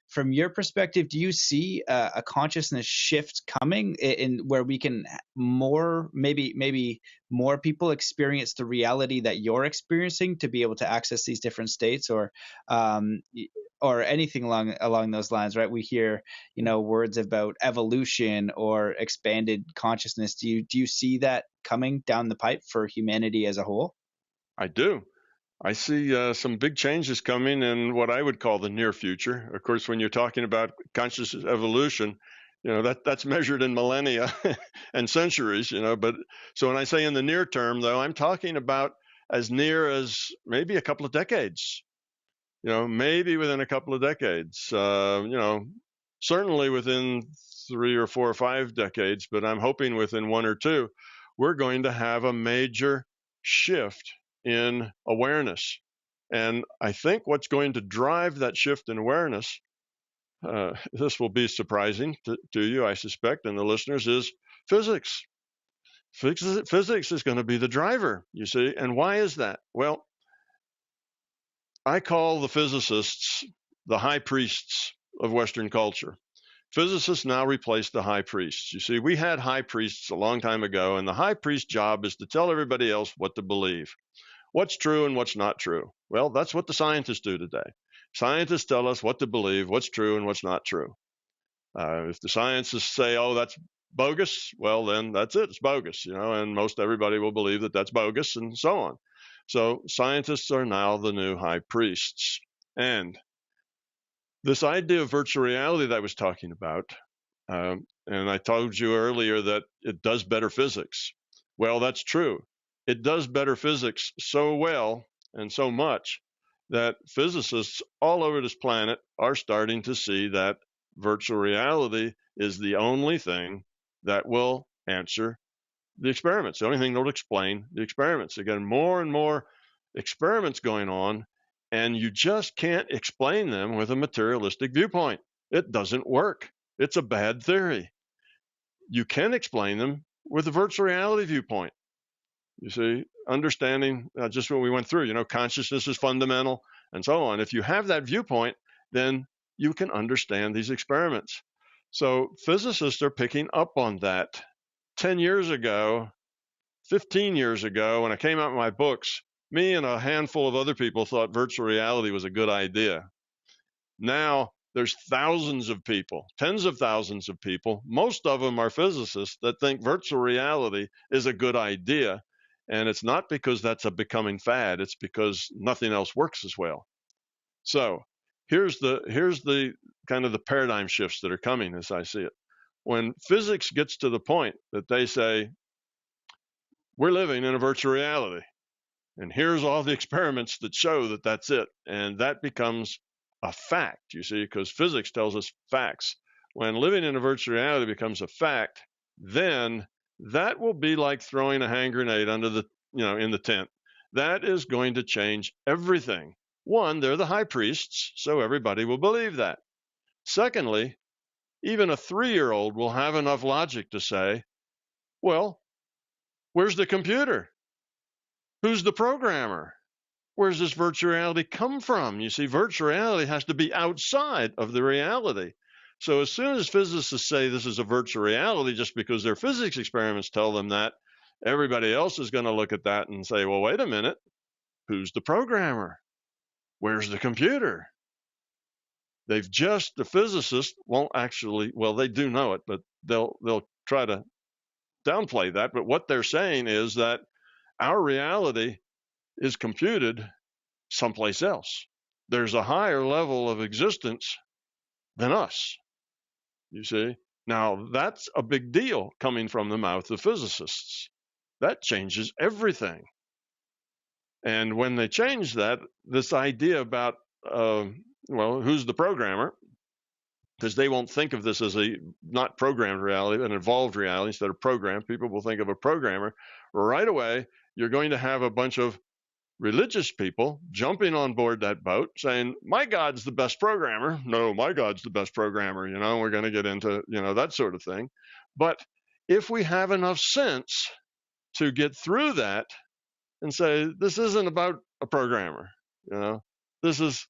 from your perspective, do you see a consciousness shift coming in where we can maybe more people experience the reality that you're experiencing to be able to access these different states, um, or anything along those lines, right? We hear, words about evolution or expanded consciousness. Do you see that coming down the pipe for humanity as a whole? I do. I see some big changes coming in what I would call the near future. Of course, when you're talking about conscious evolution, that's measured in millennia and centuries. But so when I say in the near term, though, I'm talking about as near as maybe a couple of decades. Maybe within a couple of decades. Certainly within 3 or 4 or 5 decades, but I'm hoping within 1 or 2, we're going to have a major shift in awareness. And I think what's going to drive that shift in awareness, this will be surprising to you, I suspect, and the listeners, is physics. Physics is going to be the driver, you see. And why is that? Well, I call the physicists the high priests of Western culture. Physicists now replace the high priests. You see, we had high priests a long time ago, and the high priest's job is to tell everybody else what to believe. What's true and what's not true? Well, that's what the scientists do today. Scientists tell us what to believe, what's true and what's not true. If the scientists say, oh, that's bogus, well, then that's it. It's bogus, and most everybody will believe that that's bogus and so on. So scientists are now the new high priests. And this idea of virtual reality that I was talking about, and I told you earlier that it does better physics. Well, that's true. It does better physics so well and so much that physicists all over this planet are starting to see that virtual reality is the only thing that will answer the experiments, the only thing that will explain the experiments. Again, more and more experiments going on, and you just can't explain them with a materialistic viewpoint. It doesn't work. It's a bad theory. You can explain them with a virtual reality viewpoint. You see, understanding just what we went through, consciousness is fundamental and so on. If you have that viewpoint, then you can understand these experiments. So physicists are picking up on that. 10 years ago, 15 years ago, when I came out with my books, me and a handful of other people thought virtual reality was a good idea. Now there's thousands of people, tens of thousands of people, most of them are physicists, that think virtual reality is a good idea. And it's not because that's a becoming fad, it's because nothing else works as well. So here's the kind of the paradigm shifts that are coming as I see it. When physics gets to the point that they say, we're living in a virtual reality, and here's all the experiments that show that that's it, and that becomes a fact, you see, because physics tells us facts. When living in a virtual reality becomes a fact, then that will be like throwing a hand grenade under the, in the tent. That is going to change everything. One, they're the high priests, so everybody will believe that. Secondly, even a 3-year-old will have enough logic to say, well, where's the computer? Who's the programmer? Where's this virtual reality come from? You see, virtual reality has to be outside of the reality. So as soon as physicists say this is a virtual reality just because their physics experiments tell them that, everybody else is going to look at that and say, well, wait a minute, who's the programmer? Where's the computer? The physicists won't actually, well, they do know it, but they'll try to downplay that. But what they're saying is that our reality is computed someplace else. There's a higher level of existence than us, you see. Now, that's a big deal coming from the mouth of physicists. That changes everything. And when they change that, this idea about, who's the programmer, because they won't think of this as a not programmed reality, an evolved reality instead of programmed. People will think of a programmer. Right away, you're going to have a bunch of religious people jumping on board that boat saying, my God's the best programmer. No, my God's the best programmer. We're going to get into, that sort of thing. But if we have enough sense to get through that and say, this isn't about a programmer, this is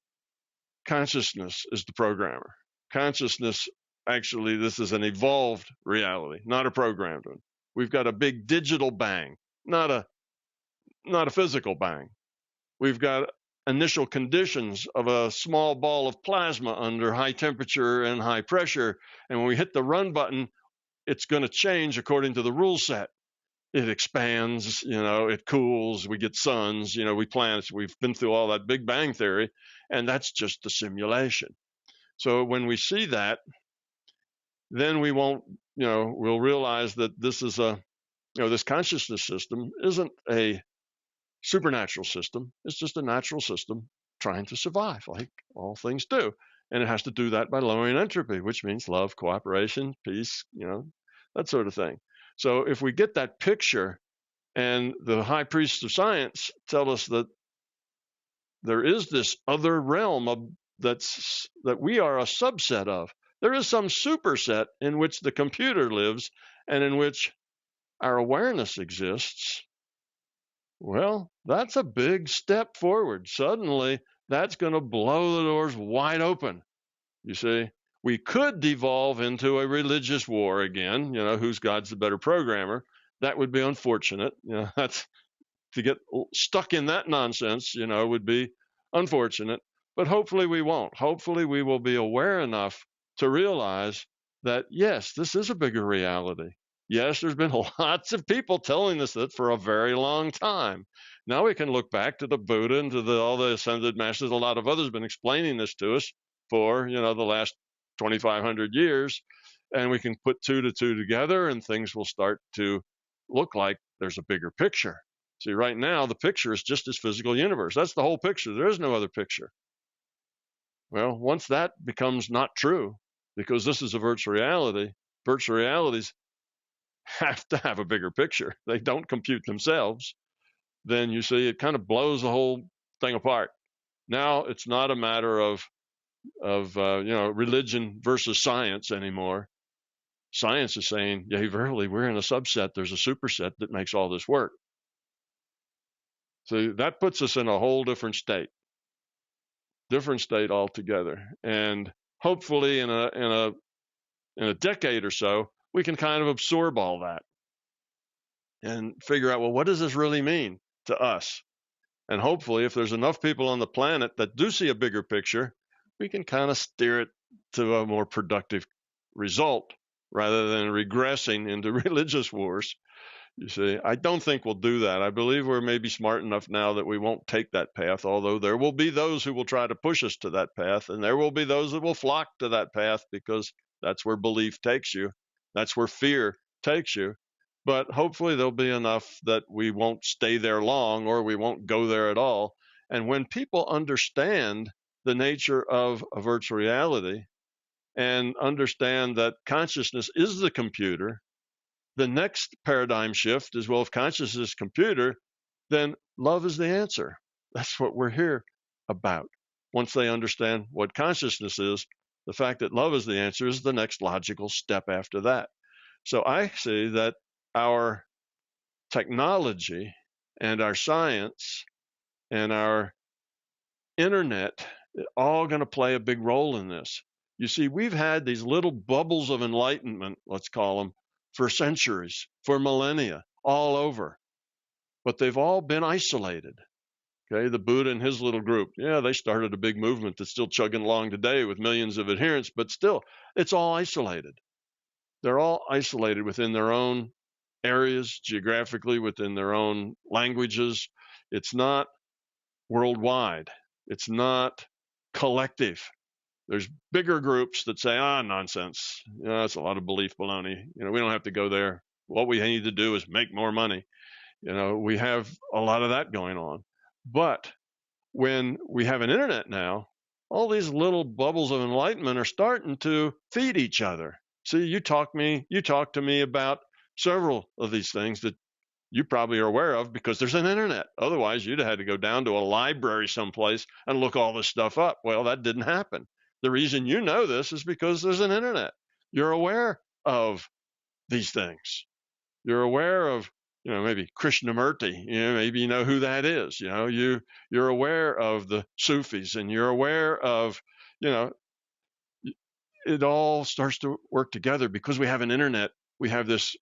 consciousness is the programmer. consciousness, actually, this is an evolved reality, not a programmed one. We've got a big digital bang, not a physical bang. We've got initial conditions of a small ball of plasma under high temperature and high pressure. And when we hit the run button, it's going to change according to the rule set. It expands, it cools, we get suns, we planets. We've been through all that Big Bang theory, and that's just the simulation. So when we see that, then we won't, we'll realize that this is this consciousness system isn't a supernatural system. It's just a natural system trying to survive, like all things do. And it has to do that by lowering entropy, which means love, cooperation, peace, that sort of thing. So if we get that picture, and the high priests of science tell us that there is this other realm that we are a subset of. There is some superset in which the computer lives and in which our awareness exists. Well, that's a big step forward. Suddenly, that's going to blow the doors wide open. You see, we could devolve into a religious war again, who's God's the better programmer. That would be unfortunate. That's to get stuck in that nonsense, would be unfortunate. But hopefully we won't. Hopefully we will be aware enough to realize that, yes, this is a bigger reality. Yes, there's been lots of people telling us that for a very long time. Now we can look back to the Buddha and to all the ascended masters. A lot of others have been explaining this to us for, the last 2,500 years. And we can put two to two together and things will start to look like there's a bigger picture. See, right now, the picture is just this physical universe. That's the whole picture. There is no other picture. Well, once that becomes not true, because this is a virtual reality, virtual realities have to have a bigger picture. They don't compute themselves. Then you see it kind of blows the whole thing apart. Now it's not a matter of religion versus science anymore. Science is saying, yeah, verily, we're in a subset. There's a superset that makes all this work. So that puts us in a whole different state altogether. And hopefully in a decade or so, we can kind of absorb all that and figure out, well, what does this really mean to us? And hopefully, if there's enough people on the planet that do see a bigger picture, we can kind of steer it to a more productive result rather than regressing into religious wars. You see, I don't think we'll do that. I believe we're maybe smart enough now that we won't take that path, although there will be those who will try to push us to that path, and there will be those that will flock to that path because that's where belief takes you. That's where fear takes you. But hopefully there'll be enough that we won't stay there long or we won't go there at all. And when people understand the nature of a virtual reality and understand that consciousness is the computer, the next paradigm shift is, well, if consciousness is computer, then love is the answer. That's what we're here about. Once they understand what consciousness is, the fact that love is the answer is the next logical step after that. So I see that our technology and our science and our internet all going to play a big role in this. You see, we've had these little bubbles of enlightenment, let's call them, for centuries, for millennia, all over. But they've all been isolated. Okay, the Buddha and his little group, yeah, they started a big movement that's still chugging along today with millions of adherents, but still, it's all isolated. They're all isolated within their own areas, geographically, within their own languages. It's not worldwide. It's not collective. There's bigger groups that say, nonsense. That's a lot of belief baloney. We don't have to go there. What we need to do is make more money. We have a lot of that going on. But when we have an internet now, all these little bubbles of enlightenment are starting to feed each other. See, you talk to me about several of these things that you probably are aware of because there's an internet. Otherwise, you'd have had to go down to a library someplace and look all this stuff up. Well, that didn't happen. The reason you know this is because there's an internet. You're aware of these things. You're aware of, maybe Krishnamurti. Maybe you know who that is. You're aware of the Sufis, and you're aware of, it all starts to work together because we have an internet. We have this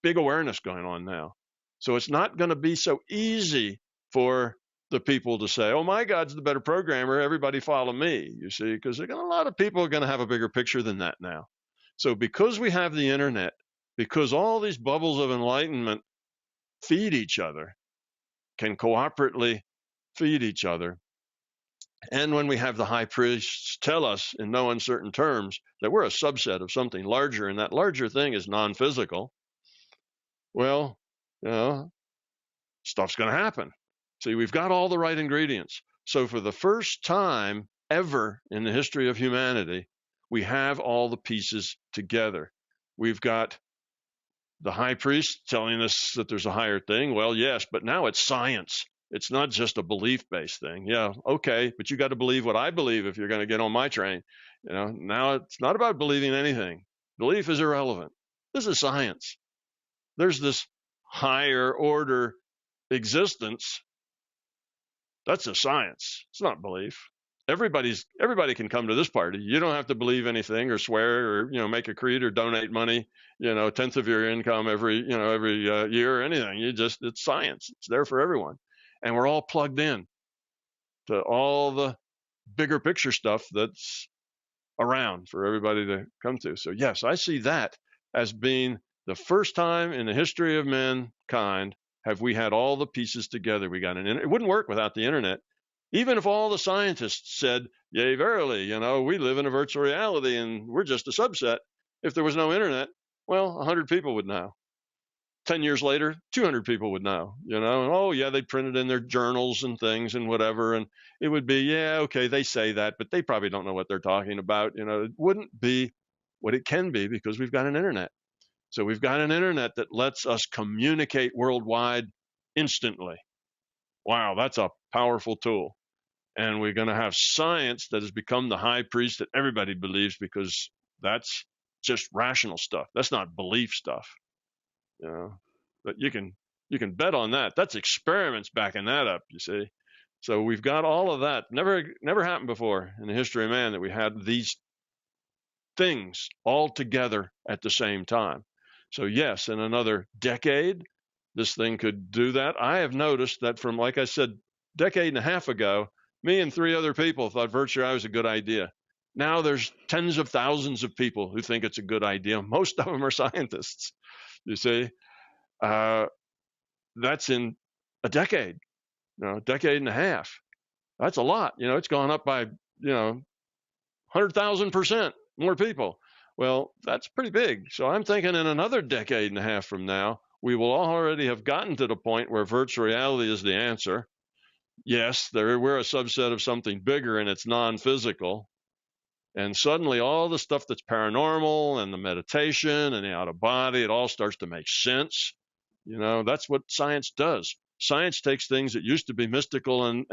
big awareness going on now. So it's not going to be so easy for the people to say, oh, my God's the better programmer, everybody follow me, you see, because a lot of people are going to have a bigger picture than that now. So because we have the internet, because all these bubbles of enlightenment feed each other, can cooperatively feed each other, and when we have the high priests tell us in no uncertain terms that we're a subset of something larger, and that larger thing is non-physical, well, stuff's going to happen. See, we've got all the right ingredients. So for the first time ever in the history of humanity, we have all the pieces together. We've got the high priest telling us that there's a higher thing. Well, yes, but now it's science. It's not just a belief-based thing. Yeah, okay, but you got to believe what I believe if you're going to get on my train. Now it's not about believing anything. Belief is irrelevant. This is science. There's this higher order existence. That's a science. It's not belief. Everybody can come to this party. You don't have to believe anything or swear or make a creed or donate money, a tenth of your income every year or anything. It's science. It's there for everyone, and we're all plugged in to all the bigger picture stuff that's around for everybody to come to. So yes, I see that as being the first time in the history of mankind have we had all the pieces together. We got it wouldn't work without the internet. Even if all the scientists said, yea, verily, we live in a virtual reality and we're just a subset. If there was no internet, well, 100 people would know. 10 years later, 200 people would know, and oh, yeah, they printed in their journals and things and whatever. And it would be, yeah, okay, they say that, but they probably don't know what they're talking about. It wouldn't be what it can be because we've got an internet. So we've got an internet that lets us communicate worldwide instantly. Wow, that's a powerful tool. And we're going to have science that has become the high priest that everybody believes because that's just rational stuff. That's not belief stuff. But you can bet on that. That's experiments backing that up, you see. So we've got all of that. Never happened before in the history of man that we had these things all together at the same time. So yes, in another decade, this thing could do that. I have noticed that from, like I said, decade and a half ago, me and 3 other people thought virtual reality was a good idea. Now there's tens of thousands of people who think it's a good idea. Most of them are scientists, you see. That's in a decade, decade and a half. That's a lot. It's gone up by, 100,000% more people. Well, that's pretty big. So I'm thinking in another decade and a half from now, we will already have gotten to the point where virtual reality is the answer. Yes, we're a subset of something bigger and it's non-physical. And suddenly all the stuff that's paranormal and the meditation and the out of body, it all starts to make sense. That's what science does. Science takes things that used to be mystical and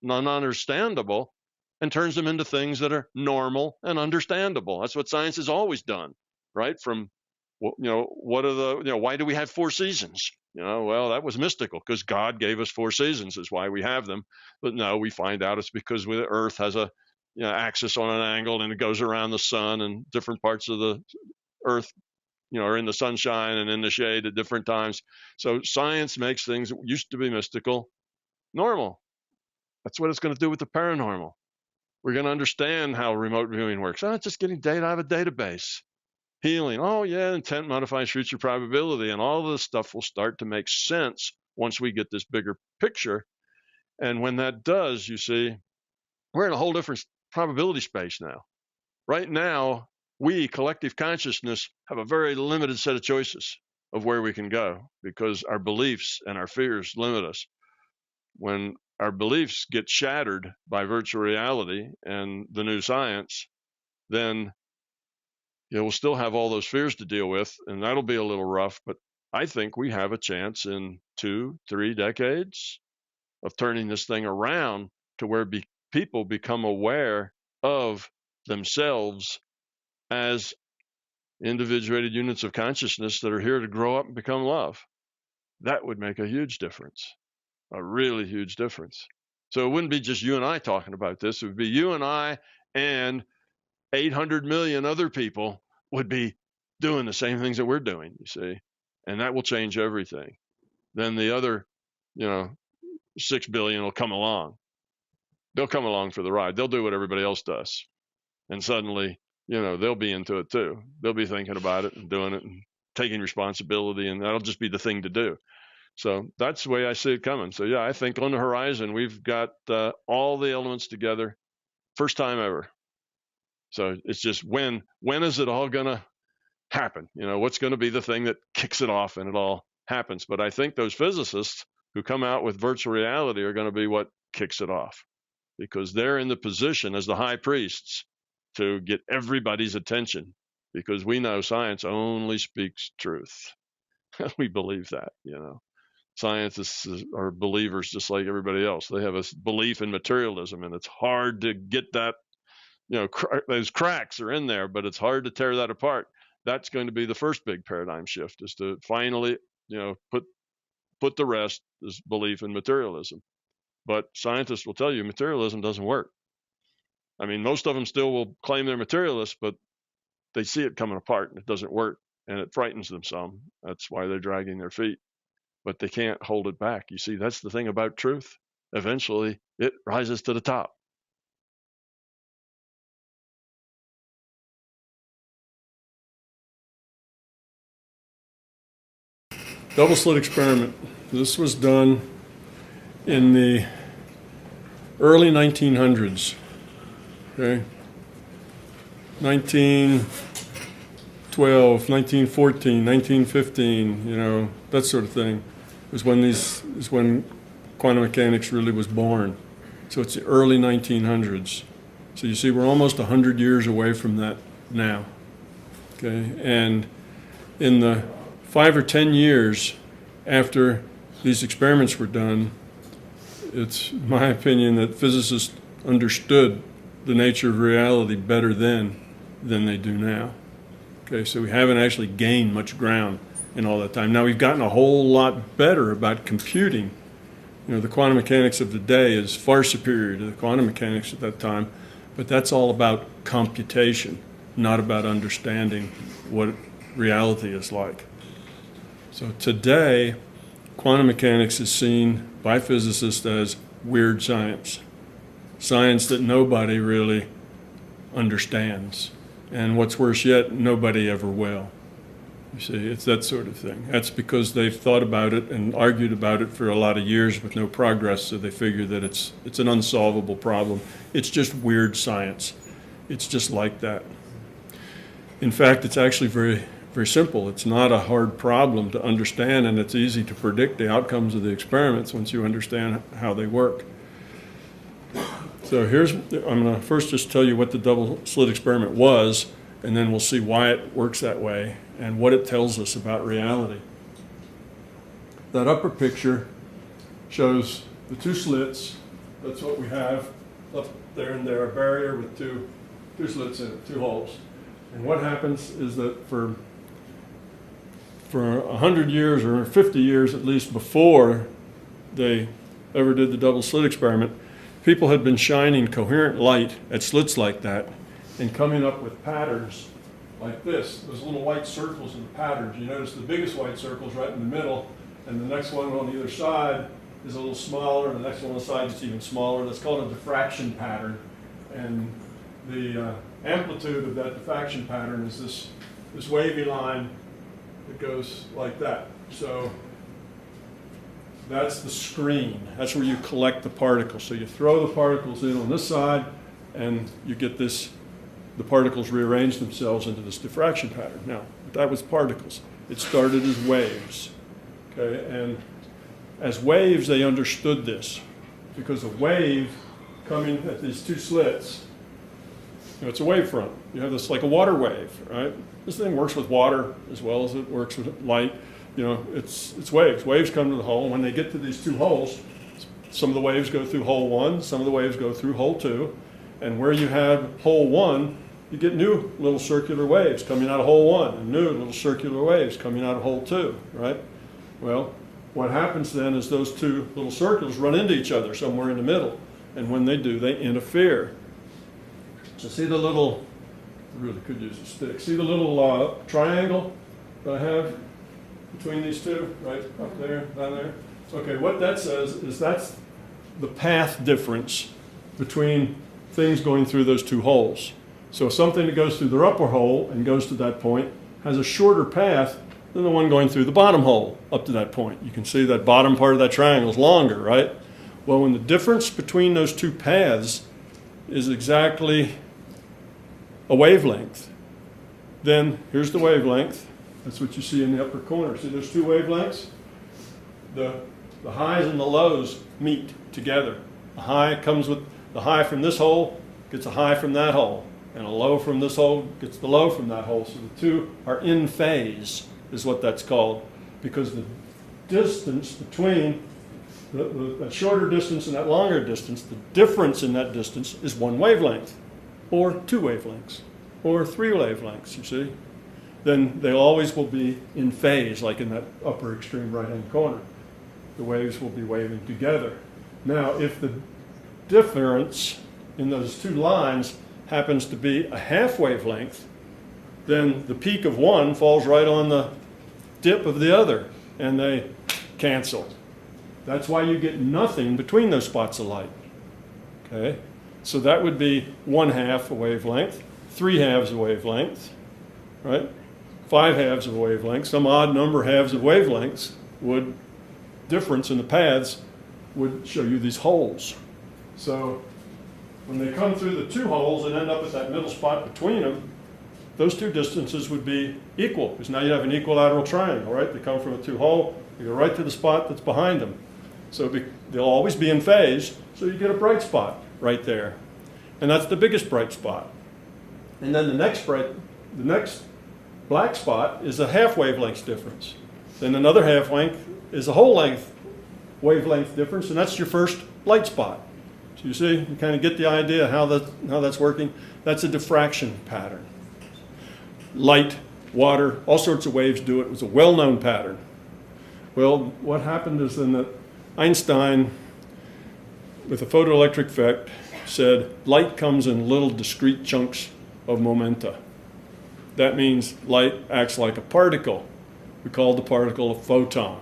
non-understandable and turns them into things that are normal and understandable. That's what science has always done, right? From, why do we have 4 seasons? Well, that was mystical because God gave us 4 seasons is why we have them. But no, we find out it's because the Earth has a axis on an angle and it goes around the sun, and different parts of the Earth are in the sunshine and in the shade at different times. So science makes things that used to be mystical normal. That's what it's going to do with the paranormal. We're going to understand how remote viewing works. It's just getting data out of a database. Healing. Oh, yeah, intent modifies future probability. And all of this stuff will start to make sense once we get this bigger picture. And when that does, you see, we're in a whole different probability space now. Right now, we, collective consciousness, have a very limited set of choices of where we can go because our beliefs and our fears limit us. When our beliefs get shattered by virtual reality and the new science, then we'll still have all those fears to deal with, and that'll be a little rough. But I think we have a chance in 2-3 decades of turning this thing around to where people become aware of themselves as individuated units of consciousness that are here to grow up and become love. That would make a huge difference, a really huge difference. So it wouldn't be just you and I talking about this. It would be you and I and 800 million other people would be doing the same things that we're doing, you see, and that will change everything. Then the other, 6 billion will come along. They'll come along for the ride. They'll do what everybody else does. And suddenly, they'll be into it too. They'll be thinking about it and doing it and taking responsibility, and that'll just be the thing to do. So that's the way I see it coming. So yeah, I think on the horizon, we've got all the elements together. First time ever. So it's just when is it all going to happen? What's going to be the thing that kicks it off and it all happens? But I think those physicists who come out with virtual reality are going to be what kicks it off, because they're in the position as the high priests to get everybody's attention, because we know science only speaks truth. We believe that, Scientists are believers just like everybody else. They have a belief in materialism, and it's hard to get that, those cracks are in there, but it's hard to tear that apart. That's going to be the first big paradigm shift, is to finally, put the rest, this belief in materialism. But scientists will tell you materialism doesn't work. I mean, most of them still will claim they're materialists, but they see it coming apart and it doesn't work, and it frightens them some. That's why they're dragging their feet, but they can't hold it back. You see, that's the thing about truth. Eventually, it rises to the top. Double slit experiment. This was done in the early 1900s. Okay, 1912, 1914, 1915, that sort of thing is when quantum mechanics really was born. So it's the early 1900s. So you see, we're almost 100 years away from that now. Okay, and in the 5 or 10 years after these experiments were done, it's my opinion that physicists understood the nature of reality better then than they do now. Okay, so we haven't actually gained much ground in all that time. Now we've gotten a whole lot better about computing. The quantum mechanics of today is far superior to the quantum mechanics at that time, but that's all about computation, not about understanding what reality is like. So today, quantum mechanics is seen by physicists as weird science. Science that nobody really understands. And what's worse yet, nobody ever will. You see, it's that sort of thing. That's because they've thought about it and argued about it for a lot of years with no progress, so they figure that it's an unsolvable problem. It's just weird science. It's just like that. In fact, it's actually very, very simple. It's not a hard problem to understand, and it's easy to predict the outcomes of the experiments once you understand how they work. So I'm going to first just tell you what the double slit experiment was, and then we'll see why it works that way and what it tells us about reality. That upper picture shows the two slits. That's what we have up there and there, a barrier with two slits in it, two holes. And what happens is that for 100 years or 50 years at least before they ever did the double slit experiment, people had been shining coherent light at slits like that and coming up with patterns like this. Those little white circles in the patterns. You notice the biggest white circle is right in the middle, and the next one on either side is a little smaller, and the next one on the side is even smaller. That's called a diffraction pattern. And the amplitude of that diffraction pattern is this wavy line that goes like that. So that's the screen. That's where you collect the particles. So you throw the particles in on this side, and you get the particles rearrange themselves into this diffraction pattern. Now, that was particles. It started as waves. Okay, and as waves, they understood this, because a wave coming at these two slits, it's a wavefront. You have this like a water wave, right? This thing works with water as well as it works with light. It's waves. Waves come to the hole, and when they get to these two holes, some of the waves go through hole one, some of the waves go through hole two, and where you have hole one, you get new little circular waves coming out of hole one, and new little circular waves coming out of hole two, right? Well, what happens then is those two little circles run into each other somewhere in the middle, and when they do, they interfere. So see the little I really could use a stick. See the little triangle that I have between these two, right up there, down there? Okay, what that says is that's the path difference between things going through those two holes. So something that goes through the upper hole and goes to that point has a shorter path than the one going through the bottom hole up to that point. You can see that bottom part of that triangle is longer, right? Well, when the difference between those two paths is exactly a wavelength, then here's the wavelength. That's what you see in the upper corner. See there's two wavelengths? The highs and the lows meet together. A high comes with the high from this hole, gets a high from that hole, and a low from this hole gets the low from that hole. So the two are in phase, is what that's called, because the distance between that shorter distance and that longer distance, the difference in that distance is one wavelength, or two wavelengths, or three wavelengths, you see. Then they always will be in phase, like in that upper extreme right-hand corner. The waves will be waving together. Now, if the difference in those two lines happens to be a half wavelength, then the peak of one falls right on the dip of the other, and they cancel. That's why you get nothing between those spots of light. Okay? So that would be 1/2 a wavelength, 3/2 a wavelength, right? 5/2 of a wavelength, some odd number halves of wavelengths would, difference in the paths would show you these holes. So when they come through the two holes and end up at that middle spot between them, those two distances would be equal, because now you have an equilateral triangle, right? They come from a two hole, you go right to the spot that's behind them. So they'll always be in phase, so you get a bright spot right there. And that's the biggest bright spot. And then the next black spot is a half wavelength difference. Then another half length is a whole length wavelength difference, and that's your first light spot. So you see, you kind of get the idea how that's working. That's a diffraction pattern. Light, water, all sorts of waves do it. It was a well-known pattern. Well, what happened is then that Einstein, with a photoelectric effect, said light comes in little discrete chunks of momenta. That means light acts like a particle. We called the particle a photon.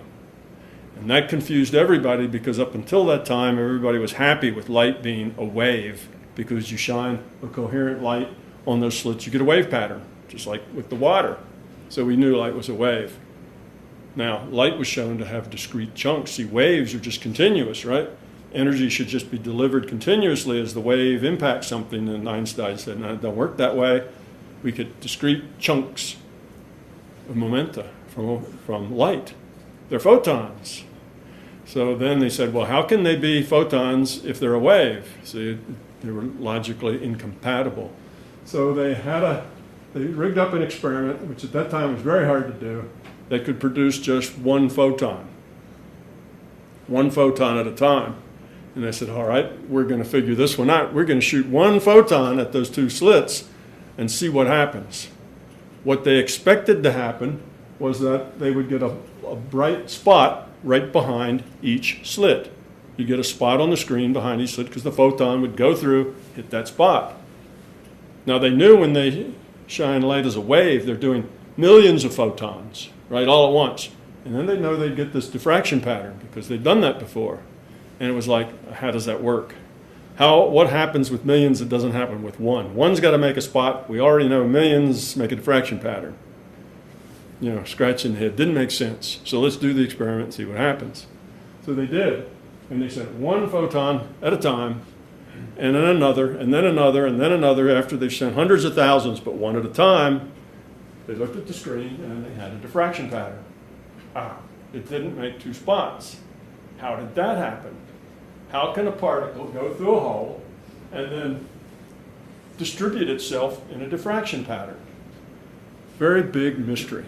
And that confused everybody, because up until that time, everybody was happy with light being a wave, because you shine a coherent light on those slits, you get a wave pattern, just like with the water. So we knew light was a wave. Now, light was shown to have discrete chunks. See, waves are just continuous, right? Energy should just be delivered continuously as the wave impacts something, and Einstein said, no, it don't work that way. We get discrete chunks of momenta from light. They're photons. So then they said, well, how can they be photons if they're a wave? See, they were logically incompatible. So they rigged up an experiment, which at that time was very hard to do, that could produce just one photon at a time. And they said, all right, we're going to figure this one out. We're going to shoot one photon at those two slits and see what happens. What they expected to happen was that they would get a bright spot right behind each slit. You get a spot on the screen behind each slit because the photon would go through, hit that spot. Now they knew when they shine light as a wave, they're doing millions of photons, right, all at once. And then they know they'd get this diffraction pattern because they'd done that before. And it was like, how does that work? What happens with millions that doesn't happen with one? One's got to make a spot. We already know millions make a diffraction pattern. You know, scratching the head. Didn't make sense. So let's do the experiment and see what happens. So they did. And they sent one photon at a time, and then another, and then another, and then another. After they've sent hundreds of thousands, but one at a time, they looked at the screen and they had a diffraction pattern. It didn't make two spots. How did that happen? How can a particle go through a hole and then distribute itself in a diffraction pattern? Very big mystery.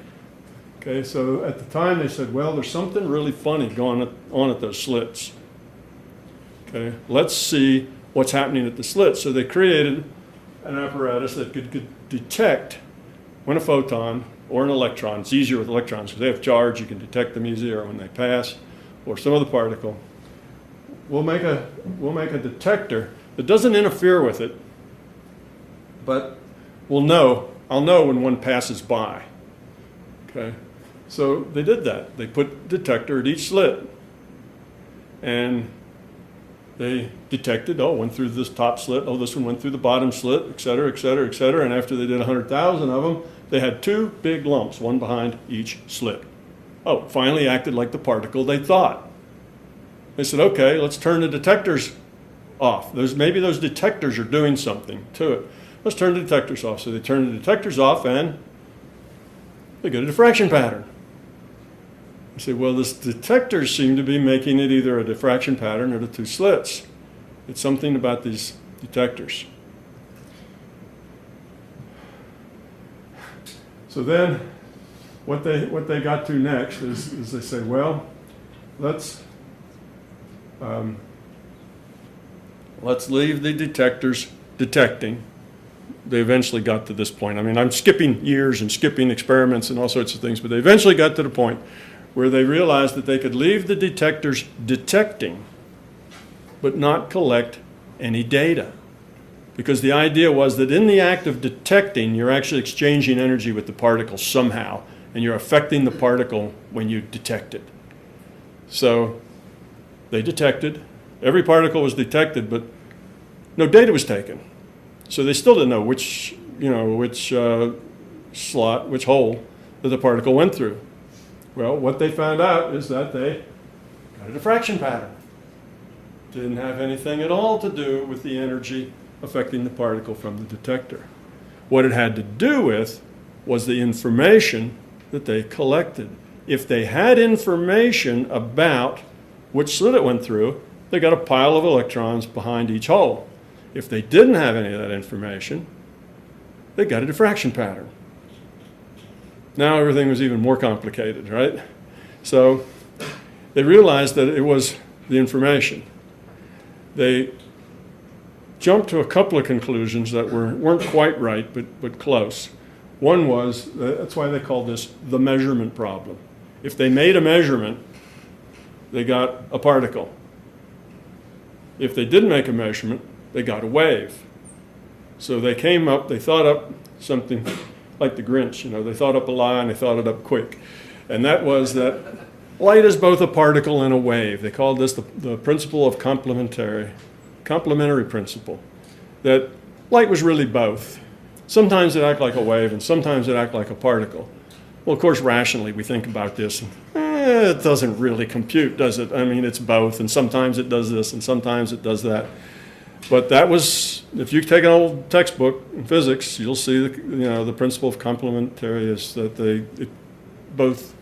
Okay, so at the time they said, well, there's something really funny going on at those slits. Okay, let's see what's happening at the slits. So they created an apparatus that could detect when a photon or an electron, it's easier with electrons because they have charge, you can detect them easier when they pass, or some other particle. We'll make a detector that doesn't interfere with it, but will know, I'll know when one passes by. Okay, so they did that. They put a detector at each slit, and they detected, oh, went through this top slit, oh, this one went through the bottom slit, et cetera, et cetera, et cetera. And after they did 100,000 of them, they had two big lumps, one behind each slit. Oh, finally acted like the particle they thought. They said, okay, let's turn the detectors off. Maybe those detectors are doing something to it. Let's turn the detectors off. So they turn the detectors off, and they get a diffraction pattern. I say, well, this detectors seem to be making it either a diffraction pattern or the two slits. It's something about these detectors. So then what they got to next is they say, well, let's leave the detectors detecting. They eventually got to this point. I mean, I'm skipping years and skipping experiments and all sorts of things, but they eventually got to the point where they realized that they could leave the detectors detecting, but not collect any data. Because the idea was that in the act of detecting, you're actually exchanging energy with the particle somehow, and you're affecting the particle when you detect it. So they detected. Every particle was detected, but no data was taken. So they still didn't know which slot, which hole that the particle went through. Well, what they found out is that they got a diffraction pattern. Didn't have anything at all to do with the energy affecting the particle from the detector. What it had to do with was the information that they collected. If they had information about which slit it went through, they got a pile of electrons behind each hole. If they didn't have any of that information, they got a diffraction pattern. Now everything was even more complicated, right? So they realized that it was the information. They jumped to a couple of conclusions that weren't quite right, but close. One was, that's why they called this the measurement problem. If they made a measurement, they got a particle. If they didn't make a measurement, they got a wave. So they thought up something like the Grinch, they thought up a lie and they thought it up quick. And that was that light is both a particle and a wave. They called this the principle of complementary principle, that light was really both. Sometimes it acted like a wave and sometimes it acted like a particle. Well, of course, rationally we think about this, and it doesn't really compute, does it? I mean, it's both, and sometimes it does this and sometimes it does that. But that was, if you take an old textbook in physics, you'll see the principle of complementary is that both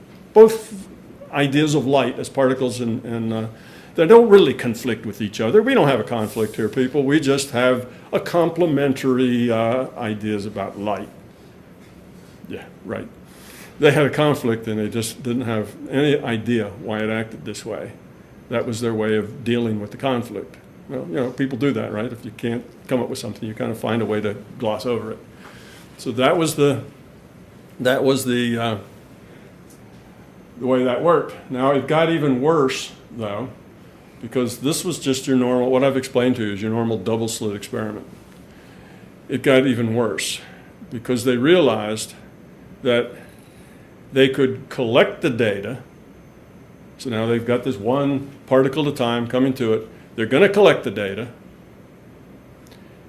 ideas of light as particles and they don't really conflict with each other. We don't have a conflict here, people. We just have a complementary ideas about light. Yeah, right. They had a conflict and they just didn't have any idea why it acted this way. That was their way of dealing with the conflict. Well, people do that, right? If you can't come up with something, you kind of find a way to gloss over it. So that was the way that worked. Now it got even worse, though, because this was just your normal, what I've explained to you is your normal double slit experiment. It got even worse because they realized that they could collect the data. So now they've got this one particle at a time coming to it. They're going to collect the data.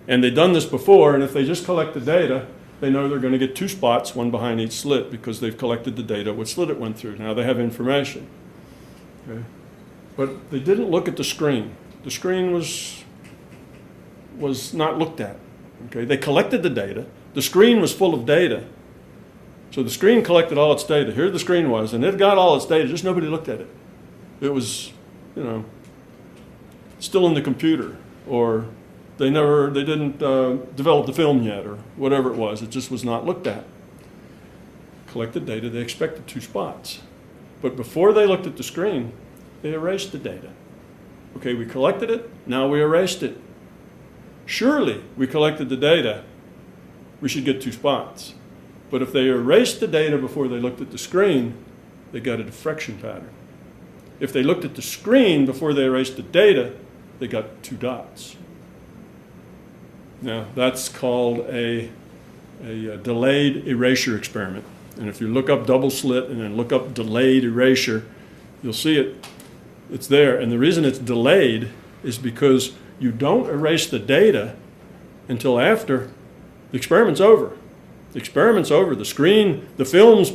And they've done this before, and if they just collect the data, they know they're going to get two spots, one behind each slit, because they've collected the data, what slit it went through. Now they have information. Okay? But they didn't look at the screen. The screen was not looked at. Okay? They collected the data. The screen was full of data. So the screen collected all its data. Here the screen was, and it got all its data, just nobody looked at it. It was, still in the computer, or they didn't develop the film yet, or whatever it was. It just was not looked at. Collected data, they expected two spots. But before they looked at the screen, they erased the data. Okay, we collected it, now we erased it. Surely we collected the data, we should get two spots. But if they erased the data before they looked at the screen, they got a diffraction pattern. If they looked at the screen before they erased the data, they got two dots. Now, that's called a a delayed erasure experiment. And if you look up double slit and then look up delayed erasure, you'll see it. It's there. And the reason it's delayed is because you don't erase the data until after the experiment's over. The experiment's over. The screen, the film has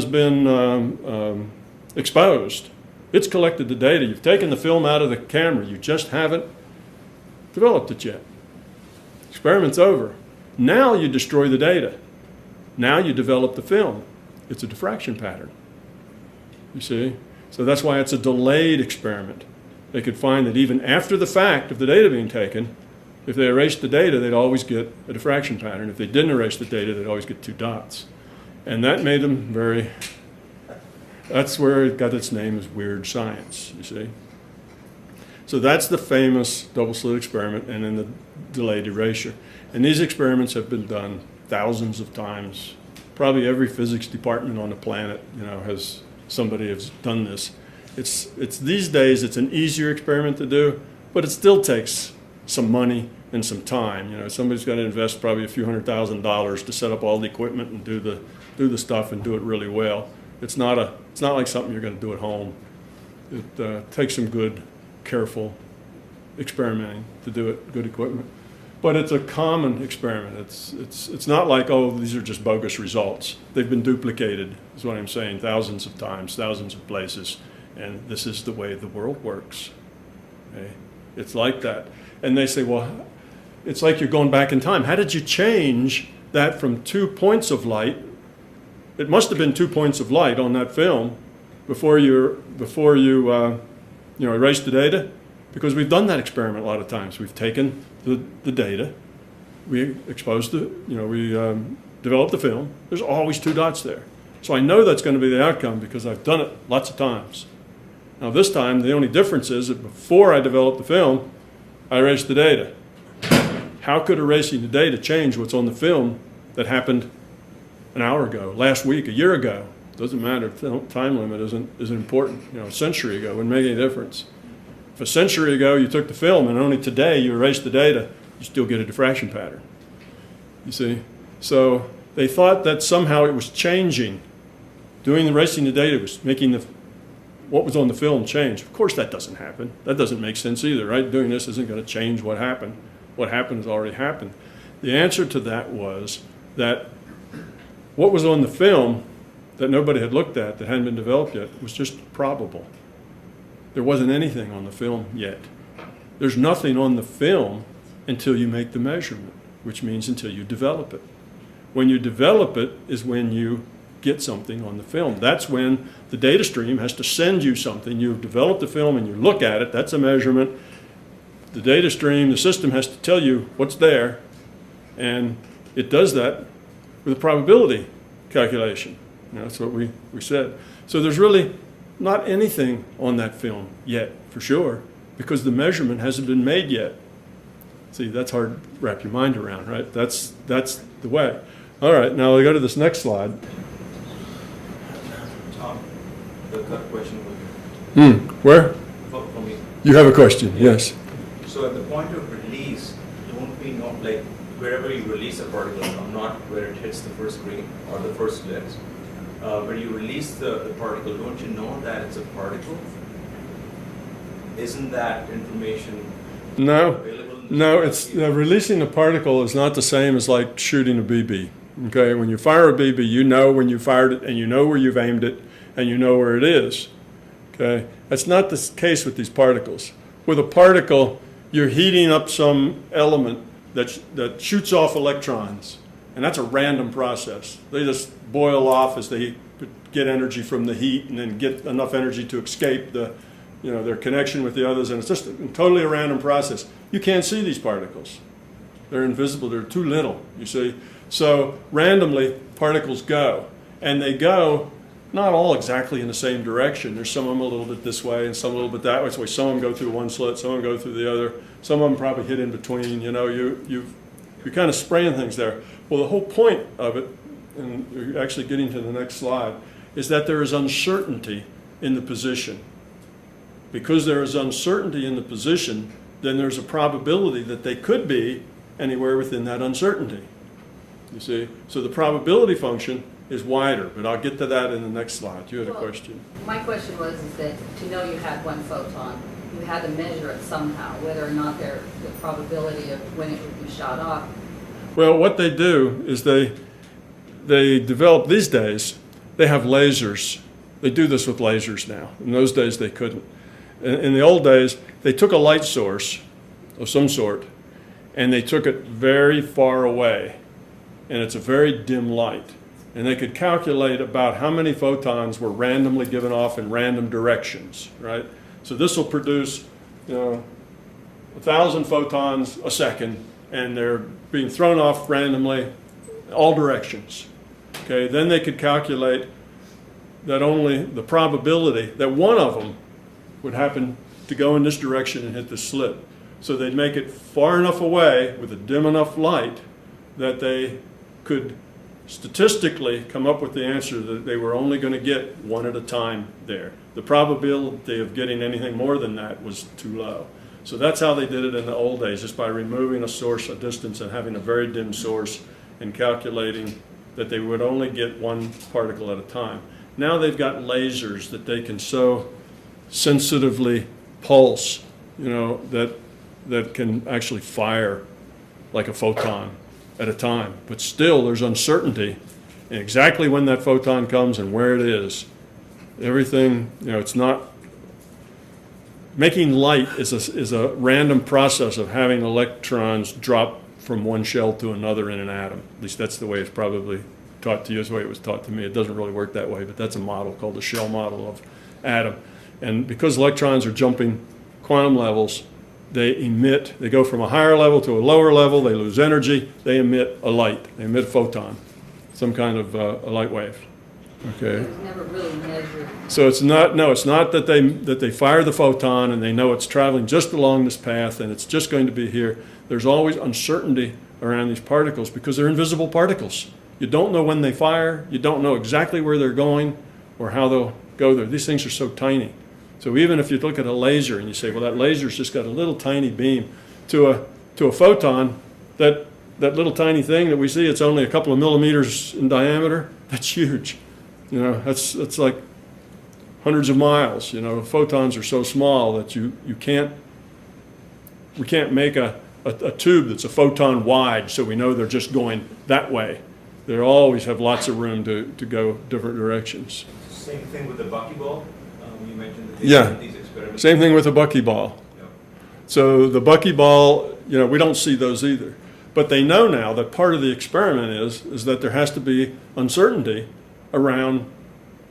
been exposed. It's collected the data. You've taken the film out of the camera. You just haven't developed it yet. Experiment's over. Now you destroy the data. Now you develop the film. It's a diffraction pattern. You see? So that's why it's a delayed experiment. They could find that even after the fact of the data being taken, if they erased the data, they'd always get a diffraction pattern. If they didn't erase the data, they'd always get two dots. And that made them that's where it got its name as weird science, you see. So that's the famous double slit experiment and then the delayed erasure. And these experiments have been done thousands of times. Probably every physics department on the planet, somebody has done this. It's these days it's an easier experiment to do, but it still takes some money and some time. Somebody's got to invest probably a few $100,000 to set up all the equipment and do the stuff and do it really well. It's not like something you're going to do at home. It takes some good, careful experimenting to do it, good equipment. But it's a common experiment. It's not like, oh, these are just bogus results. They've been duplicated, is what I'm saying, thousands of times, thousands of places. And this is the way the world works. Okay? It's like that. And they say, well, it's like you're going back in time. How did you change that from 2 points of light? It must have been 2 points of light on that film before you erased the data, because we've done that experiment a lot of times. We've taken the data, we exposed it, we developed the film. There's always two dots there. So I know that's going to be the outcome because I've done it lots of times. Now this time, the only difference is that before I developed the film, I erased the data. How could erasing the data change what's on the film that happened an hour ago, last week, a year ago? Doesn't matter. Time limit isn't important. A century ago wouldn't make any difference. If a century ago you took the film and only today you erased the data, you still get a diffraction pattern. You see? So they thought that somehow it was changing. Doing the erasing the data was making what was on the film change. Of course that doesn't happen. That doesn't make sense either, right? Doing this isn't going to change what happened. What happened has already happened. The answer to that was that what was on the film that nobody had looked at, that hadn't been developed yet, was just probable. There wasn't anything on the film yet. There's nothing on the film until you make the measurement, which means until you develop it. When you develop it is when you get something on the film. That's when the data stream has to send you something. You've developed the film and you look at it, that's a measurement. The data stream, the system has to tell you what's there, and it does that with a probability calculation. That's what we said. So there's really not anything on that film yet, for sure, because the measurement hasn't been made yet. See, that's hard to wrap your mind around, right? That's the way. All right, now we go to this next slide. Tom, the question would be... Where? For me. You have a question, yes. So at the point of release, don't we know, like, wherever you release a particle, not where it hits the first green or the first slit, when you release the particle, don't you know that it's a particle? Isn't that information available? No, it's releasing a particle is not the same as like shooting a BB. Okay, when you fire a BB, you know when you fired it, and you know where you've aimed it, and you know where it is. Okay, that's not the case with these particles. With a particle, you're heating up some element that shoots off electrons, and that's a random process. They just boil off as they get energy from the heat, and then get enough energy to escape their connection with the others, and it's just totally a random process. You can't see these particles. They're invisible. They're too little, you see. So randomly, particles go, and they go not all exactly in the same direction. There's some of them a little bit this way and some a little bit that way. So some of them go through one slit, some of them go through the other. Some of them probably hit in between. You're kind of spraying things there. Well, the whole point of it, and you're actually getting to the next slide, is that there is uncertainty in the position. Because there is uncertainty in the position, then there's a probability that they could be anywhere within that uncertainty. You see? So the probability function is wider, but I'll get to that in the next slide. You had a question. My question was is that to know you had one photon, you had to measure it somehow, whether or not the probability of when it would be shot off. Well, what they do is they develop, these days, they have lasers. They do this with lasers now. In those days, they couldn't. In the old days, they took a light source of some sort, and they took it very far away, and it's a very dim light. And they could calculate about how many photons were randomly given off in random directions, right? So this will produce, 1,000 photons a second, and they're being thrown off randomly, all directions. Okay, then they could calculate that only the probability that one of them would happen to go in this direction and hit the slit. So they'd make it far enough away with a dim enough light that they could statistically come up with the answer that they were only going to get one at a time there. The probability of getting anything more than that was too low. So that's how they did it in the old days, just by removing a source, a distance, and having a very dim source and calculating that they would only get one particle at a time. Now they've got lasers that they can so sensitively pulse, that can actually fire like a photon at a time. But still, there's uncertainty in exactly when that photon comes and where it is. Everything, it's not. Making light is a random process of having electrons drop from one shell to another in an atom. At least that's the way it's probably taught to you. That's the way it was taught to me. It doesn't really work that way, but that's a model called the shell model of atom. And because electrons are jumping quantum levels, they go from a higher level to a lower level, they lose energy, they emit a light, they emit a photon, some kind of a light wave. Okay. It was never really measured. So it's not that they fire the photon and they know it's traveling just along this path and it's just going to be here. There's always uncertainty around these particles because they're invisible particles. You don't know when they fire, you don't know exactly where they're going or how they'll go there. These things are so tiny. So even if you look at a laser and you say, well, that laser's just got a little tiny beam, to a photon, that little tiny thing that we see, it's only a couple of millimeters in diameter. That's huge. That's like hundreds of miles. Photons are so small that we can't make a tube that's a photon wide so we know they're just going that way. They always have lots of room to go different directions. Same thing with the buckyball. You mentioned that these experiments. Same thing with the buckyball. Yeah. So the buckyball, we don't see those either. But they know now that part of the experiment is that there has to be uncertainty around,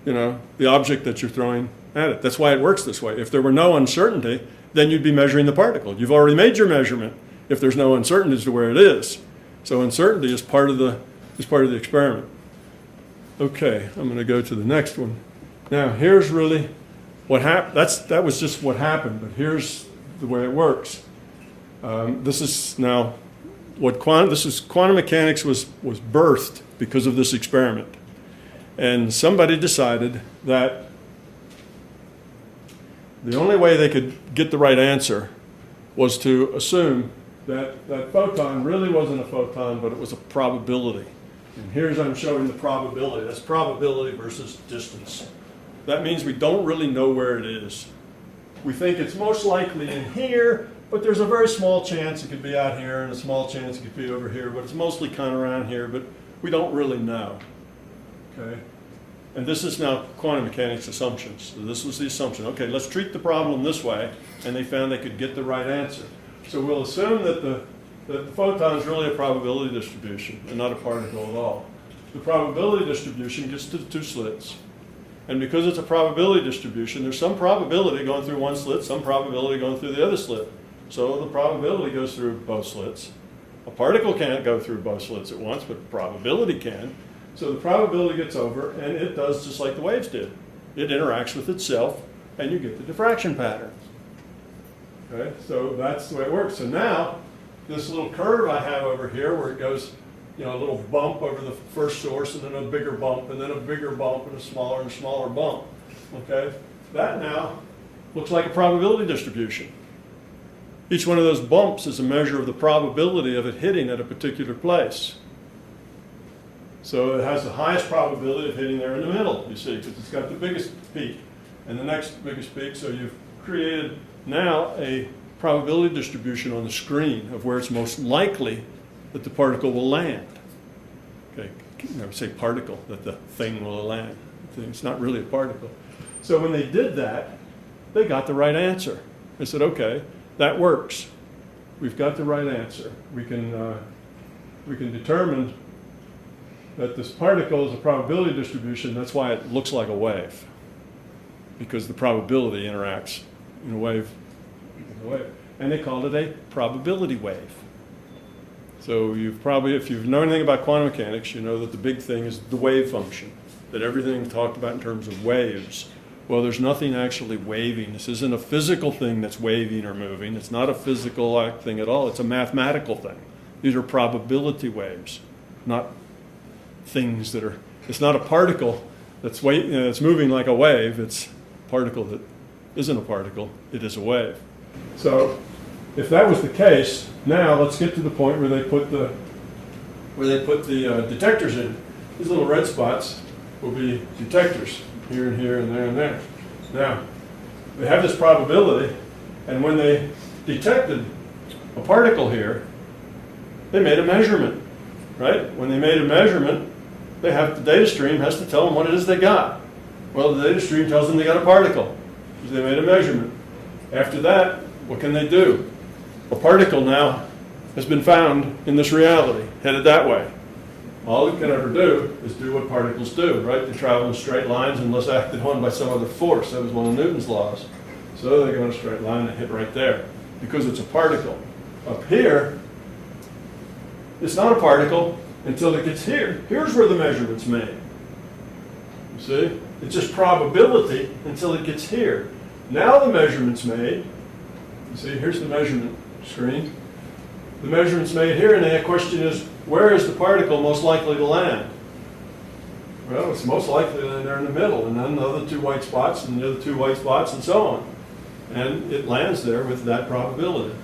the object that you're throwing at it. That's why it works this way. If there were no uncertainty, then you'd be measuring the particle. You've already made your measurement if there's no uncertainty as to where it is. So uncertainty is part of the experiment. Okay, I'm going to go to the next one. Now, here's really what happened. That was just what happened, but here's the way it works. This is now quantum mechanics was birthed because of this experiment. And somebody decided that the only way they could get the right answer was to assume that that photon really wasn't a photon, but it was a probability. And I'm showing the probability. That's probability versus distance. That means we don't really know where it is. We think it's most likely in here, but there's a very small chance it could be out here and a small chance it could be over here, but it's mostly kind of around here, but we don't really know. Okay? And this is now quantum mechanics assumptions. So this was the assumption. Okay, let's treat the problem this way, and they found they could get the right answer. So we'll assume that the photon is really a probability distribution and not a particle at all. The probability distribution gets to the two slits. And because it's a probability distribution, there's some probability going through one slit, some probability going through the other slit. So the probability goes through both slits. A particle can't go through both slits at once, but probability can. So the probability gets over, and it does just like the waves did. It interacts with itself, and you get the diffraction pattern. Okay, so that's the way it works. So now, this little curve I have over here where it goes, a little bump over the first source, and then a bigger bump, and then a bigger bump, and a smaller bump. Okay, that now looks like a probability distribution. Each one of those bumps is a measure of the probability of it hitting at a particular place. So it has the highest probability of hitting there in the middle, you see, because it's got the biggest peak and the next biggest peak. So you've created now a probability distribution on the screen of where it's most likely that the particle will land. Okay, I would say particle, that the thing will land. It's not really a particle. So when they did that, they got the right answer. They said, okay, that works. We've got the right answer. We can determine that this particle is a probability distribution. That's why it looks like a wave, because the probability interacts in a wave. And they called it a probability wave. So you've probably, if you know anything about quantum mechanics, you know that the big thing is the wave function, that everything talked about in terms of waves. Well, there's nothing actually waving. This isn't a physical thing that's waving or moving. It's not a physical thing at all. It's a mathematical thing. These are probability waves, not things that are, it's not a particle that's moving like a wave. It's a particle that isn't a particle. It is a wave. So if that was the case, now let's get to the point where they put the detectors in. These little red spots will be detectors here and here and there and there. Now, they have this probability, and when they detected a particle here, they made a measurement, right? When they made a measurement, they have, the data stream has to tell them what it is they got. Well, the data stream tells them they got a particle, because they made a measurement. After that, what can they do? A particle now has been found in this reality, headed that way. All it can ever do is do what particles do, right? They travel in straight lines unless acted on by some other force. That was one of Newton's laws. So they go in a straight line and hit right there, because it's a particle. Up here, it's not a particle until it gets here. Here's where the measurement's made. You see? It's just probability until it gets here. Now the measurement's made. You see, here's the measurement screen. The measurement's made here, and the question is, where is the particle most likely to land? Well, it's most likely to land there in the middle, and then the other two white spots, and the other two white spots, and so on. And it lands there with that probability.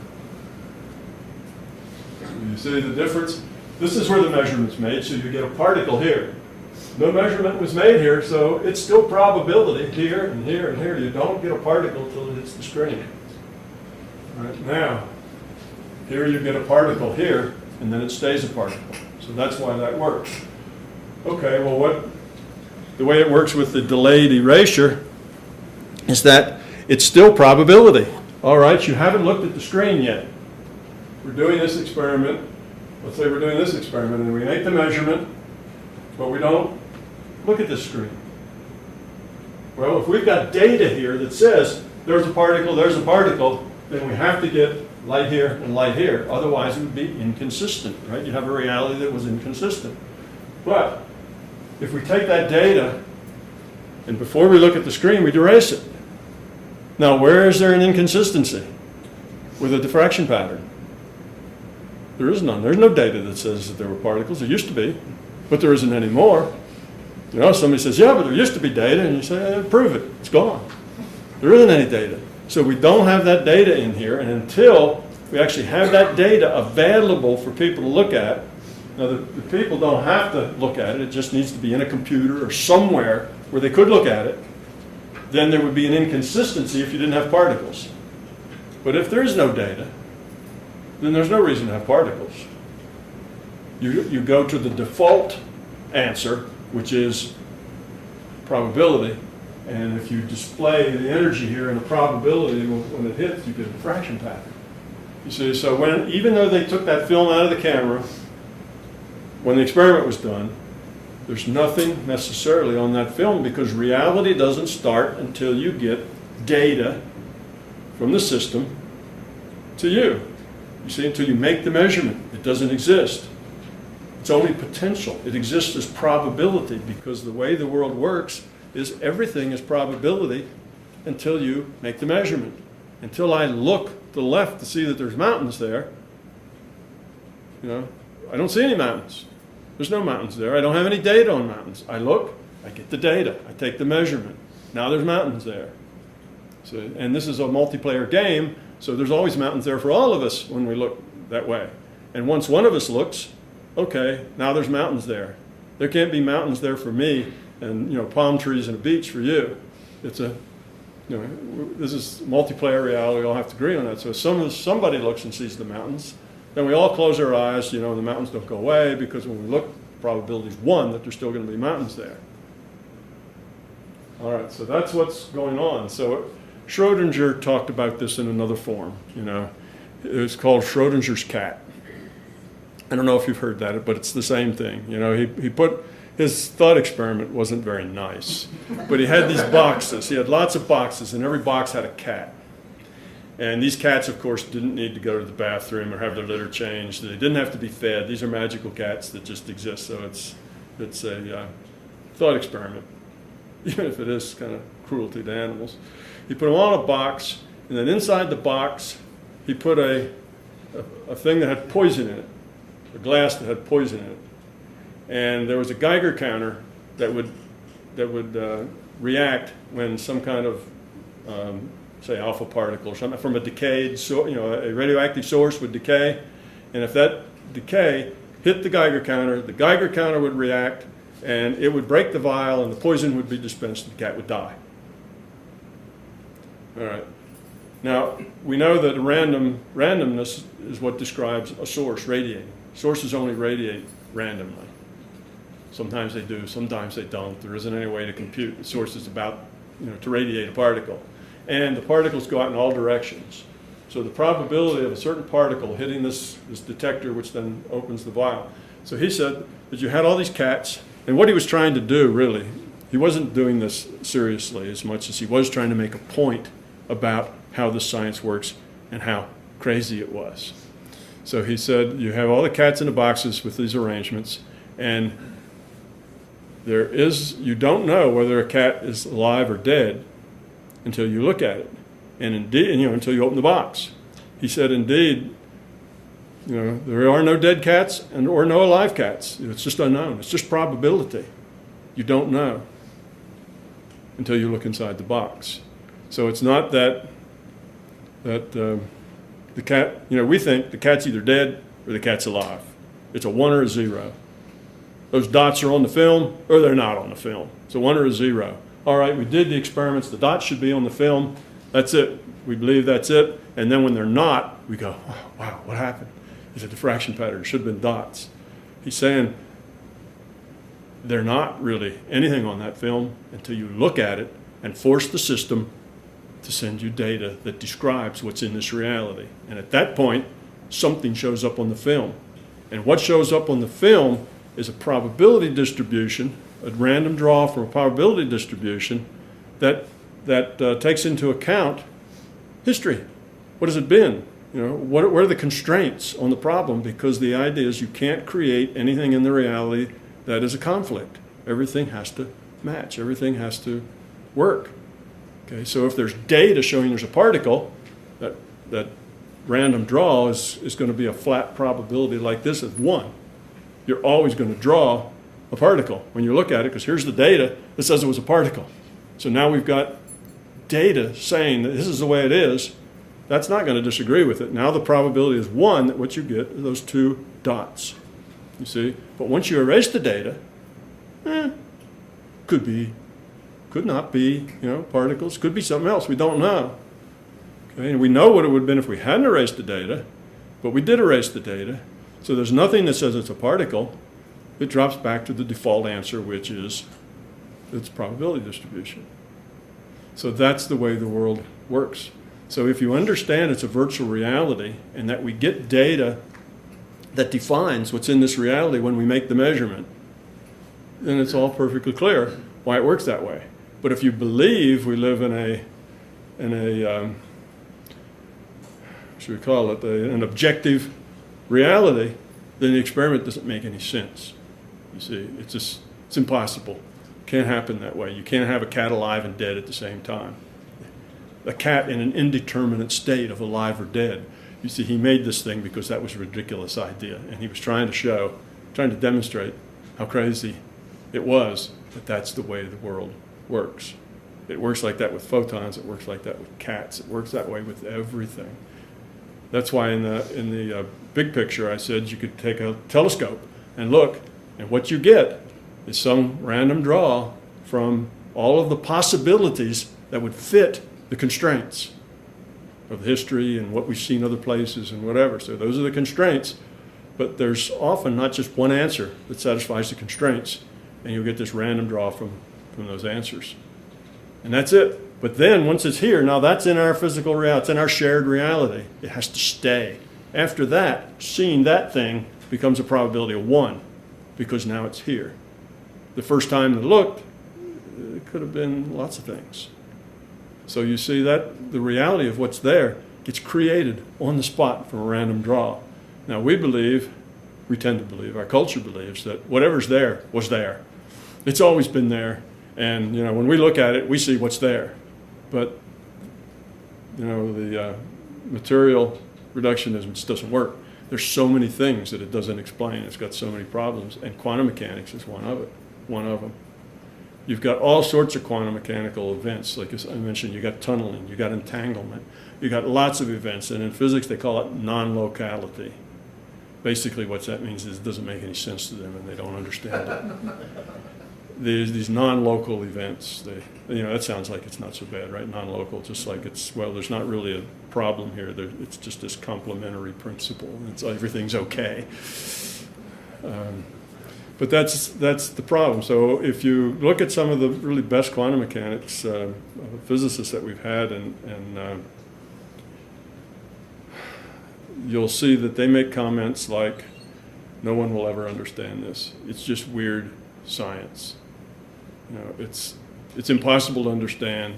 You see the difference? This is where the measurement's made, so you get a particle here. No measurement was made here, so it's still probability here and here and here. You don't get a particle until it hits the screen. All right, now, here you get a particle here, and then it stays a particle. So that's why that works. Okay, well, the way it works with the delayed erasure is that it's still probability. All right, you haven't looked at the screen yet. We're doing this experiment. Let's say we're doing this experiment, and we make the measurement, but we don't look at the screen. Well, if we've got data here that says there's a particle, then we have to get light here and light here. Otherwise, it would be inconsistent, right? You'd have a reality that was inconsistent. But if we take that data, and before we look at the screen, we'd erase it. Now, where is there an inconsistency with a diffraction pattern? There is none. There's no data that says that there were particles. There used to be, but there isn't anymore. You know, somebody says, yeah, but there used to be data, and you say, prove it. It's gone. There isn't any data. So we don't have that data in here, and until we actually have that data available for people to look at, now the people don't have to look at it, it just needs to be in a computer or somewhere where they could look at it, then there would be an inconsistency if you didn't have particles. But if there is no data, then there's no reason to have particles. You go to the default answer, which is probability. And if you display the energy here and the probability, when it hits, you get a diffraction pattern. You see, so even though they took that film out of the camera, when the experiment was done, there's nothing necessarily on that film, because reality doesn't start until you get data from the system to you. You see, until you make the measurement, it doesn't exist. It's only potential. It exists as probability, because the way the world works is everything is probability until you make the measurement. Until I look to the left to see that there's mountains there, you know, I don't see any mountains. There's no mountains there. I don't have any data on mountains. I look, I get the data, I take the measurement. Now there's mountains there. So, and this is a multiplayer game, So there's always mountains there for all of us when we look that way. And once one of us looks, okay, now there's mountains there. There can't be mountains there for me and, you know, palm trees and a beach for you. It's a, you know, this is multiplayer reality. We all have to agree on that. So if somebody looks and sees the mountains, then we all close our eyes, you know, and the mountains don't go away, because when we look, the probability is 1 that there's still going to be mountains there. All right, so that's what's going on. So Schrodinger talked about this in another form, you know. It's called Schrodinger's cat. I don't know if you've heard that, but it's the same thing. You know, he put, his thought experiment wasn't very nice, but he had these boxes. He had lots of boxes, and every box had a cat. And these cats, of course, didn't need to go to the bathroom or have their litter changed. They didn't have to be fed. These are magical cats that just exist. So it's a thought experiment, even if it is kind of cruelty to animals. He put them all in a box, and then inside the box, he put a thing that had poison in it, a glass that had poison in it. And there was a Geiger counter that would react when some kind of say alpha particle or something from a decayed, you know, a radioactive source would decay, and if that decay hit the Geiger counter would react, and it would break the vial, and the poison would be dispensed, and the cat would die. All right. Now, we know that randomness is what describes a source radiating. Sources only radiate randomly. Sometimes they do, sometimes they don't. There isn't any way to compute the sources about, you know, to radiate a particle. And the particles go out in all directions. So the probability of a certain particle hitting this detector, which then opens the vial. So he said that you had all these cats, and what he was trying to do, really, he wasn't doing this seriously as much as he was trying to make a point about how the science works and how crazy it was. So he said, you have all the cats in the boxes with these arrangements, and you don't know whether a cat is alive or dead until you look at it, and indeed, you know, until you open the box. He said, indeed, you know, there are no dead cats or no alive cats. It's just unknown. It's just probability. You don't know until you look inside the box. So it's not that the cat, you know, we think the cat's either dead or the cat's alive. It's a 1 or a 0. Those dots are on the film or they're not on the film. It's a 1 or a 0. All right, we did the experiments. The dots should be on the film. That's it. We believe that's it. And then when they're not, we go, oh, wow, what happened? It's a diffraction pattern. It should have been dots. He's saying they're not really anything on that film until you look at it and force the system to send you data that describes what's in this reality. And at that point, something shows up on the film. And what shows up on the film is a probability distribution, a random draw from a probability distribution that takes into account history. What has it been? You know, what are the constraints on the problem? Because the idea is you can't create anything in the reality that is a conflict. Everything has to match. Everything has to work. Okay, so if there's data showing there's a particle, that random draw is going to be a flat probability like this of 1. You're always going to draw a particle when you look at it, because here's the data that says it was a particle. So now we've got data saying that this is the way it is. That's not going to disagree with it. Now the probability is 1 that what you get are those 2 dots. You see? But once you erase the data, could be, could not be, you know, particles, could be something else. We don't know. Okay? And we know what it would have been if we hadn't erased the data, but we did erase the data. So there's nothing that says it's a particle. It drops back to the default answer, which is its probability distribution. So that's the way the world works. So if you understand it's a virtual reality and that we get data that defines what's in this reality when we make the measurement, then it's all perfectly clear why it works that way. But if you believe we live in a should we call it, an objective reality, then the experiment doesn't make any sense. You see, it's impossible. Can't happen that way. You can't have a cat alive and dead at the same time. A cat in an indeterminate state of alive or dead. You see, he made this thing because that was a ridiculous idea, and he was trying to demonstrate how crazy it was, but that's the way the world works. It works like that with photons. It works like that with cats. It works that way with everything. That's why in the big picture I said you could take a telescope and look, and what you get is some random draw from all of the possibilities that would fit the constraints of history and what we've seen other places and whatever. So those are the constraints, but there's often not just one answer that satisfies the constraints, and you'll get this random draw from those answers. And that's it. But then once it's here, now that's in our physical reality, it's in our shared reality. It has to stay. After that, seeing that thing becomes a probability of 1, because now it's here. The first time they looked, it could have been lots of things. So you see that the reality of what's there gets created on the spot from a random draw. Now we tend to believe, our culture believes that whatever's there was there. It's always been there. And when we look at it, we see what's there. But the material reductionism just doesn't work. There's so many things that it doesn't explain. It's got so many problems, and quantum mechanics is one of them. You've got all sorts of quantum mechanical events. Like I mentioned, you got tunneling, you got entanglement, you got lots of events, and in physics they call it non-locality. Basically what that means is it doesn't make any sense to them and they don't understand it. These non-local events, that sounds like it's not so bad, right? Non-local, just like there's not really a problem here. It's just this complementary principle. Everything's okay. But that's the problem. So if you look at some of the really best quantum mechanics physicists that we've had, and you'll see that they make comments like, no one will ever understand this. It's just weird science. It's impossible to understand,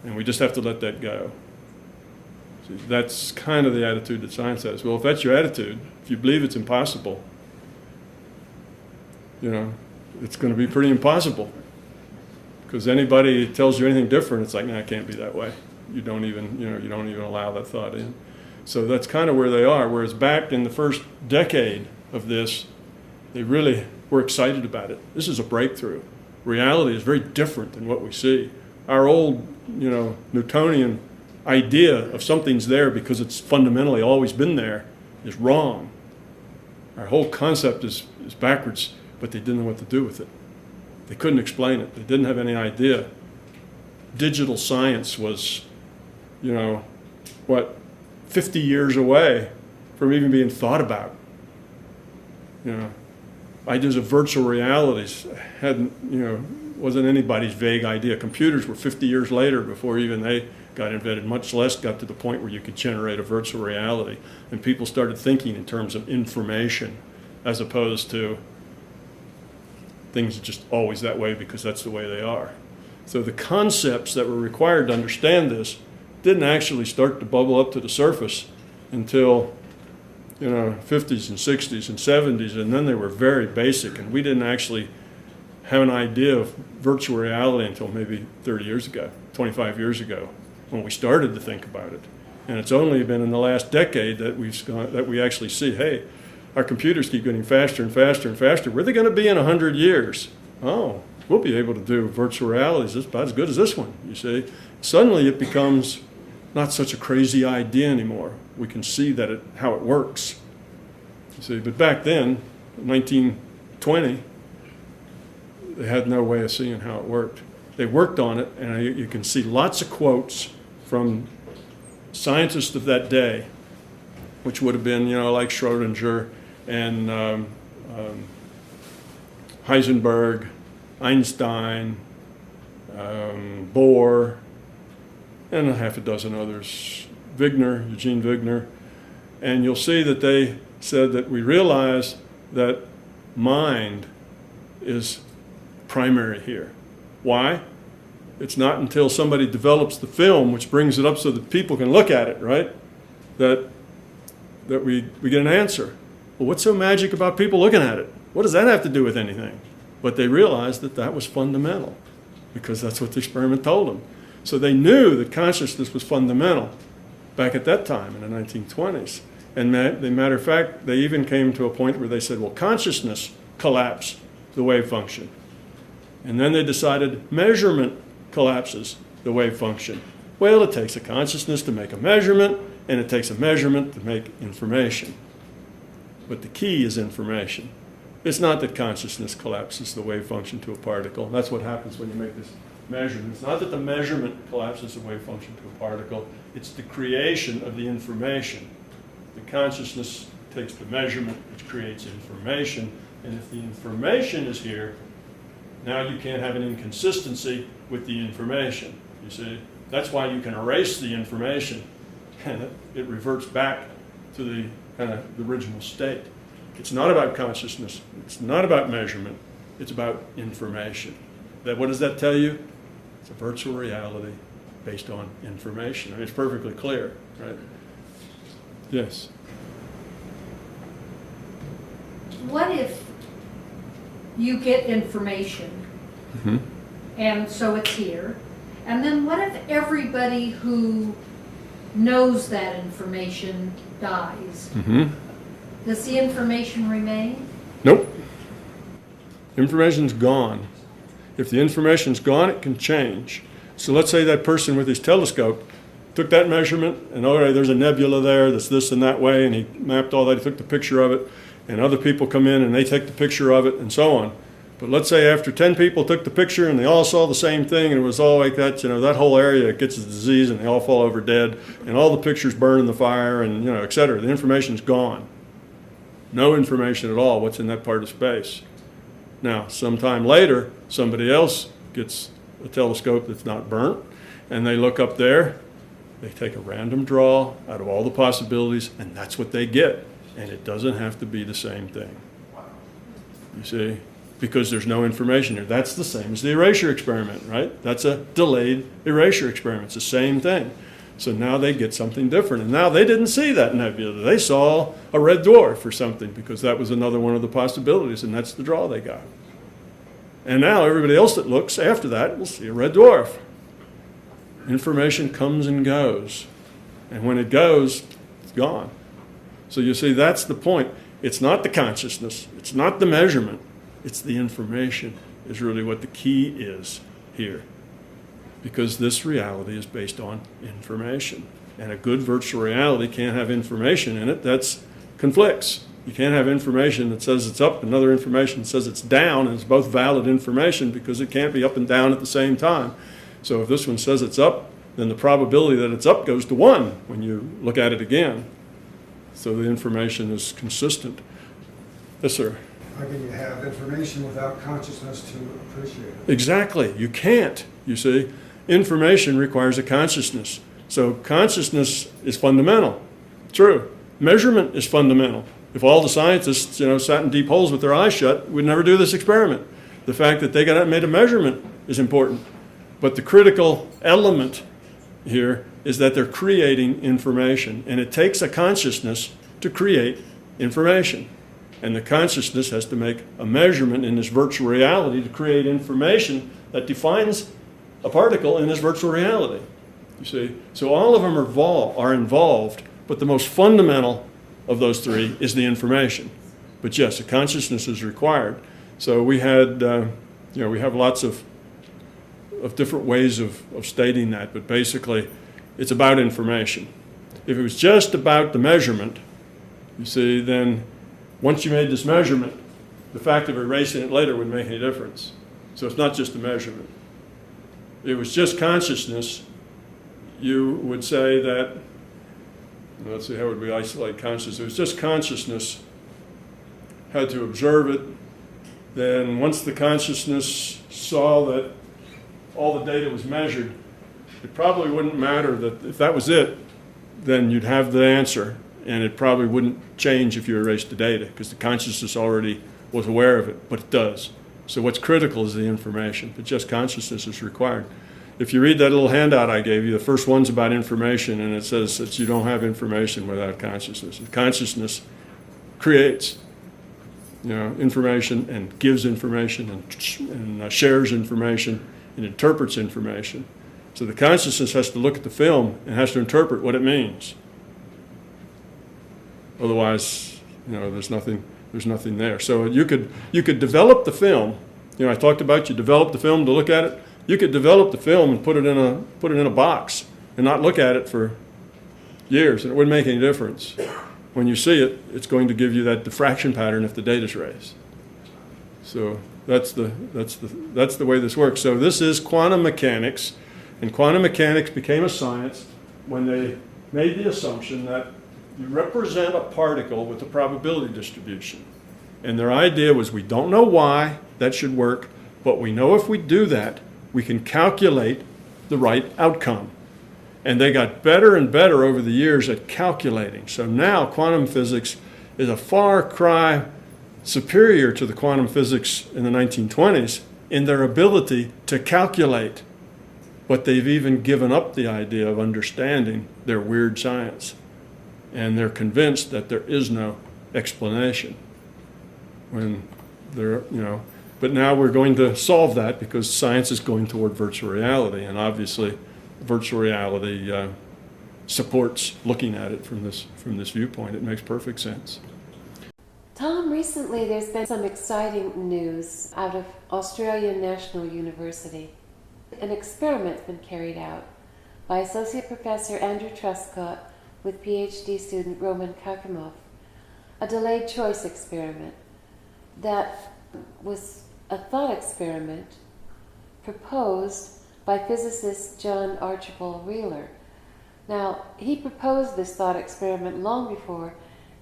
and we just have to let that go. See, that's kind of the attitude that science has. Well, if that's your attitude, if you believe it's impossible, it's going to be pretty impossible. Because anybody that tells you anything different, it's like, nah, it can't be that way. You don't even allow that thought in. So that's kind of where they are. Whereas back in the first decade of this, they really were excited about it. This is a breakthrough. Reality is very different than what we see. Our old, Newtonian idea of something's there because it's fundamentally always been there is wrong. Our whole concept is backwards, but they didn't know what to do with it. They couldn't explain it. They didn't have any idea. Digital science was, 50 years away from even being thought about. Ideas of virtual realities wasn't anybody's vague idea. Computers were 50 years later before even they got invented, much less got to the point where you could generate a virtual reality. And people started thinking in terms of information as opposed to things are just always that way because that's the way they are. So the concepts that were required to understand this didn't actually start to bubble up to the surface until 50s and 60s and 70s, and then they were very basic, and we didn't actually have an idea of virtual reality until maybe 30 years ago, 25 years ago, when we started to think about it. And it's only been in the last decade that we actually see, hey, our computers keep getting faster and faster and faster. Where are they going to be in 100 years? Oh, we'll be able to do virtual realities about as good as this one, you see. Suddenly it becomes not such a crazy idea anymore. We can see how it works. You see, but back then, 1920, they had no way of seeing how it worked. They worked on it, and you can see lots of quotes from scientists of that day, which would have been, like Schrodinger and Heisenberg, Einstein, Bohr, and a half a dozen others, Eugene Wigner, and you'll see that they said that we realize that mind is primary here. Why? It's not until somebody develops the film, which brings it up so that people can look at it, right, that we get an answer. Well, what's so magic about people looking at it? What does that have to do with anything? But they realized that was fundamental because that's what the experiment told them. So they knew that consciousness was fundamental back at that time in the 1920s. And matter of fact, they even came to a point where they said, well, consciousness collapsed the wave function. And then they decided measurement collapses the wave function? Well, it takes a consciousness to make a measurement, and it takes a measurement to make information. But the key is information. It's not that consciousness collapses the wave function to a particle. That's what happens when you make this measurement. It's not that the measurement collapses the wave function to a particle. It's the creation of the information. The consciousness takes the measurement, which creates information. And if the information is here, now you can't have an inconsistency with the information. You see? That's why you can erase the information, and it reverts back to the kind of the original state. It's not about consciousness. It's not about measurement. It's about information. What does that tell you? It's a virtual reality based on information. I mean, it's perfectly clear, right? Yes. What if you get information, and so it's here, and then what if everybody who knows that information dies? Does the information remain? Nope. Information's gone. If the information's gone, it can change. So let's say that person with his telescope took that measurement, and all right, there's a nebula there that's this and that way, and he mapped all that, he took the picture of it, and other people come in and they take the picture of it, and so on. But let's say after 10 people took the picture and they all saw the same thing, and it was all like that, that whole area gets a disease and they all fall over dead, and all the pictures burn in the fire, and et cetera. The information's gone. No information at all what's in that part of space. Now, sometime later, somebody else gets a telescope that's not burnt, and they look up there, they take a random draw out of all the possibilities, and that's what they get. And it doesn't have to be the same thing. You see? Because there's no information here. That's the same as the erasure experiment, right? That's a delayed erasure experiment. It's the same thing. So now they get something different. And now they didn't see that nebula. They saw a red dwarf or something, because that was another one of the possibilities, and that's the draw they got. And now everybody else that looks after that will see a red dwarf. Information comes and goes. And when it goes, it's gone. So you see, that's the point. It's not the consciousness. It's not the measurement. It's the information is really what the key is here. Because this reality is based on information. And a good virtual reality can't have information in it that conflicts. You can't have information that says it's up, another information that says it's down, and it's both valid information, because it can't be up and down at the same time. So if this one says it's up, then the probability that it's up goes to 1 when you look at it again. So the information is consistent. Yes, sir? How can you have information without consciousness to appreciate it? Exactly. You can't, you see. Information requires a consciousness. So consciousness is fundamental. True. Measurement is fundamental. If all the scientists, sat in deep holes with their eyes shut, we'd never do this experiment. The fact that they made a measurement is important. But the critical element here is that they're creating information. And it takes a consciousness to create information. And the consciousness has to make a measurement in this virtual reality to create information that defines a particle in this virtual reality. You see? So all of them are involved, but the most fundamental of those three is the information. But yes, a consciousness is required. So we had, we have lots of different ways of stating that, but basically it's about information. If it was just about the measurement, you see, then once you made this measurement, the fact of erasing it later wouldn't make any difference. So it's not just the measurement. If it was just consciousness, you would say that, let's see, how would we isolate consciousness? If it was just consciousness, had to observe it, then once the consciousness saw that all the data was measured, it probably wouldn't matter that if that was it, then you'd have the answer, and it probably wouldn't change if you erased the data, because the consciousness already was aware of it, but it does. So what's critical is the information, but just consciousness is required. If you read that little handout I gave you, the first one's about information, and it says that you don't have information without consciousness. And consciousness creates, information, and gives information, and shares information, and interprets information. So the consciousness has to look at the film and has to interpret what it means. Otherwise, there's nothing there. So you could develop the film. I talked about you develop the film to look at it. You could develop the film and put it in a box and not look at it for years, and it wouldn't make any difference. When you see it, it's going to give you that diffraction pattern if the data's raised. So that's the way this works. So this is quantum mechanics, and quantum mechanics became a science when they made the assumption that you represent a particle with a probability distribution. And their idea was, we don't know why that should work, but we know if we do that, we can calculate the right outcome. And they got better and better over the years at calculating. So now quantum physics is a far cry superior to the quantum physics in the 1920s in their ability to calculate. But they've even given up the idea of understanding their weird science. And they're convinced that there is no explanation. When they're, but now we're going to solve that because science is going toward virtual reality. And obviously, virtual reality supports looking at it from this viewpoint. It makes perfect sense. Tom, recently there's been some exciting news out of Australian National University. An experiment's been carried out by Associate Professor Andrew Truscott with PhD student Roman Kakimov, a delayed choice experiment that was a thought experiment proposed by physicist John Archibald Wheeler. Now, he proposed this thought experiment long before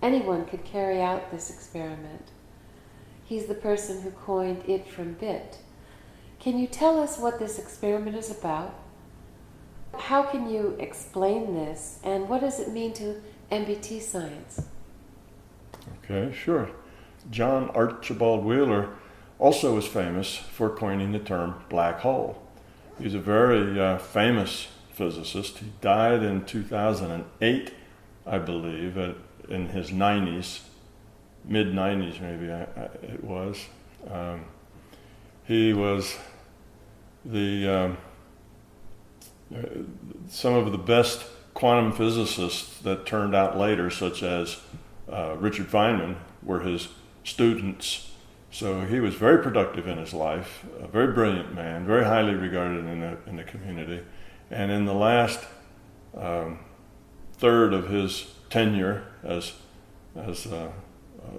anyone could carry out this experiment. He's the person who coined it from bit. Can you tell us what this experiment is about? How can you explain this, and what does it mean to MBT science? Okay, sure. John Archibald Wheeler also was famous for coining the term black hole. He's a very famous physicist. He died in 2008, I believe, in his 90s, mid-90s maybe it was. He was some of the best quantum physicists that turned out later, such as Richard Feynman, were his students. So he was very productive in his life, a very brilliant man, very highly regarded in the community. And in the last third of his tenure as a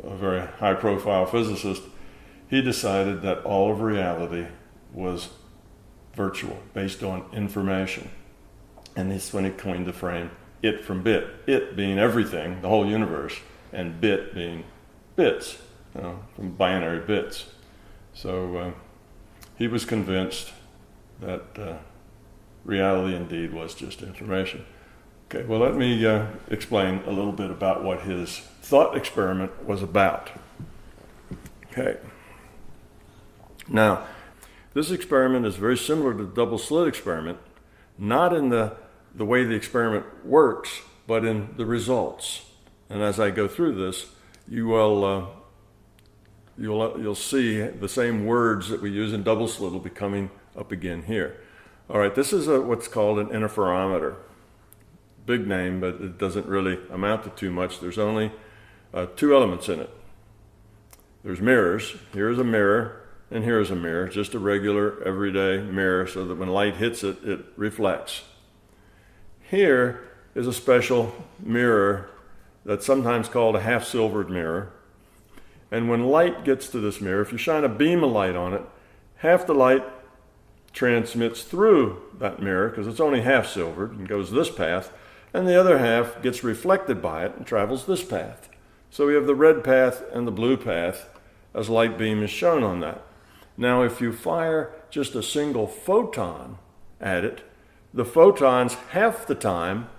very high-profile physicist, he decided that all of reality was virtual, based on information. And this is when he coined the frame it from bit, it being everything, the whole universe, and bit being bits, from binary bits. So he was convinced that reality indeed was just information. Okay, well, let me explain a little bit about what his thought experiment was about. Okay. Now, this experiment is very similar to the double slit experiment, not in the way the experiment works, but in the results. And as I go through this, you'll see the same words that we use in double slit will be coming up again here. All right, this is what's called an interferometer. Big name, but it doesn't really amount to too much. There's only two elements in it. There's mirrors. Here's a mirror, and here's a mirror, just a regular, everyday mirror, so that when light hits it, it reflects. Here is a special mirror that's sometimes called a half-silvered mirror. And when light gets to this mirror, if you shine a beam of light on it, half the light transmits through that mirror, because it's only half silvered, and goes this path, and the other half gets reflected by it and travels this path. So we have the red path and the blue path as light beam is shown on that. Now, if you fire just a single photon at it, the photons half the time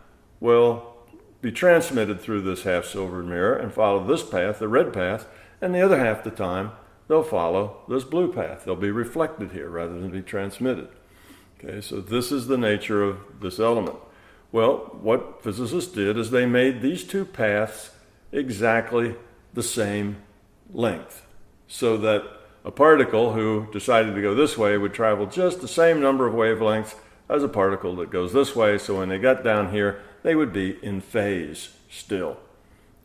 will be transmitted through this half-silvered mirror and follow this path, the red path, and the other half the time they'll follow this blue path. They'll be reflected here rather than be transmitted. Okay, so this is the nature of this element. Well, what physicists did is they made these two paths exactly the same length, so that a particle who decided to go this way would travel just the same number of wavelengths as a particle that goes this way, so when they got down here, they would be in phase still.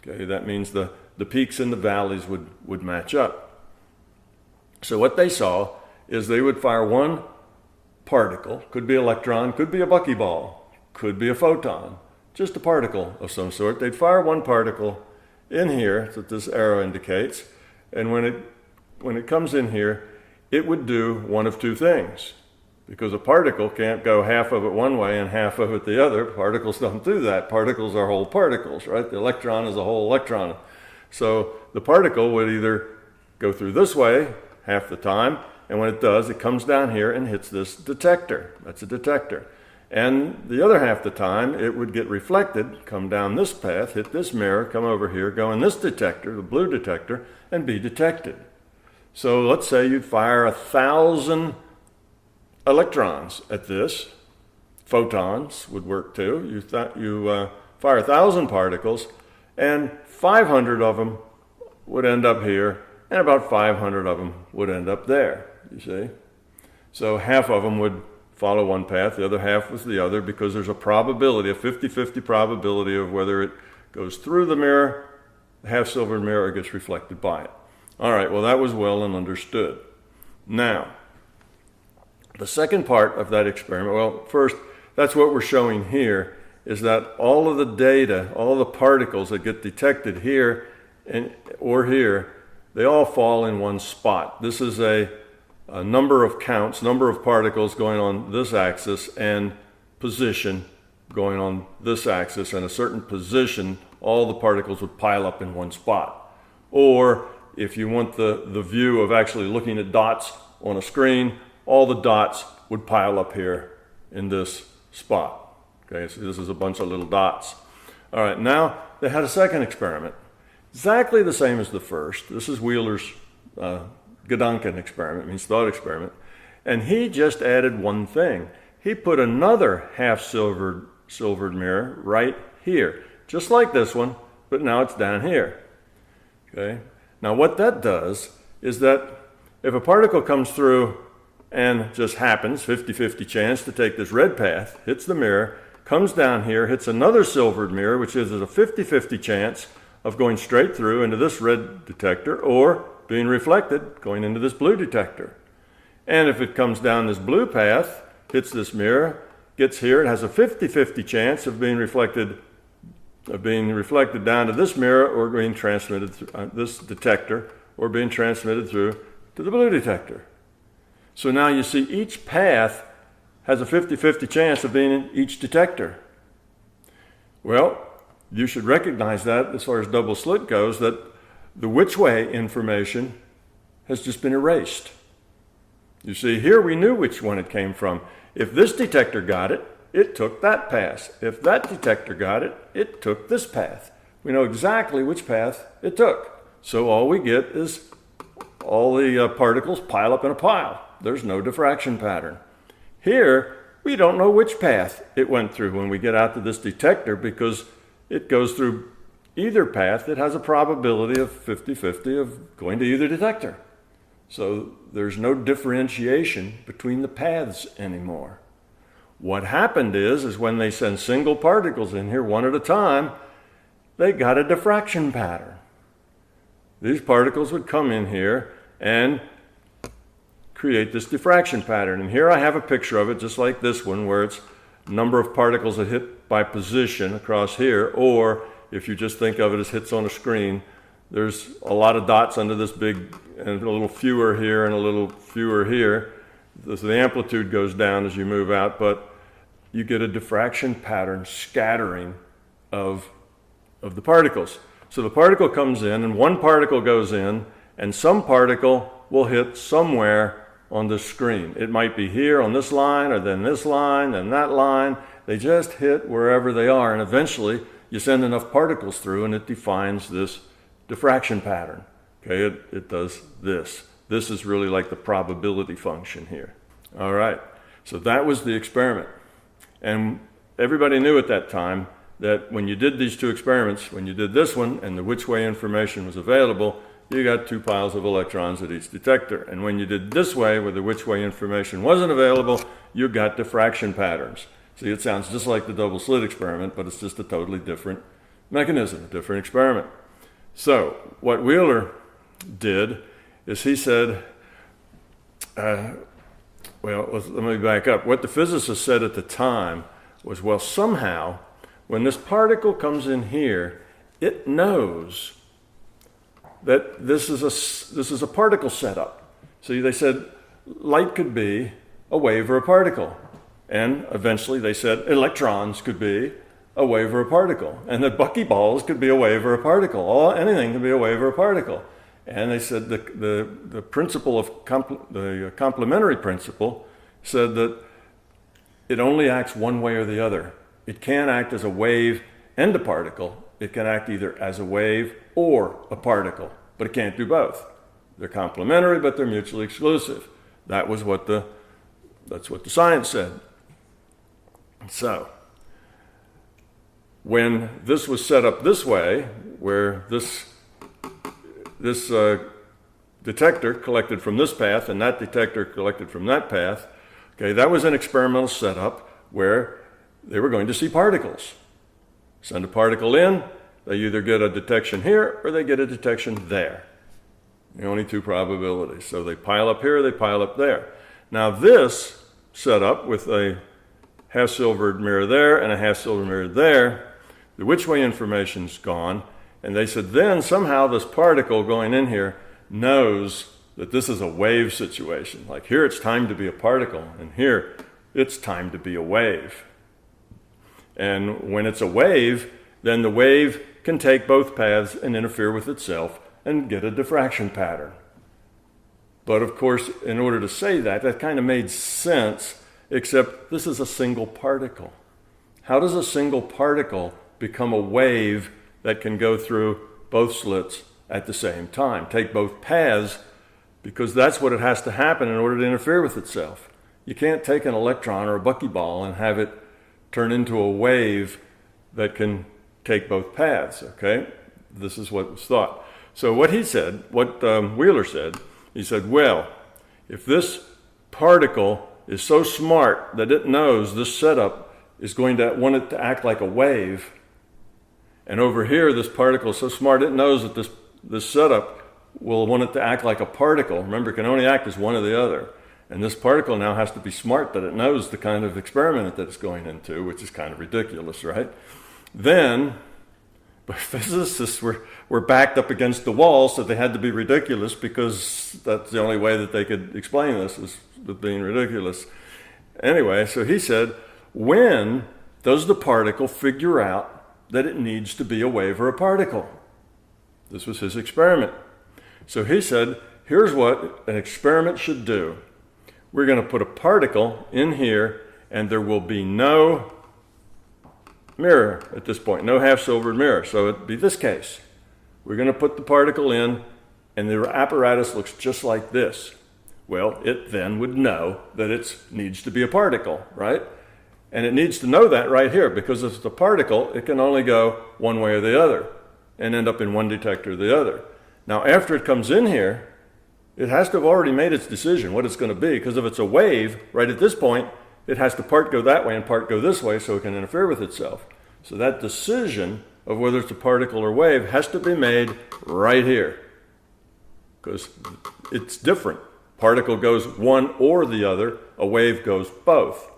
Okay, that means the peaks and the valleys would match up. So what they saw is they would fire one particle, could be electron, could be a buckyball, could be a photon, just a particle of some sort. They'd fire one particle in here that this arrow indicates, and when it comes in here, it would do one of two things. Because a particle can't go half of it one way and half of it the other. Particles don't do that. Particles are whole particles, right? The electron is a whole electron. So the particle would either go through this way half the time, and when it does, it comes down here and hits this detector. That's a detector. And the other half the time, it would get reflected, come down this path, hit this mirror, come over here, go in this detector, the blue detector, and be detected. So let's say you'd fire 1,000 electrons at this. Photons would work too. You fire 1,000 particles, and 500 of them would end up here, and about 500 of them would end up there, you see. So half of them would follow one path, the other half was the other, because there's a probability, a 50-50 probability of whether it goes through the mirror, the half-silvered mirror, or gets reflected by it. All right, well, that was well and understood. Now, the second part of that experiment, well, first, that's what we're showing here, is that all of the data, all of the particles that get detected here or here, they all fall in one spot. This is a number of counts, number of particles going on this axis, and position going on this axis, and a certain position, all the particles would pile up in one spot. Or if you want the view of actually looking at dots on a screen, all the dots would pile up here in this spot. Okay, so this is a bunch of little dots. All right, now they had a second experiment, exactly the same as the first. This is Wheeler's Gedanken experiment, means thought experiment. And he just added one thing. He put another half-silvered mirror right here, just like this one, but now it's down here. Okay. Now what that does is that if a particle comes through and just happens, 50-50 chance to take this red path, hits the mirror, comes down here, hits another silvered mirror, which is a 50-50 chance of going straight through into this red detector or being reflected going into this blue detector. And if it comes down this blue path, hits this mirror, gets here, it has a 50-50 chance of being reflected down to this mirror or being transmitted through this detector or being transmitted through to the blue detector. So now you see each path has a 50-50 chance of being in each detector. Well, you should recognize that as far as double slit goes, that the which way information has just been erased. You see, here we knew which one it came from. If this detector got it, it took that path. If that detector got it, it took this path. We know exactly which path it took. So all we get is all the particles pile up in a pile. There's no diffraction pattern. Here, we don't know which path it went through when we get out to this detector, because it goes through either path. It has a probability of 50-50 of going to either detector. So there's no differentiation between the paths anymore. What happened is when they send single particles in here one at a time, they got a diffraction pattern. These particles would come in here and create this diffraction pattern. And here I have a picture of it, just like this one, where it's number of particles that hit by position across here, or if you just think of it as hits on a screen, there's a lot of dots under this big, and a little fewer here and a little fewer here. So the amplitude goes down as you move out, but you get a diffraction pattern scattering of the particles. So the particle comes in, and one particle goes in, and some particle will hit somewhere on the screen. It might be here on this line, or then this line, and that line. They just hit wherever they are, and eventually you send enough particles through, and it defines this diffraction pattern. Okay, it does this. This is really like the probability function here. All right, so that was the experiment. And everybody knew at that time that when you did these two experiments, when you did this one and the which way information was available, you got two piles of electrons at each detector. And when you did this way, where the which way information wasn't available, you got diffraction patterns. See, it sounds just like the double slit experiment, but it's just a totally different mechanism, a different experiment. So what Wheeler did is he said, Well, let me back up. What the physicists said at the time was, well, somehow, when this particle comes in here, it knows that this is a particle setup. See, they said light could be a wave or a particle. And eventually they said electrons could be a wave or a particle. And that buckyballs could be a wave or a particle. Anything can be a wave or a particle. And they said the principle of the complementary principle said that it only acts one way or the other. It can act as a wave and a particle. It can act either as a wave or a particle, but it can't do both. They're complementary, but they're mutually exclusive. That's what the science said. So, when this was set up this way, where this detector collected from this path and that detector collected from that path, okay, that was an experimental setup where they were going to see particles. Send a particle in, they either get a detection here or they get a detection there. The only two probabilities. So they pile up here, they pile up there. Now this setup with a half-silvered mirror there and a half-silvered mirror there, the which way information's gone, and they said then somehow this particle going in here knows that this is a wave situation. Like here it's time to be a particle, and here it's time to be a wave. And when it's a wave, then the wave can take both paths and interfere with itself and get a diffraction pattern. But of course, in order to say that, that kind of made sense, except this is a single particle. How does a single particle become a wave that can go through both slits at the same time? Take both paths, because that's what it has to happen in order to interfere with itself. You can't take an electron or a buckyball and have it turn into a wave that can take both paths, okay? This is what was thought. So what he said, what Wheeler said, he said, well, if this particle is so smart that it knows this setup is going to want it to act like a wave, and over here this particle is so smart it knows that this setup will want it to act like a particle. Remember, it can only act as one or the other. And this particle now has to be smart that it knows the kind of experiment that it's going into, which is kind of ridiculous, right? Then, but physicists were backed up against the wall, so they had to be ridiculous because that's the only way that they could explain this, was with being ridiculous. Anyway, so he said, when does the particle figure out that it needs to be a wave or a particle? This was his experiment. So he said, here's what an experiment should do. We're going to put a particle in here, and there will be no mirror at this point, no half-silvered mirror. So it'd be this case. We're going to put the particle in, and the apparatus looks just like this. Well, it then would know that it needs to be a particle, right? And it needs to know that right here, because if it's a particle, it can only go one way or the other and end up in one detector or the other. Now, after it comes in here, it has to have already made its decision what it's going to be, because if it's a wave, right at this point, it has to part go that way and part go this way so it can interfere with itself. So that decision of whether it's a particle or wave has to be made right here, because it's different. Particle goes one or the other, a wave goes both.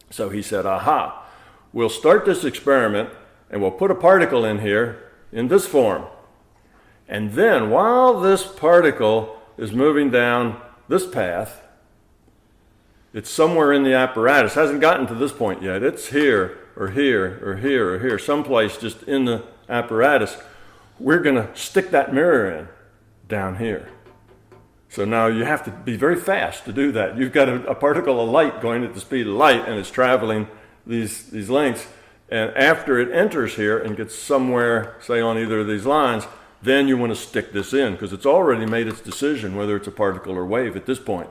So he said, aha, we'll start this experiment and we'll put a particle in here in this form. And then while this particle is moving down this path, it's somewhere in the apparatus. It hasn't gotten to this point yet. It's here or here or here or here, someplace just in the apparatus. We're going to stick that mirror in down here. So now you have to be very fast to do that. You've got a particle of light going at the speed of light, and it's traveling these lengths. And after it enters here and gets somewhere, say on either of these lines, then you want to stick this in, because it's already made its decision whether it's a particle or wave at this point.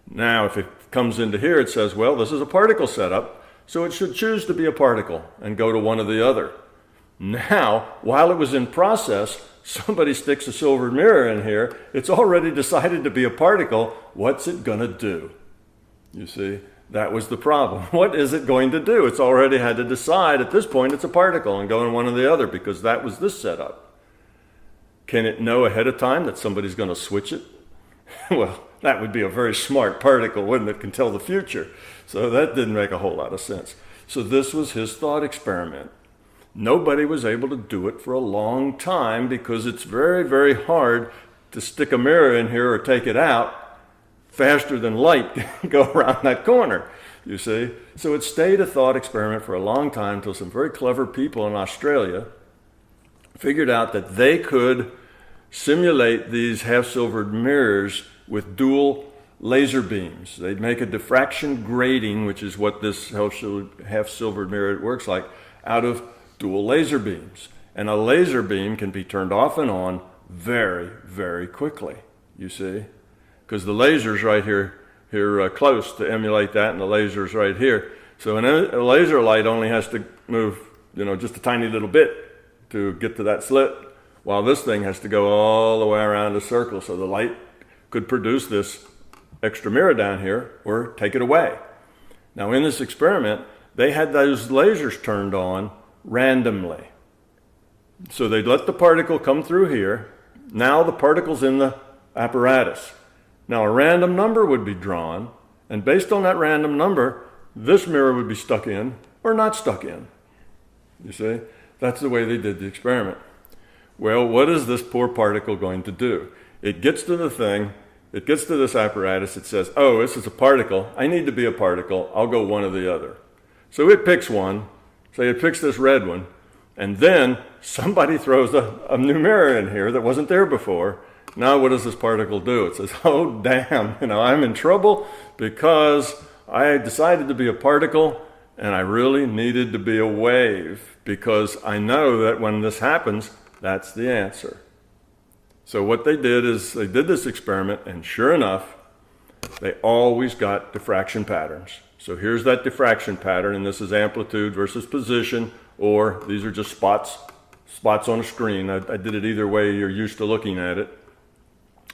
Now, if it comes into here, it says, well, this is a particle setup, so it should choose to be a particle and go to one or the other. Now, while it was in process, somebody sticks a silver mirror in here. It's already decided to be a particle. What's it going to do? You see, that was the problem. What is it going to do? It's already had to decide at this point it's a particle and go in one or the other, because that was this setup. Can it know ahead of time that somebody's going to switch it Well, that would be a very smart particle, wouldn't it, can tell the future. So that didn't make a whole lot of sense. So this was his thought experiment. Nobody was able to do it for a long time because it's very, very hard to stick a mirror in here or take it out faster than light can go around that corner, you see. So it stayed a thought experiment for a long time until some very clever people in Australia figured out that they could simulate these half-silvered mirrors with dual laser beams. They'd make a diffraction grating, which is what this half-silvered mirror works like, out of dual laser beams. And a laser beam can be turned off and on very, very quickly, you see. Because the laser's right here close to emulate that, and the laser's right here. So a laser light only has to move, just a tiny little bit to get to that slit, while this thing has to go all the way around the circle. So the light could produce this extra mirror down here or take it away. Now in this experiment, they had those lasers turned on randomly. So they'd let the particle come through here. Now the particle's in the apparatus. Now a random number would be drawn, and based on that random number, this mirror would be stuck in or not stuck in. You see? That's the way they did the experiment. Well, what is this poor particle going to do? It gets to the thing, it gets to this apparatus, it says, oh, this is a particle, I need to be a particle, I'll go one or the other. So it picks one, say it picks this red one, and then somebody throws a new mirror in here that wasn't there before. Now what does this particle do? It says, oh damn, I'm in trouble because I decided to be a particle and I really needed to be a wave, because I know that when this happens, that's the answer. So what they did is they did this experiment, and sure enough, they always got diffraction patterns. So here's that diffraction pattern, and this is amplitude versus position, or these are just spots on a screen. I did it either way you're used to looking at it.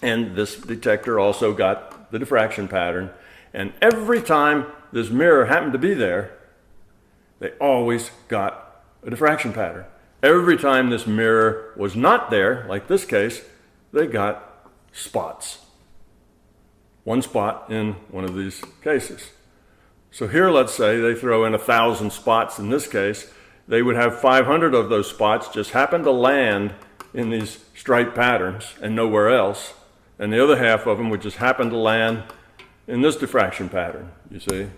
And this detector also got the diffraction pattern. And every time this mirror happened to be there, they always got a diffraction pattern. Every time this mirror was not there, like this case, they got spots. One spot in one of these cases. So here, let's say they throw in 1,000 spots in this case. They would have 500 of those spots just happen to land in these striped patterns and nowhere else. And the other half of them would just happen to land in this diffraction pattern, you see,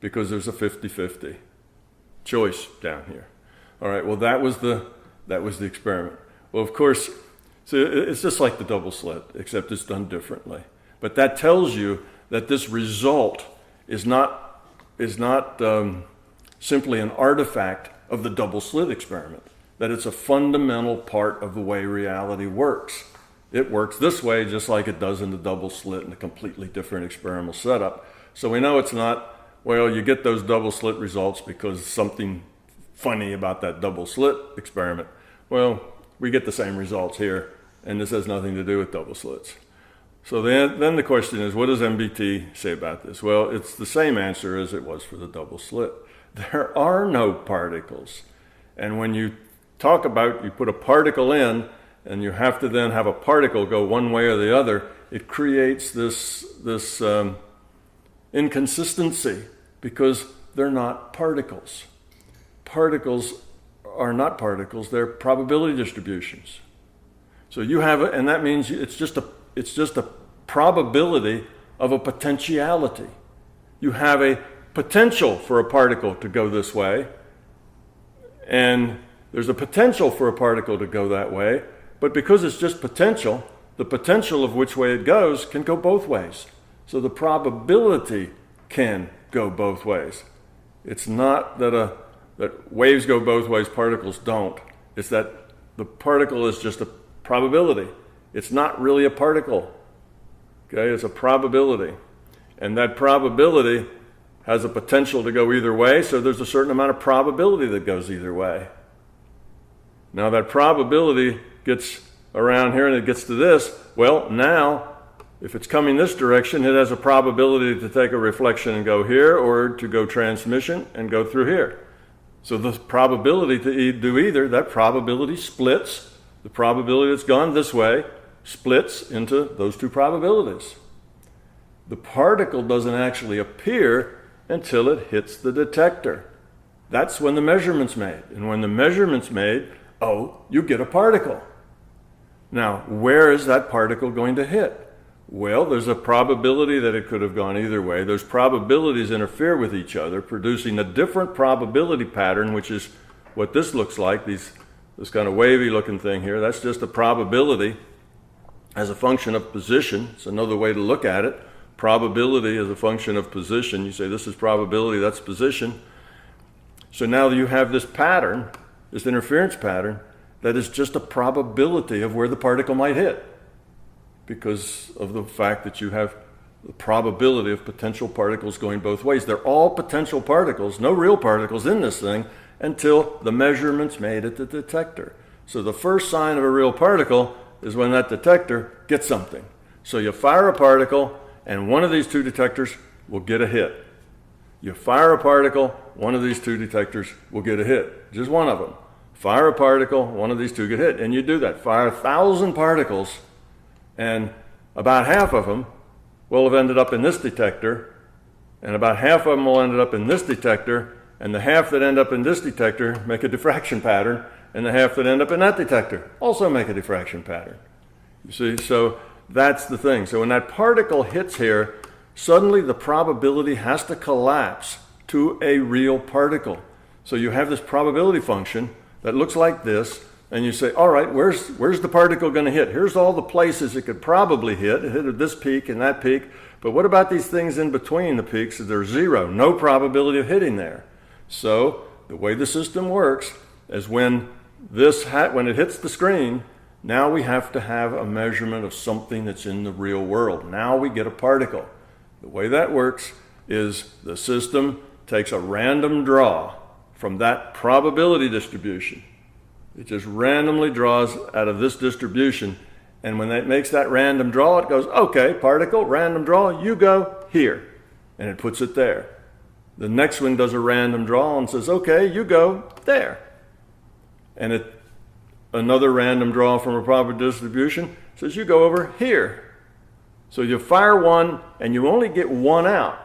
because there's a 50-50 choice down here. All right, well, that was the experiment. Well, of course, so it's just like the double slit, except it's done differently. But that tells you that this result is not simply an artifact of the double slit experiment, that it's a fundamental part of the way reality works. It works this way just like it does in the double slit in a completely different experimental setup. So we know it's not, well, you get those double slit results because something funny about that double slit experiment. Well, we get the same results here, and this has nothing to do with double slits. So then the question is, what does MBT say about this? Well, it's the same answer as it was for the double slit. There are no particles. And when you talk about, you put a particle in, and you have to then have a particle go one way or the other, it creates this inconsistency because they're not particles. Particles are not particles, they're probability distributions. So you have it, and that means it's just a probability of a potentiality. You have a potential for a particle to go this way, and there's a potential for a particle to go that way, but because it's just potential, the potential of which way it goes can go both ways. So the probability can go both ways. It's not that waves go both ways, particles don't. It's that the particle is just a probability. It's not really a particle. Okay, it's a probability. And that probability has a potential to go either way, so there's a certain amount of probability that goes either way. Now that probability gets around here and it gets to this, well, now, if it's coming this direction, it has a probability to take a reflection and go here, or to go transmission and go through here. So the probability to do either, that probability splits. The probability that's gone this way splits into those two probabilities. The particle doesn't actually appear until it hits the detector. That's when the measurement's made. And when the measurement's made, you get a particle. Now, where is that particle going to hit? Well, there's a probability that it could have gone either way. Those probabilities interfere with each other, producing a different probability pattern, which is what this looks like, this kind of wavy looking thing here. That's just a probability as a function of position. It's another way to look at it. Probability as a function of position. You say this is probability, that's position. So now you have this pattern, this interference pattern, that is just a probability of where the particle might hit, because of the fact that you have the probability of potential particles going both ways. They're all potential particles, no real particles in this thing, until the measurement's made at the detector. So the first sign of a real particle is when that detector gets something. So you fire a particle, and one of these two detectors will get a hit. You fire a particle, one of these two detectors will get a hit. Just one of them. Fire a particle, one of these two get hit. And you do that. Fire 1,000 particles, and about half of them will have ended up in this detector, and about half of them will end up in this detector, and the half that end up in this detector make a diffraction pattern, and the half that end up in that detector also make a diffraction pattern. You see, so that's the thing. So when that particle hits here, suddenly the probability has to collapse to a real particle. So you have this probability function that looks like this, and you say, all right, where's the particle going to hit? Here's all the places it could probably hit. It hit at this peak and that peak, but what about these things in between the peaks? They're zero, no probability of hitting there. So the way the system works is when it hits the screen, now we have to have a measurement of something that's in the real world. Now we get a particle. The way that works is the system takes a random draw from that probability distribution. It just randomly draws out of this distribution, and when it makes that random draw, it goes, okay, particle, random draw, you go here, and it puts it there. The next one does a random draw and says, okay, you go there. And another random draw from a probability distribution says, you go over here. So you fire one, and you only get one out.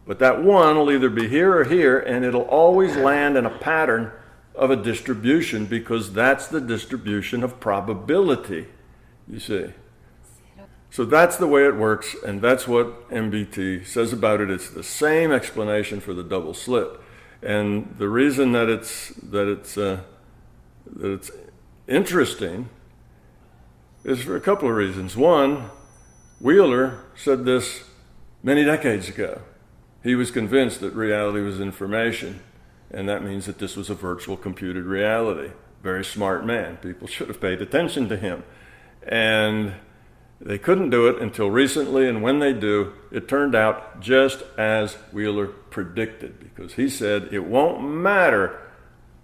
But that one will either be here or here, and it'll always land in a pattern of a distribution, because that's the distribution of probability, you see. So that's the way it works, and that's what MBT says about it. It's the same explanation for the double slit. And the reason that it's interesting is for a couple of reasons. One, Wheeler said this many decades ago. He was convinced that reality was information, and that means that this was a virtual computed reality. Very smart man. People should have paid attention to him. And they couldn't do it until recently, and when they do, it turned out just as Wheeler predicted, because he said it won't matter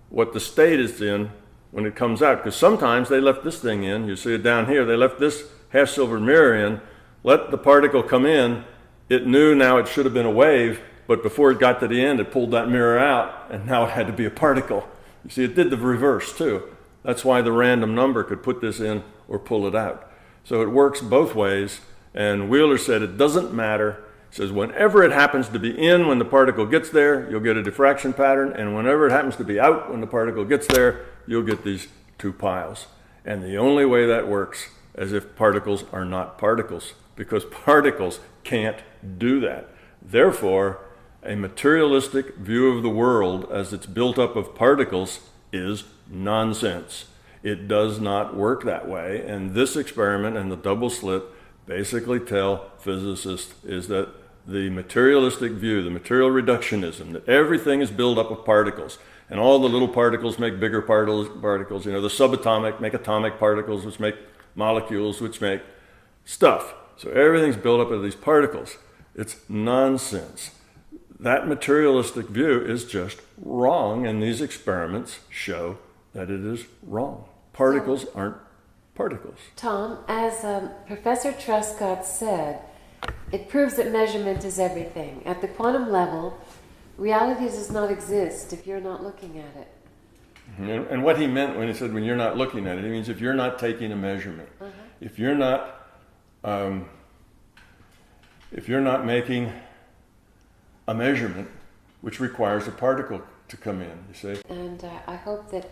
what the state is in when it comes out, because sometimes they left this thing in. You see it down here. They left this half-silver mirror in, let the particle come in. It knew now it should have been a wave, but before it got to the end, it pulled that mirror out, and now it had to be a particle. You see, it did the reverse too. That's why the random number could put this in or pull it out. So it works both ways, and Wheeler said it doesn't matter. He says whenever it happens to be in when the particle gets there, you'll get a diffraction pattern, and whenever it happens to be out when the particle gets there, you'll get these two piles. And the only way that works is if particles are not particles, because particles can't do that. Therefore, a materialistic view of the world as it's built up of particles is nonsense. It does not work that way, and this experiment and the double slit basically tell physicists is that the materialistic view, the material reductionism, that everything is built up of particles, and all the little particles make bigger particles, the subatomic make atomic particles, which make molecules, which make stuff. So everything's built up of these particles. It's nonsense. That materialistic view is just wrong, and these experiments show that it is wrong. Particles aren't particles. Tom, as Professor Truscott said, it proves that measurement is everything. At the quantum level, reality does not exist if you're not looking at it. And what he meant when he said when you're not looking at it, he means if you're not taking a measurement. if you're not making a measurement which requires a particle to come in, you see. And I hope that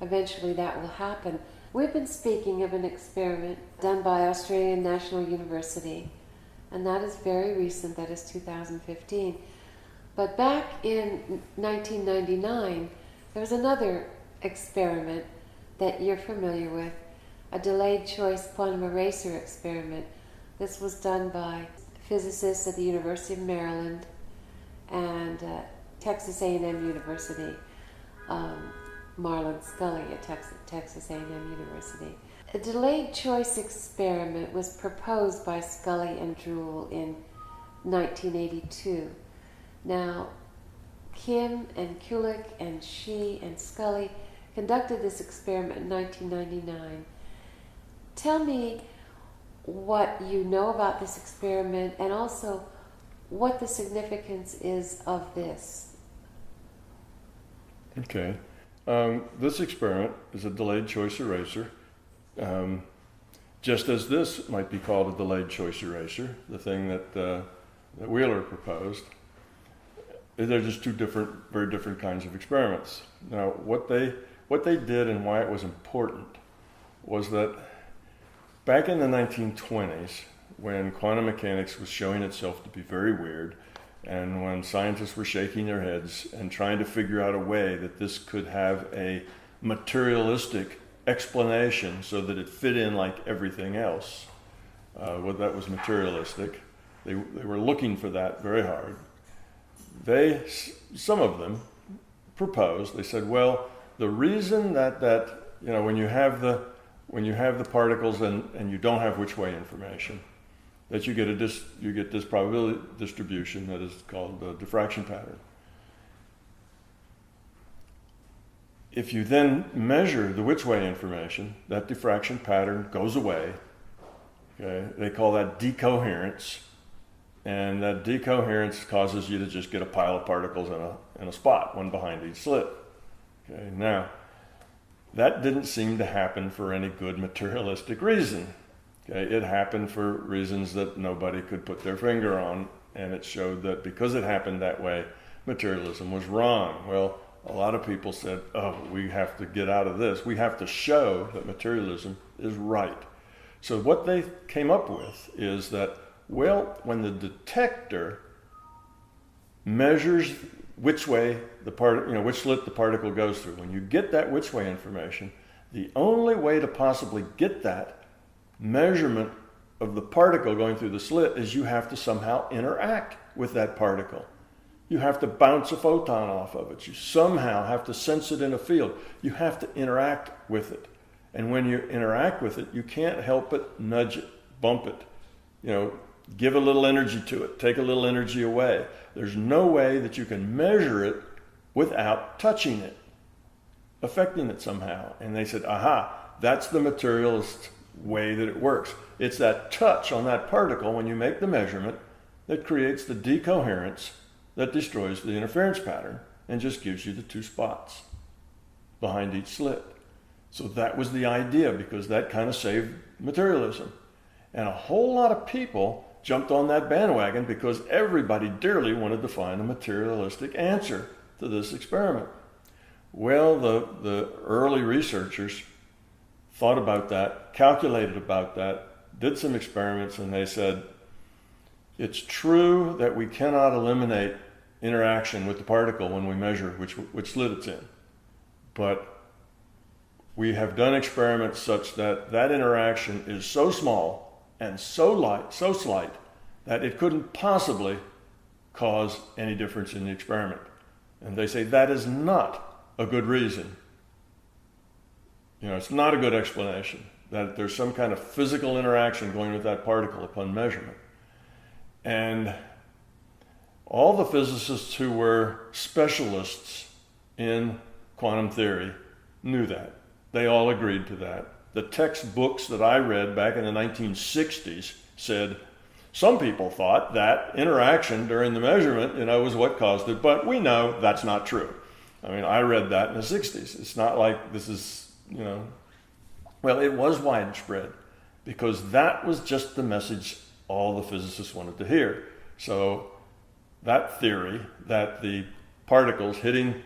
eventually that will happen. We've been speaking of an experiment done by Australian National University, and that is very recent, that is 2015. But back in 1999, there was another experiment that you're familiar with, a delayed choice quantum eraser experiment. This was done by physicists at the University of Maryland and Texas A&M University, Marlon Scully at Texas A&M University. A delayed choice experiment was proposed by Scully and Joule in 1982. Now, Kim and Kulik and Shi and Scully conducted this experiment in 1999. Tell me what you know about this experiment and also what the significance is of this. Okay. This experiment is a delayed choice eraser. Just as this might be called a delayed choice eraser, the thing that Wheeler proposed. They're just two very different kinds of experiments. Now, what they did and why it was important was that back in the 1920s, when quantum mechanics was showing itself to be very weird, and when scientists were shaking their heads and trying to figure out a way that this could have a materialistic explanation so that it fit in like everything else, that was materialistic. They were looking for that very hard. Some of them proposed, they said, well, the reason that when you have the particles and you don't have which way information, that you get this probability distribution that is called the diffraction pattern. If you then measure the which way information, that diffraction pattern goes away. Okay? They call that decoherence, and that decoherence causes you to just get a pile of particles in a spot, one behind each slit. Okay? Now, that didn't seem to happen for any good materialistic reason. Okay? It happened for reasons that nobody could put their finger on, and it showed that because it happened that way, materialism was wrong. Well, a lot of people said, oh, we have to get out of this. We have to show that materialism is right. So what they came up with is that, well, when the detector measures which way which slit the particle goes through, when you get that which way information, the only way to possibly get that measurement of the particle going through the slit is you have to somehow interact with that particle. You have to bounce a photon off of it. You somehow have to sense it in a field. You have to interact with it. And when you interact with it, you can't help but nudge it, bump it, give a little energy to it, take a little energy away. There's no way that you can measure it without touching it, affecting it somehow. And they said, aha, that's the materialist way that it works. It's that touch on that particle when you make the measurement that creates the decoherence that destroys the interference pattern and just gives you the two spots behind each slit. So that was the idea, because that kind of saved materialism. And a whole lot of people jumped on that bandwagon because everybody dearly wanted to find a materialistic answer to this experiment. Well, the early researchers thought about that, calculated about that, did some experiments, and they said, it's true that we cannot eliminate interaction with the particle when we measure which slit it's in. But we have done experiments such that that interaction is so small and so slight that it couldn't possibly cause any difference in the experiment. And they say that is not a good reason. It's not a good explanation that there's some kind of physical interaction going with that particle upon measurement. And all the physicists who were specialists in quantum theory knew that. They all agreed to that. The textbooks that I read back in the 1960s said some people thought that interaction during the measurement, was what caused it, but we know that's not true. I read that in the 60s. It's not like this is, well, it was widespread because that was just the message all the physicists wanted to hear. So that theory that the particles hitting,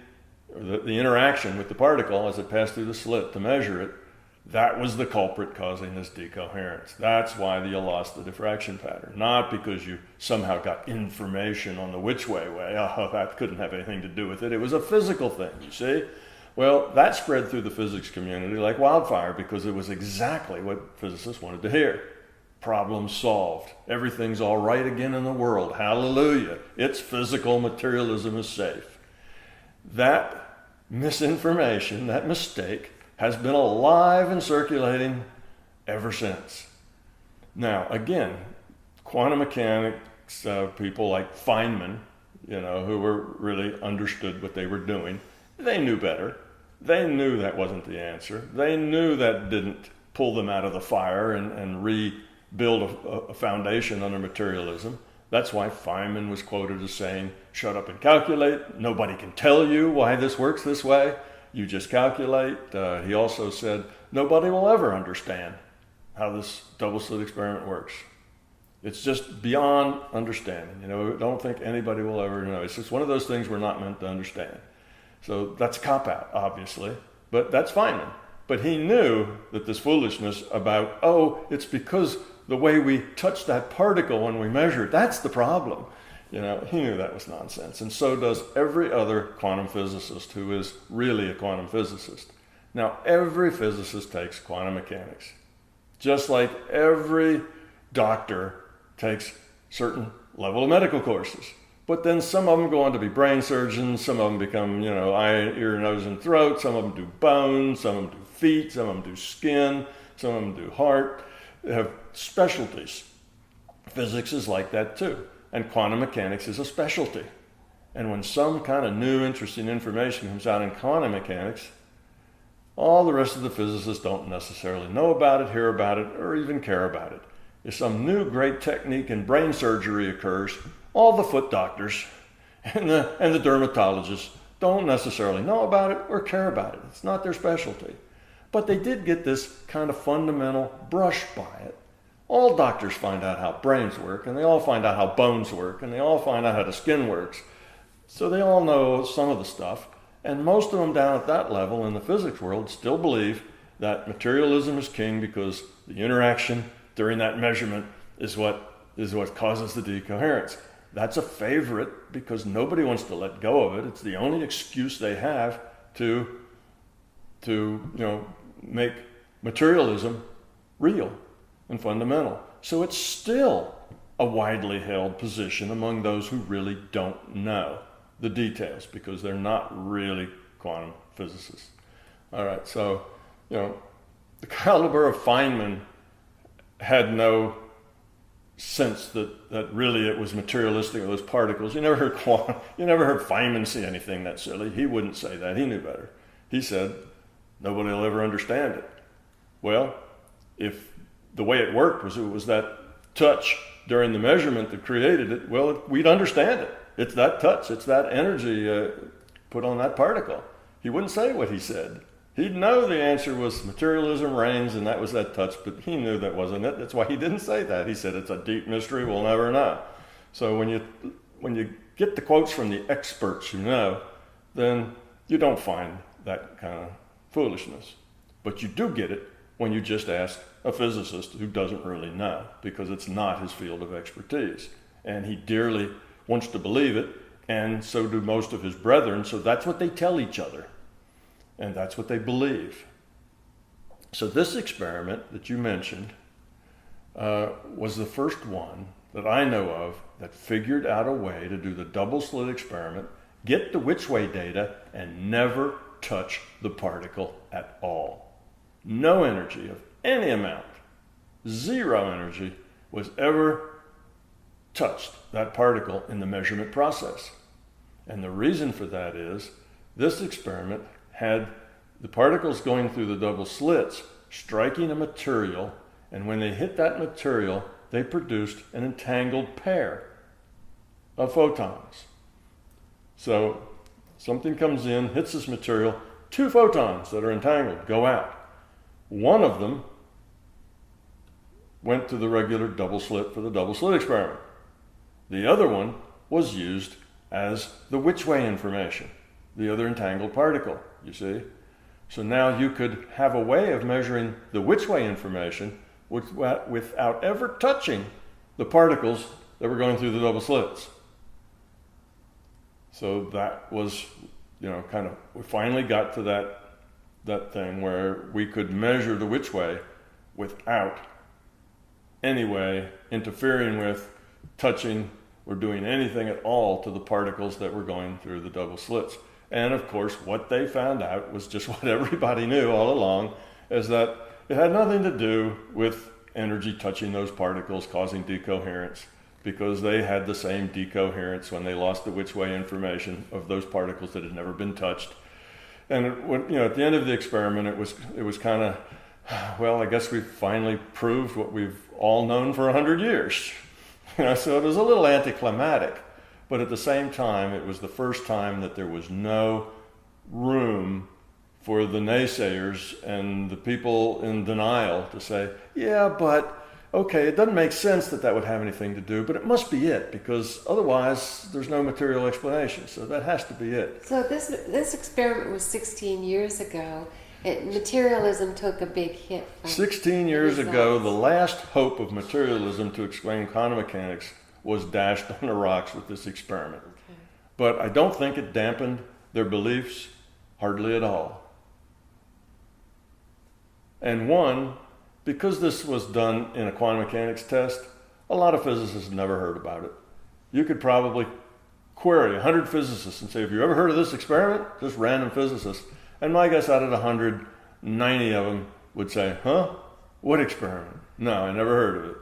or the interaction with the particle as it passed through the slit to measure it, that was the culprit causing this decoherence. That's why you lost the diffraction pattern. Not because you somehow got information on the which way. Oh, that couldn't have anything to do with it. It was a physical thing, you see. Well, that spread through the physics community like wildfire because it was exactly what physicists wanted to hear. Problem solved. Everything's all right again in the world. Hallelujah. It's physical. Materialism is safe. That misinformation, that mistake, has been alive and circulating ever since. Now, again, quantum mechanics people like Feynman, who were really understood what they were doing, they knew better. They knew that wasn't the answer. They knew that didn't pull them out of the fire and rebuild a foundation under materialism. That's why Feynman was quoted as saying, "Shut up and calculate. Nobody can tell you why this works this way. You just calculate." He also said, "Nobody will ever understand how this double slit experiment works. It's just beyond understanding. Don't think anybody will ever know. It's just one of those things we're not meant to understand." So that's a cop-out, obviously, but that's Feynman. But he knew that this foolishness about, it's because the way we touch that particle when we measure it, that's the problem. He knew that was nonsense. And so does every other quantum physicist who is really a quantum physicist. Now, every physicist takes quantum mechanics, just like every doctor takes certain level of medical courses. But then some of them go on to be brain surgeons, some of them become, eye, ear, nose, and throat, some of them do bones, some of them do feet, some of them do skin, some of them do heart. They have specialties. Physics is like that too. And quantum mechanics is a specialty. And when some kind of new interesting information comes out in quantum mechanics, all the rest of the physicists don't necessarily know about it, hear about it, or even care about it. If some new great technique in brain surgery occurs, all the foot doctors and the dermatologists don't necessarily know about it or care about it. It's not their specialty. But they did get this kind of fundamental brush by it. All doctors find out how brains work, and they all find out how bones work, and they all find out how the skin works. So they all know some of the stuff. And most of them down at that level in the physics world still believe that materialism is king because the interaction during that measurement is what causes the decoherence. That's a favorite because nobody wants to let go of it. It's the only excuse they have to make materialism real and fundamental. So it's still a widely held position among those who really don't know the details because they're not really quantum physicists. All right, so the caliber of Feynman had no sense that really it was materialistic of those particles. You never heard Feynman say anything that silly. He wouldn't say that. He knew better. He said, nobody will ever understand it. Well, if the way it worked was it was that touch during the measurement that created it, well, we'd understand it. It's that touch. It's that energy put on that particle. He wouldn't say what he said. He'd know the answer was materialism reigns, and that was that touch, but he knew that wasn't it. That's why he didn't say that. He said it's a deep mystery, we'll never know. So when you get the quotes from the experts who know, then you don't find that kind of foolishness. But you do get it when you just ask a physicist who doesn't really know, because it's not his field of expertise. And he dearly wants to believe it, and so do most of his brethren, so that's what they tell each other. And that's what they believe. So this experiment that you mentioned was the first one that I know of that figured out a way to do the double slit experiment, get the which way data, and never touch the particle at all. No energy of any amount, zero energy was ever touched that particle in the measurement process. And the reason for that is this experiment had the particles going through the double slits, striking a material, and when they hit that material, they produced an entangled pair of photons. So something comes in, hits this material, 2 photons that are entangled go out. One of them went to the regular double slit for the double slit experiment. The other one was used as the which way information, the other entangled particle, you see. So now you could have a way of measuring the which way information without ever touching the particles that were going through the double slits. So that was, kind of, we finally got to that thing where we could measure the which way without any way interfering with, touching, or doing anything at all to the particles that were going through the double slits. And of course, what they found out was just what everybody knew all along, is that it had nothing to do with energy touching those particles causing decoherence, because they had the same decoherence when they lost the which way information of those particles that had never been touched. And at the end of the experiment, it was kind of, well, I guess we finally proved what we've all known for 100 years. So it was a little anticlimactic, but at the same time, it was the first time that there was no room for the naysayers and the people in denial to say, yeah, but okay, it doesn't make sense that would have anything to do, but it must be it, because otherwise there's no material explanation. So that has to be it. So this experiment was 16 years ago. Materialism took a big hit. 16 years ago, the last hope of materialism to explain quantum mechanics was dashed on the rocks with this experiment. Okay. But I don't think it dampened their beliefs hardly at all. And because this was done in a quantum mechanics test, a lot of physicists never heard about it. You could probably query 100 physicists and say, have you ever heard of this experiment? Just random physicists. And my guess, out of 100, 90 of them would say, huh? What experiment? No, I never heard of it.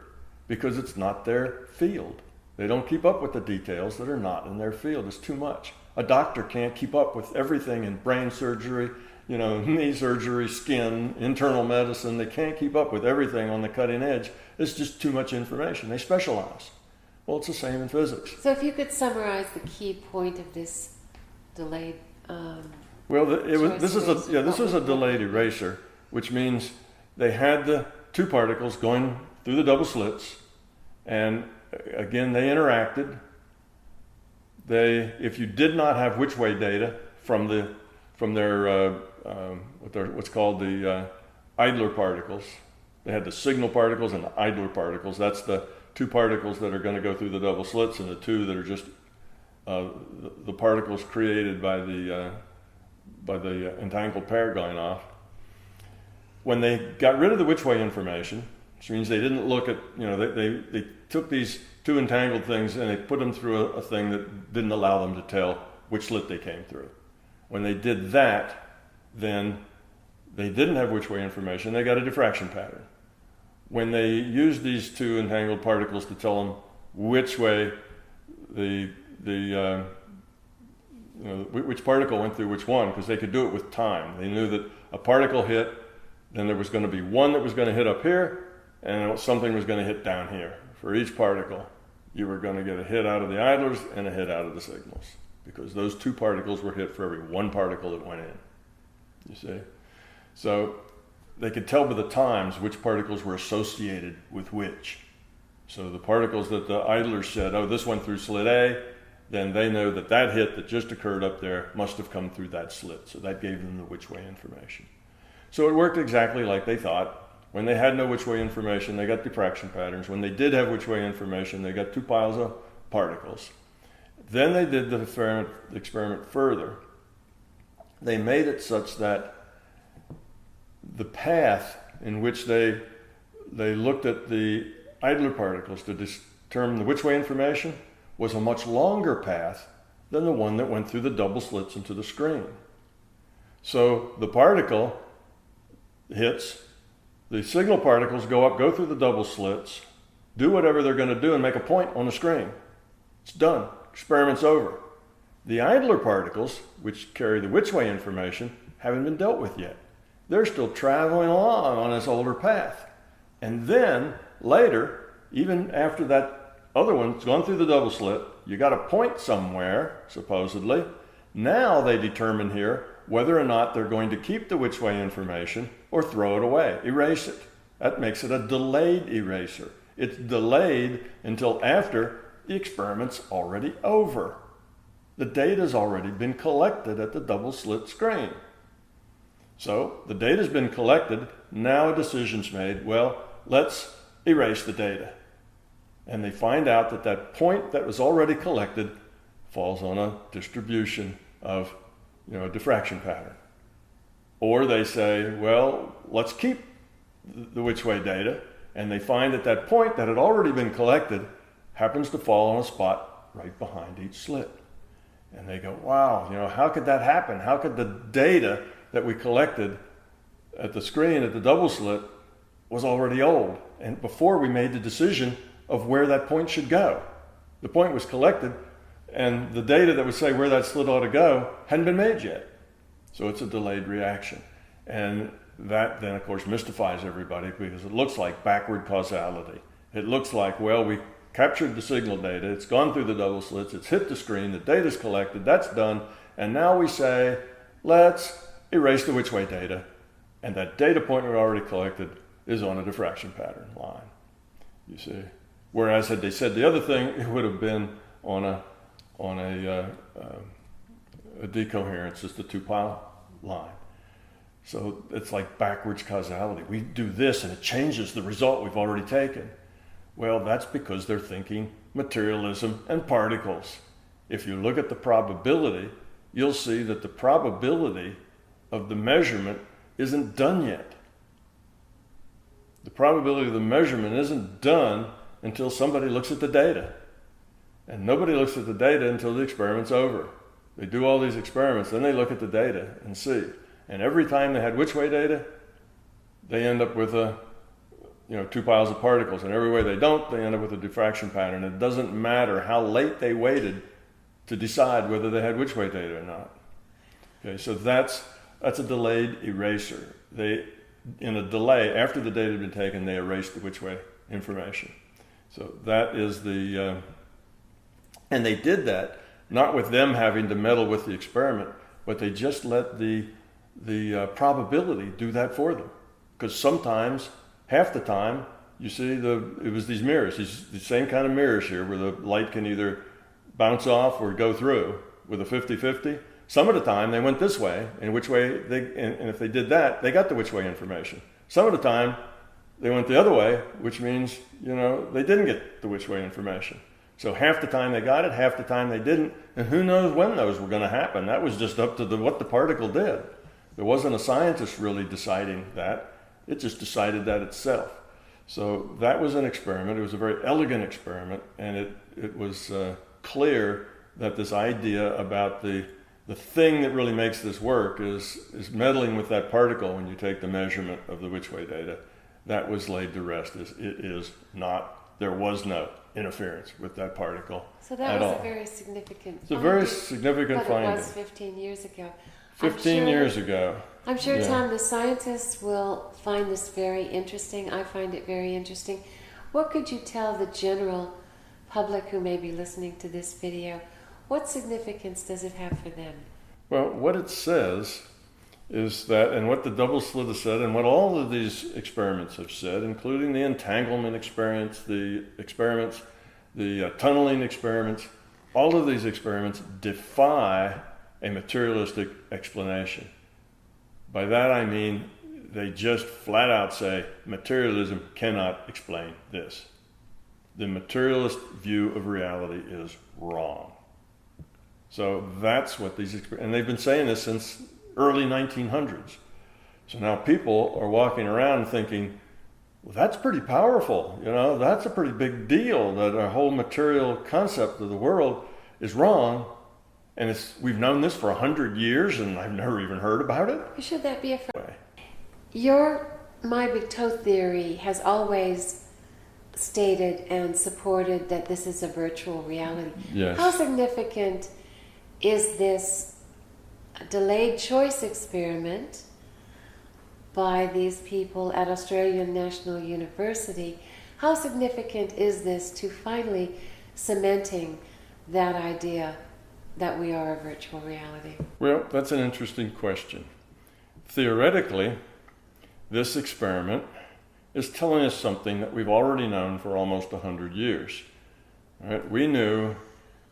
Because it's not their field. They don't keep up with the details that are not in their field. It's too much. A doctor can't keep up with everything in brain surgery, knee surgery, skin, internal medicine. They can't keep up with everything on the cutting edge. It's just too much information. They specialize. Well, it's the same in physics. So if you could summarize the key point of this delayed this was a delayed eraser, which means they had the two particles going through the double slits, and again, they interacted. If you did not have which way data from their what's called the idler particles, they had the signal particles and the idler particles. That's the two particles that are going to go through the double slits, and the two that are just the particles created by the entangled pair going off. When they got rid of the which way information, which means they didn't look at, they took these two entangled things and they put them through a thing that didn't allow them to tell which slit they came through. When they did that, then they didn't have which way information, they got a diffraction pattern. When they used these two entangled particles to tell them which way which particle went through which one, because they could do it with time. They knew that a particle hit, then there was going to be one that was going to hit up here, and something was going to hit down here. For each particle, you were going to get a hit out of the idlers and a hit out of the signals, because those two particles were hit for every one particle that went in. You see? So they could tell by the times which particles were associated with which. So the particles that the idlers said, oh, this went through slit A, then they know that hit that just occurred up there must have come through that slit. So that gave them the which way information. So it worked exactly like they thought. When they had no which way information, they got diffraction patterns. When they did have which way information, they got two piles of particles. Then they did the experiment further. They made it such that the path in which they looked at the idler particles to determine the which way information was a much longer path than the one that went through the double slits into the screen. So the particle hits, the signal particles go through the double slits, do whatever they're going to do, and make a point on the screen. It's done. Experiment's over. The idler particles, which carry the which way information, haven't been dealt with yet. They're still traveling along on this older path. And then later, even after that other one's gone through the double slit, you got a point somewhere, supposedly. Now they determine here whether or not they're going to keep the which way information or throw it away, erase it. That makes it a delayed eraser. It's delayed until after the experiment's already over. The data's already been collected at the double slit screen. So the data's been collected, now a decision's made, well, let's erase the data. And they find out that that point that was already collected falls on a distribution of, a diffraction pattern. Or they say, well, let's keep the which way data, and they find that that point that had already been collected happens to fall on a spot right behind each slit. And they go, wow, how could that happen? How could the data that we collected at the screen at the double slit was already old, and before we made the decision of where that point should go? The point was collected, and the data that would say where that slit ought to go hadn't been made yet. So it's a delayed reaction. And that then, of course, mystifies everybody, because it looks like backward causality. It looks like, well, we captured the signal data, it's gone through the double slits, it's hit the screen, the data's collected, that's done, and now we say, let's erase the which way data, and that data point we already collected is on a diffraction pattern line, you see. Whereas had they said the other thing, it would have been on a decoherence, just a two-pile line. So it's like backwards causality. We do this and it changes the result we've already taken. Well, that's because they're thinking materialism and particles. If you look at the probability, you'll see that the probability of the measurement isn't done yet. The probability of the measurement isn't done until somebody looks at the data. And nobody looks at the data until the experiment's over. They do all these experiments, then they look at the data and see. And every time they had which way data, they end up with two piles of particles. And every way they don't, they end up with a diffraction pattern. It doesn't matter how late they waited to decide whether they had which way data or not. Okay, so that's a delayed eraser. In a delay, after the data had been taken, they erased the which way information. So that is and they did that not with them having to meddle with the experiment, but they just let the probability do that for them. Because sometimes, half the time, you see it was these mirrors, the same kind of mirrors here, where the light can either bounce off or go through with a 50-50. Some of the time they went this way, and which way and if they did that, they got the which way information. Some of the time they went the other way, which means, they didn't get the which way information. So half the time they got it, half the time they didn't, and who knows when those were going to happen. That was just up to what the particle did. There wasn't a scientist really deciding that. It just decided that itself. So that was an experiment. It was a very elegant experiment, and it was clear that this idea about the thing that really makes this work is meddling with that particle when you take the measurement of the which way data. That was laid to rest. There was no interference with that particle. So that was a very significant It's a very significant finding. It was 15 years ago. 15 years ago. I'm sure, Yeah. Tom, the scientists will find this very interesting. I find it very interesting. What could you tell the general public who may be listening to this video? What significance does it have for them? Well, what it says is that, and what the double slit has said, and what all of these experiments have said, including the entanglement experiments, the tunneling experiments, all of these experiments defy a materialistic explanation. By that I mean they just flat out say materialism cannot explain this. The materialist view of reality is wrong. So that's what these experiments, and they've been saying this since early 1900s. So now people are walking around thinking, well, that's pretty powerful. That's a pretty big deal that our whole material concept of the world is wrong. And we've known this for 100 years, and I've never even heard about it. Should that be my big toe theory has always stated and supported that this is a virtual reality. Yes. How significant is this delayed choice experiment by these people at Australian National University? How significant is this to finally cementing that idea that we are a virtual reality? Well, that's an interesting question. Theoretically, this experiment is telling us something that we've already known for almost 100 years. Right? We knew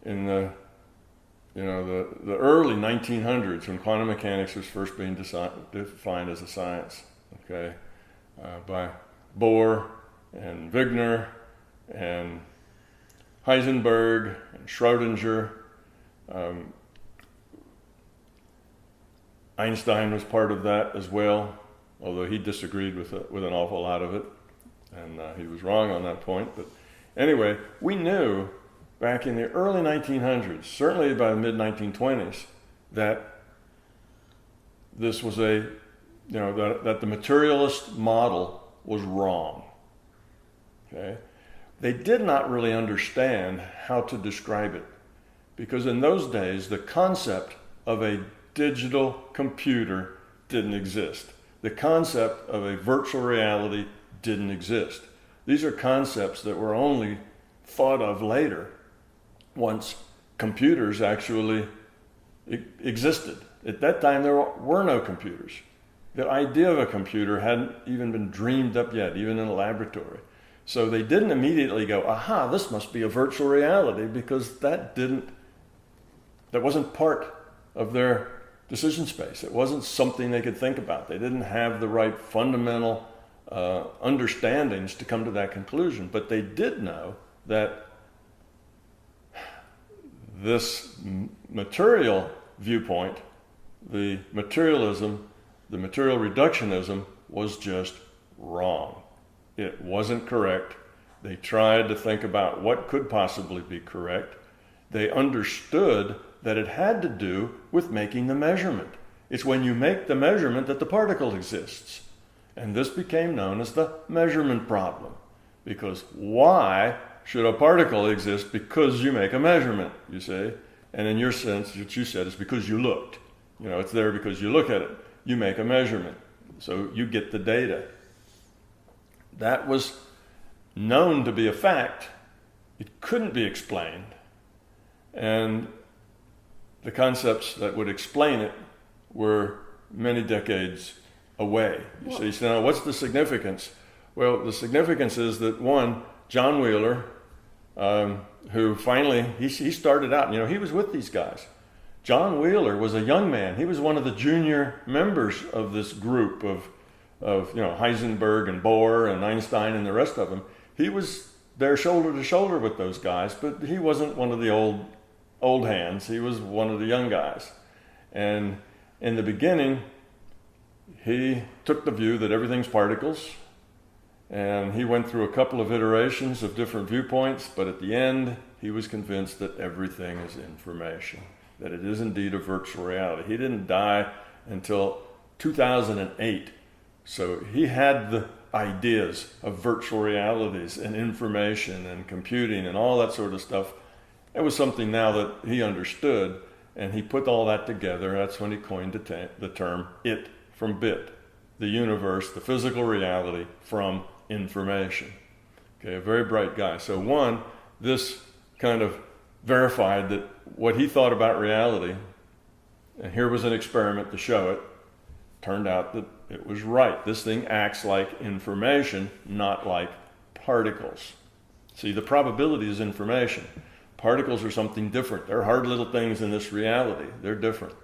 in the early 1900s, when quantum mechanics was first being defined as a science, okay, by Bohr and Wigner and Heisenberg and Schrodinger. Einstein was part of that as well, although he disagreed with an awful lot of it, and he was wrong on that point. But anyway, we knew back in the early 1900s, certainly by the mid-1920s, that this was that the materialist model was wrong. Okay? They did not really understand how to describe it, because in those days, the concept of a digital computer didn't exist. The concept of a virtual reality didn't exist. These are concepts that were only thought of later, once computers actually existed. At that time, there were no computers. The idea of a computer hadn't even been dreamed up yet, even in a laboratory. So they didn't immediately go, aha, this must be a virtual reality, because that wasn't part of their decision space. It wasn't something they could think about. They didn't have the right fundamental understandings to come to that conclusion. But they did know that this material viewpoint, the materialism, the material reductionism, was just wrong. It wasn't correct. They tried to think about what could possibly be correct. They understood that it had to do with making the measurement. It's when you make the measurement that the particle exists. And this became known as the measurement problem. Because why should a particle exist because you make a measurement, you see? And in your sense, what you said is because you looked. It's there because you look at it. You make a measurement. So you get the data. That was known to be a fact. It couldn't be explained. And the concepts that would explain it were many decades away. You see, now what's the significance? Well, the significance is that, one, John Wheeler, who finally, he started out, he was with these guys. John Wheeler was a young man. He was one of the junior members of this group of Heisenberg and Bohr and Einstein and the rest of them. He was there shoulder to shoulder with those guys, but he wasn't one of the old hands. He was one of the young guys. And in the beginning, he took the view that everything's particles, and he went through a couple of iterations of different viewpoints, but at the end, he was convinced that everything is information, that it is indeed a virtual reality. He didn't die until 2008. So he had the ideas of virtual realities and information and computing and all that sort of stuff. It was something now that he understood, and he put all that together. That's when he coined the term it from bit, the universe, the physical reality from information. Okay, a very bright guy. So one, this kind of verified that what he thought about reality, and here was an experiment to show it, turned out that it was right. This thing acts like information, not like particles. See, the probability is information. Particles are something different. They're hard little things in this reality. They're different.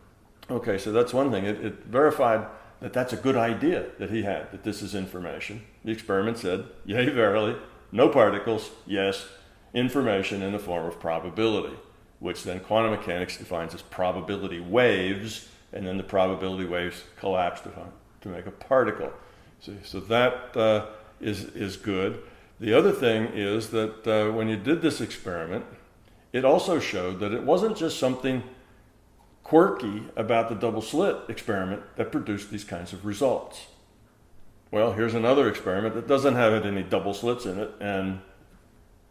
Okay, so that's one thing. It verified that that's a good idea that he had, that this is information. The experiment said, yea, verily, no particles, yes, information in the form of probability, which then quantum mechanics defines as probability waves, and then the probability waves collapse to make a particle. See, so that is good. The other thing is that when you did this experiment, it also showed that it wasn't just something quirky about the double slit experiment that produced these kinds of results. Well, here's another experiment that doesn't have any double slits in it, and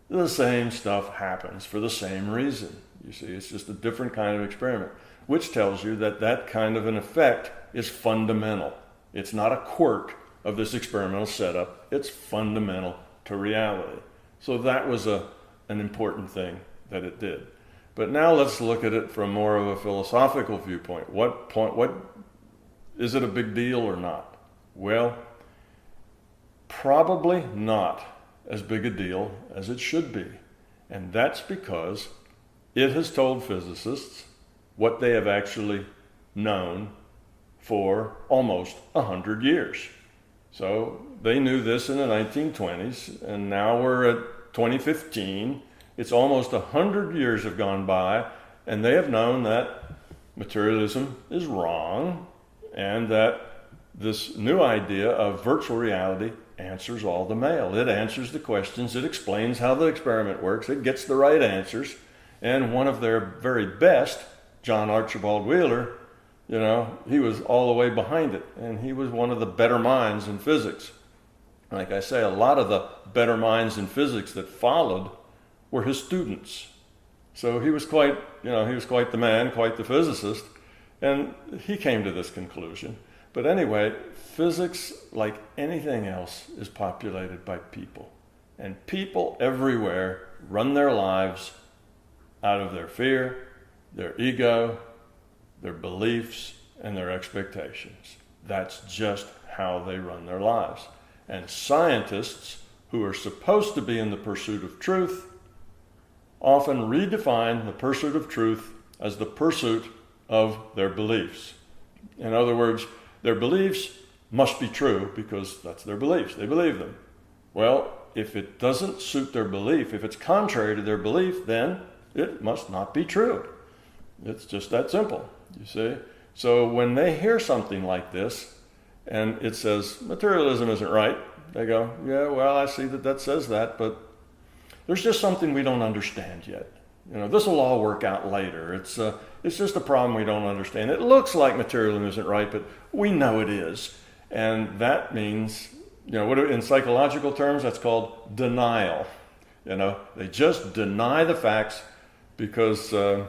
the same stuff happens for the same reason. You see, it's just a different kind of experiment, which tells you that that kind of an effect is fundamental. It's not a quirk of this experimental setup. It's fundamental to reality. So that was an important thing that it did. But now let's look at it from more of a philosophical viewpoint. What is it a big deal or not? Well, probably not as big a deal as it should be. And that's because it has told physicists what they have actually known for almost 100 years. So they knew this in the 1920s, and now we're at 2015. It's almost 100 years have gone by, and they have known that materialism is wrong, and that this new idea of virtual reality answers all the mail. It answers the questions, it explains how the experiment works, it gets the right answers, and one of their very best, John Archibald Wheeler, he was all the way behind it, and he was one of the better minds in physics. Like I say, a lot of the better minds in physics that followed were his students. So he was quite the man, quite the physicist, and he came to this conclusion. But anyway, physics, like anything else, is populated by people. And people everywhere run their lives out of their fear, their ego, their beliefs, and their expectations. That's just how they run their lives. And scientists, who are supposed to be in the pursuit of truth, often redefine the pursuit of truth as the pursuit of their beliefs. In other words, their beliefs must be true because that's their beliefs. They believe them. Well, if it doesn't suit their belief, if it's contrary to their belief, then it must not be true. It's just that simple, you see. So when they hear something like this, and it says, materialism isn't right, they go, yeah, well, I see that says that, but there's just something we don't understand yet. This will all work out later. It's just a problem we don't understand. It looks like materialism isn't right, but we know it is. And that means, in psychological terms, that's called denial. They just deny the facts because, like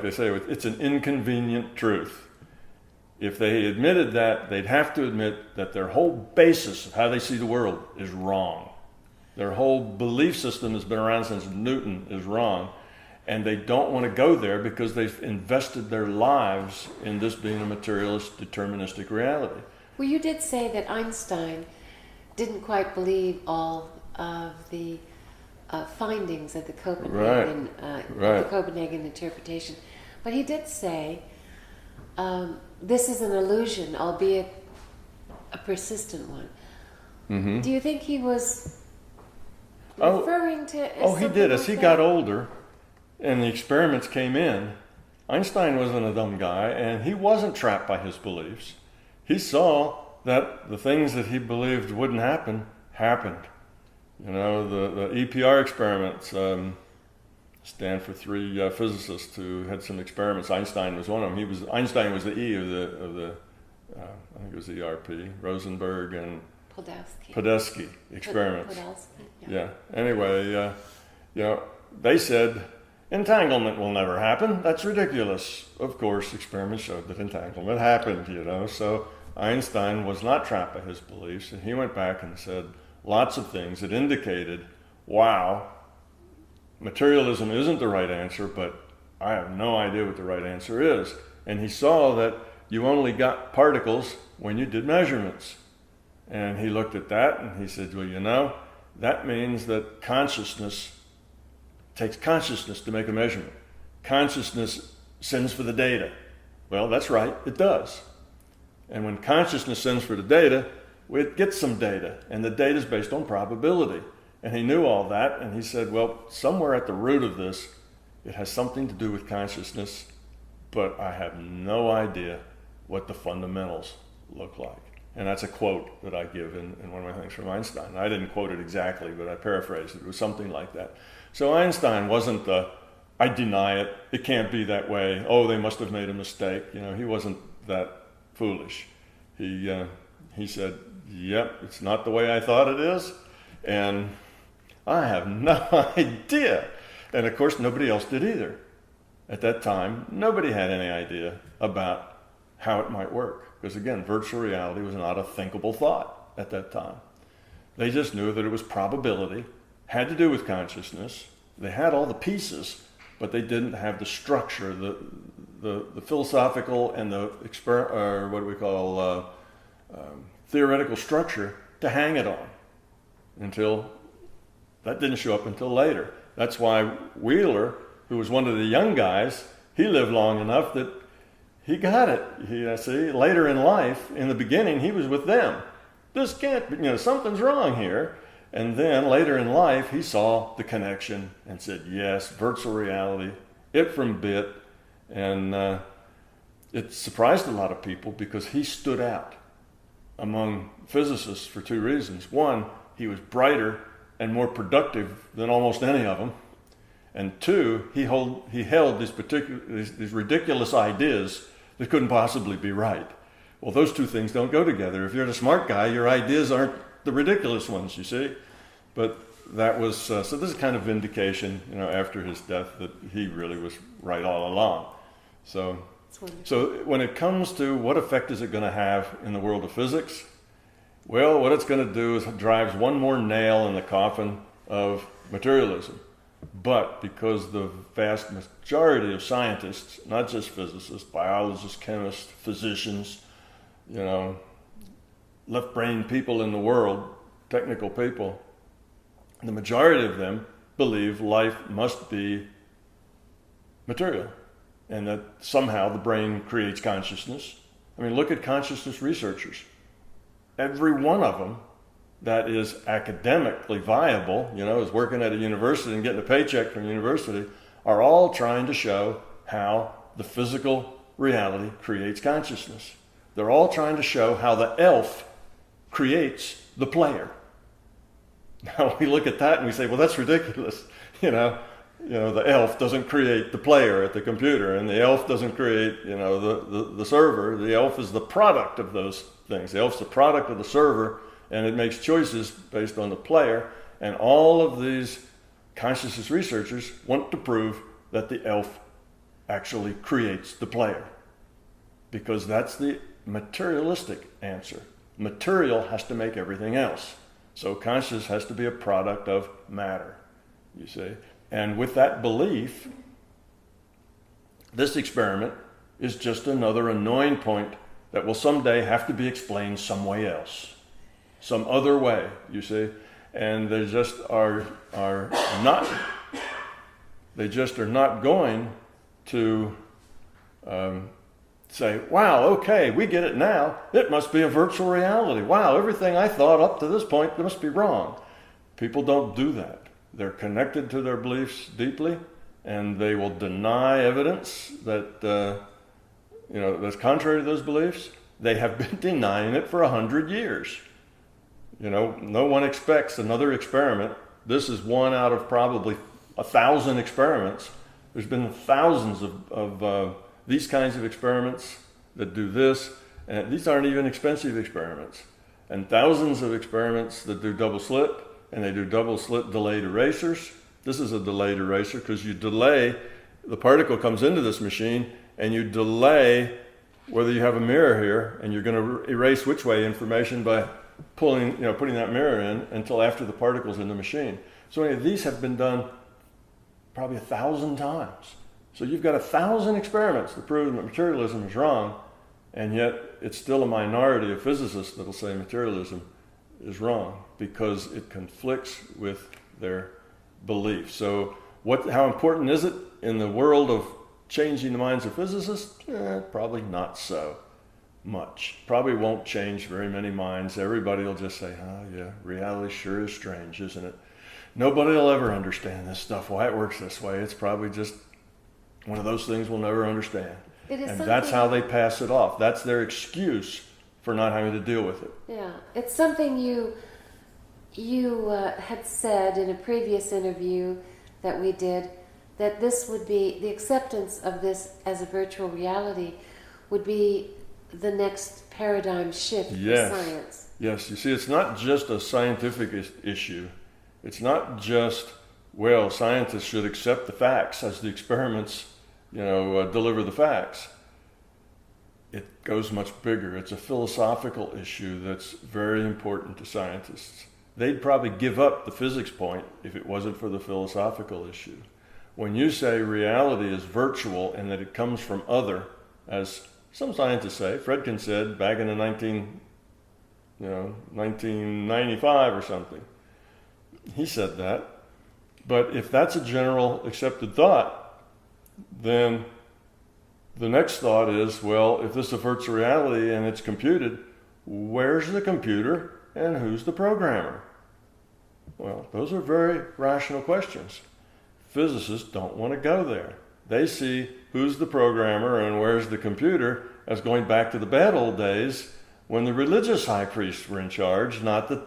they say, it's an inconvenient truth. If they admitted that, they'd have to admit that their whole basis of how they see the world is wrong. Their whole belief system that's been around since Newton is wrong. And they don't want to go there because they've invested their lives in this being a materialist, deterministic reality. Well, you did say that Einstein didn't quite believe all of the findings of the Copenhagen, the Copenhagen interpretation. But he did say, this is an illusion, albeit a persistent one. Mm-hmm. Do you think he was referring to... he did. As he got older and the experiments came in, Einstein wasn't a dumb guy, and he wasn't trapped by his beliefs. He saw that the things that he believed wouldn't happen, happened. The EPR experiments stand for three physicists who had some experiments. Einstein was one of them. Einstein was the E of the I think it was ERP, Rosenberg and Podolsky experiments. Podolsky, yeah. Anyway, they said entanglement will never happen. That's ridiculous. Of course, experiments showed that entanglement happened. So Einstein was not trapped by his beliefs, and he went back and said lots of things that indicated, wow, materialism isn't the right answer, but I have no idea what the right answer is. And he saw that you only got particles when you did measurements. And he looked at that and he said, well, that means that consciousness takes consciousness to make a measurement. Consciousness sends for the data. Well, that's right, it does. And when consciousness sends for the data, it gets some data, and the data is based on probability. And he knew all that, and he said, well, somewhere at the root of this, it has something to do with consciousness, but I have no idea what the fundamentals look like. And that's a quote that I give in one of my things from Einstein. I didn't quote it exactly, but I paraphrased it. It was something like that. So Einstein wasn't the, I deny it, it can't be that way, oh, they must have made a mistake. He wasn't that foolish. He said, yep, it's not the way I thought it is, and I have no idea. And of course, nobody else did either. At that time, nobody had any idea about how it might work. Because again, virtual reality was not a thinkable thought at that time. They just knew that it was probability, had to do with consciousness. They had all the pieces, but they didn't have the structure, the philosophical and the what do we call theoretical structure to hang it on until that didn't show up until later. That's why Wheeler, who was one of the young guys, he lived long enough that he got it. See, later in life, in the beginning, he was with them. This can't be, something's wrong here. And then later in life, he saw the connection and said, yes, virtual reality, it from bit. And it surprised a lot of people because he stood out among physicists for two reasons. One, he was brighter and more productive than almost any of them. And two, he held these ridiculous ideas that couldn't possibly be right. Well, those two things don't go together. If you're the smart guy, your ideas aren't the ridiculous ones, you see. But that was, so this is kind of vindication, after his death, that he really was right all along. So when it comes to what effect is it going to have in the world of physics, well, what it's going to do is it drives one more nail in the coffin of materialism. But because the vast majority of scientists, not just physicists, biologists, chemists, physicians, left-brain people in the world, technical people, the majority of them believe life must be material and that somehow the brain creates consciousness. I mean, look at consciousness researchers. Every one of them that is academically viable, is working at a university and getting a paycheck from a university, are all trying to show how the physical reality creates consciousness. They're all trying to show how the elf creates the player. Now we look at that and we say, well, that's ridiculous. The elf doesn't create the player at the computer, and the elf doesn't create, the server. The elf is the product of those things. The elf's the product of the server, and it makes choices based on the player. And all of these consciousness researchers want to prove that the elf actually creates the player, because that's the materialistic answer. Material has to make everything else. So consciousness has to be a product of matter, you see. And with that belief, this experiment is just another annoying point that will someday have to be explained some way else, some other way, you see. And they just are not going to say, wow, okay, we get it now. It must be a virtual reality. Wow, everything I thought up to this point must be wrong. People don't do that. They're connected to their beliefs deeply, and they will deny evidence that that's contrary to those beliefs. They have been denying it for 100 years. No one expects another experiment. This is one out of probably 1,000 experiments. There's been thousands of these kinds of experiments that do this, and these aren't even expensive experiments. And thousands of experiments that do double slit, and they do double slit delayed erasers. This is a delayed eraser because you delay, the particle comes into this machine, and you delay whether you have a mirror here, and you're going to erase which way information by putting that mirror in until after the particle's in the machine. So anyway, these have been done probably 1,000 times. So you've got 1,000 experiments to prove that materialism is wrong, and yet it's still a minority of physicists that'll say materialism is wrong because it conflicts with their belief. So how important is it in the world of changing the minds of physicists? Probably not so much. Probably won't change very many minds. Everybody will just say, oh yeah, reality sure is strange, isn't it? Nobody will ever understand this stuff, why it works this way. It's probably just one of those things we'll never understand. And that's how they pass it off. That's their excuse for not having to deal with it. Yeah, it's something you had said in a previous interview that we did, that this would be, the acceptance of this as a virtual reality would be the next paradigm shift for science. Yes, you see, it's not just a scientific issue. It's not just, well, scientists should accept the facts as the experiments, deliver the facts. It goes much bigger. It's a philosophical issue that's very important to scientists. They'd probably give up the physics point if it wasn't for the philosophical issue. When you say reality is virtual and that it comes from other, as some scientists say, Fredkin said back in the 1995 or something. He said that. But if that's a general accepted thought, then the next thought is, well, if this is a virtual reality and it's computed, where's the computer and who's the programmer? Well, those are very rational questions. Physicists don't want to go there. They see who's the programmer and where's the computer as going back to the bad old days when the religious high priests were in charge, not the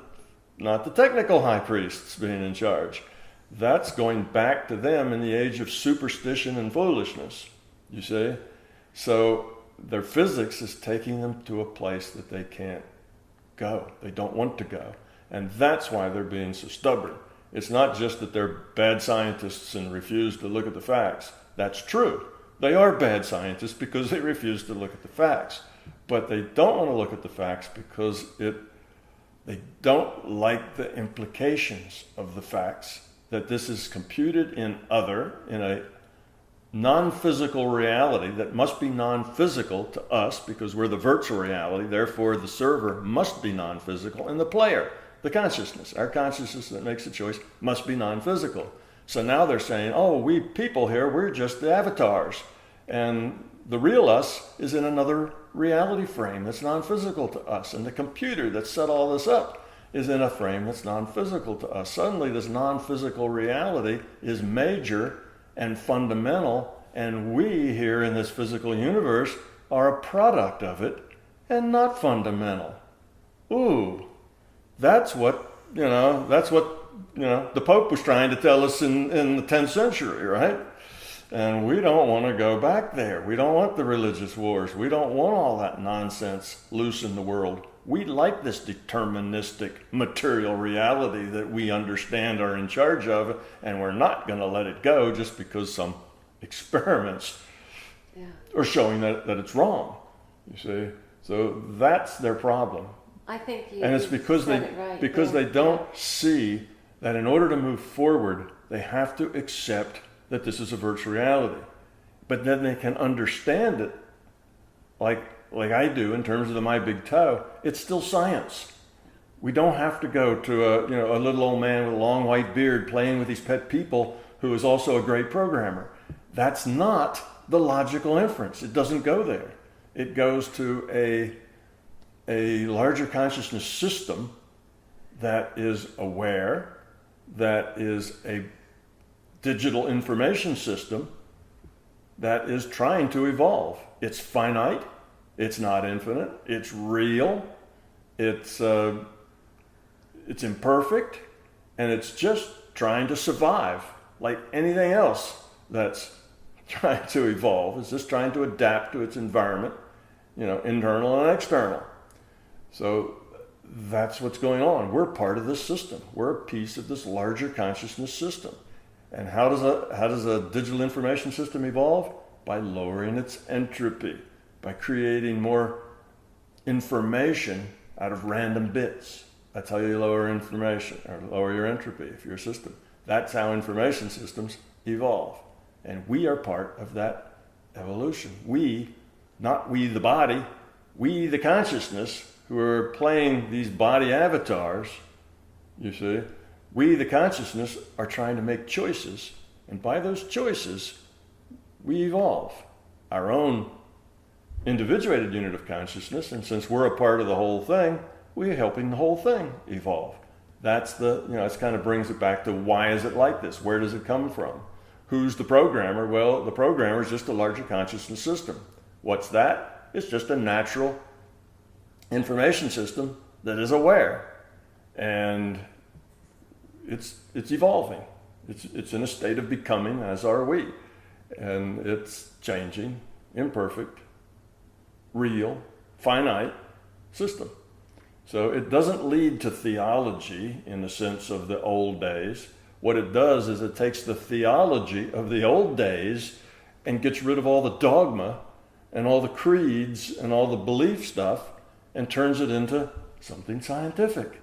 technical high priests being in charge. That's going back to them in the age of superstition and foolishness, you see? So their physics is taking them to a place that they can't go. They don't want to go. And that's why they're being so stubborn. It's not just that they're bad scientists and refuse to look at the facts. That's true. They are bad scientists because they refuse to look at the facts. But they don't want to look at the facts because they don't like the implications of the facts, that this is computed in a non-physical reality that must be non-physical to us because we're the virtual reality. Therefore, the server must be non-physical, and the player, the consciousness, our consciousness that makes the choice, must be non-physical. So now they're saying, oh, we people here, we're just the avatars. And the real us is in another reality frame that's non-physical to us. And the computer that set all this up is in a frame that's non-physical to us. Suddenly this non-physical reality is major and fundamental, and we here in this physical universe are a product of it and not fundamental. Ooh, that's what the Pope was trying to tell us in the 10th century, right? And we don't want to go back there. We don't want the religious wars. We don't want all that nonsense loose in the world. We like this deterministic material reality that we understand are in charge of, and we're not going to let it go just because some experiments are showing that it's wrong, you see. So that's their problem. I think you and it's because they don't see that in order to move forward, they have to accept that this is a virtual reality. But then they can understand it like I do in terms of my big toe. It's still science. We don't have to go to a little old man with a long white beard playing with these pet people who is also a great programmer. That's not the logical inference. It doesn't go there. It goes to a larger consciousness system that is aware, that is a digital information system that is trying to evolve. It's finite, it's not infinite, it's real, it's imperfect, and it's just trying to survive like anything else that's trying to evolve. It's just trying to adapt to its environment, internal and external. So that's what's going on. We're part of this system. We're a piece of this larger consciousness system. And how does a digital information system evolve? By lowering its entropy, by creating more information out of random bits. That's how you lower information, or lower your entropy if you're a system. That's how information systems evolve. And we are part of that evolution. We, not we the body, we the consciousness who are playing these body avatars, you see, we the consciousness are trying to make choices, and by those choices, we evolve our own individuated unit of consciousness, and since we're a part of the whole thing, we're helping the whole thing evolve. That's it kind of brings it back to why is it like this? Where does it come from? Who's the programmer? Well, the programmer is just a larger consciousness system. What's that? It's just a natural information system that is aware, and it's evolving. It's in a state of becoming, as are we, and it's changing, imperfect, real, finite system. So it doesn't lead to theology in the sense of the old days. What it does is it takes the theology of the old days and gets rid of all the dogma and all the creeds and all the belief stuff and turns it into something scientific,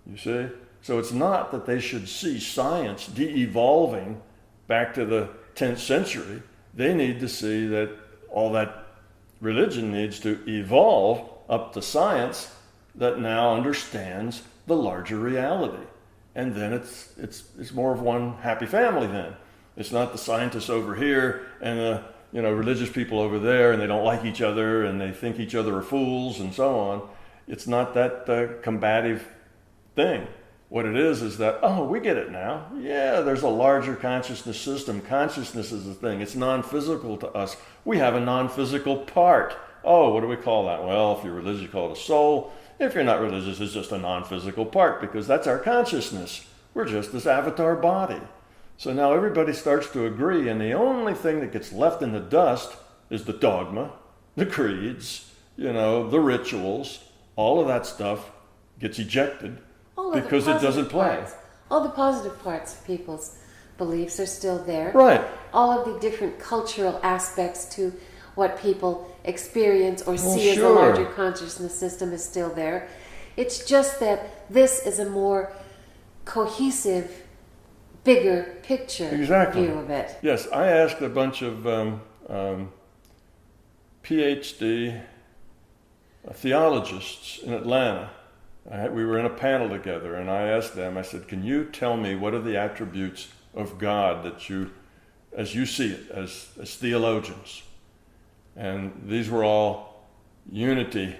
you see? So it's not that they should see science de-evolving back to the 10th century. They need to see that all that religion needs to evolve up to science that now understands the larger reality. And then it's more of one happy family then. It's not the scientists over here and the religious people over there, and they don't like each other and they think each other are fools and so on. It's not that combative thing. What it is that, oh, we get it now. Yeah, there's a larger consciousness system. Consciousness is a thing. It's non-physical to us. We have a non-physical part. Oh, what do we call that? Well, if you're religious, you call it a soul. If you're not religious, it's just a non-physical part, because that's our consciousness. We're just this avatar body. So now everybody starts to agree, and the only thing that gets left in the dust is the dogma, the creeds, the rituals. All of that stuff gets ejected because it doesn't play. All the positive parts of people's beliefs are still there. Right. All of the different cultural aspects to what people experience or see as a sure. larger consciousness system is still there. It's just that this is a more cohesive, bigger picture Exactly. view of it. Yes, I asked a bunch of PhD theologists in Atlanta. We were in a panel together, and I asked them, I said, can you tell me what are the attributes of God that you, as you see it, as theologians? And these were all unity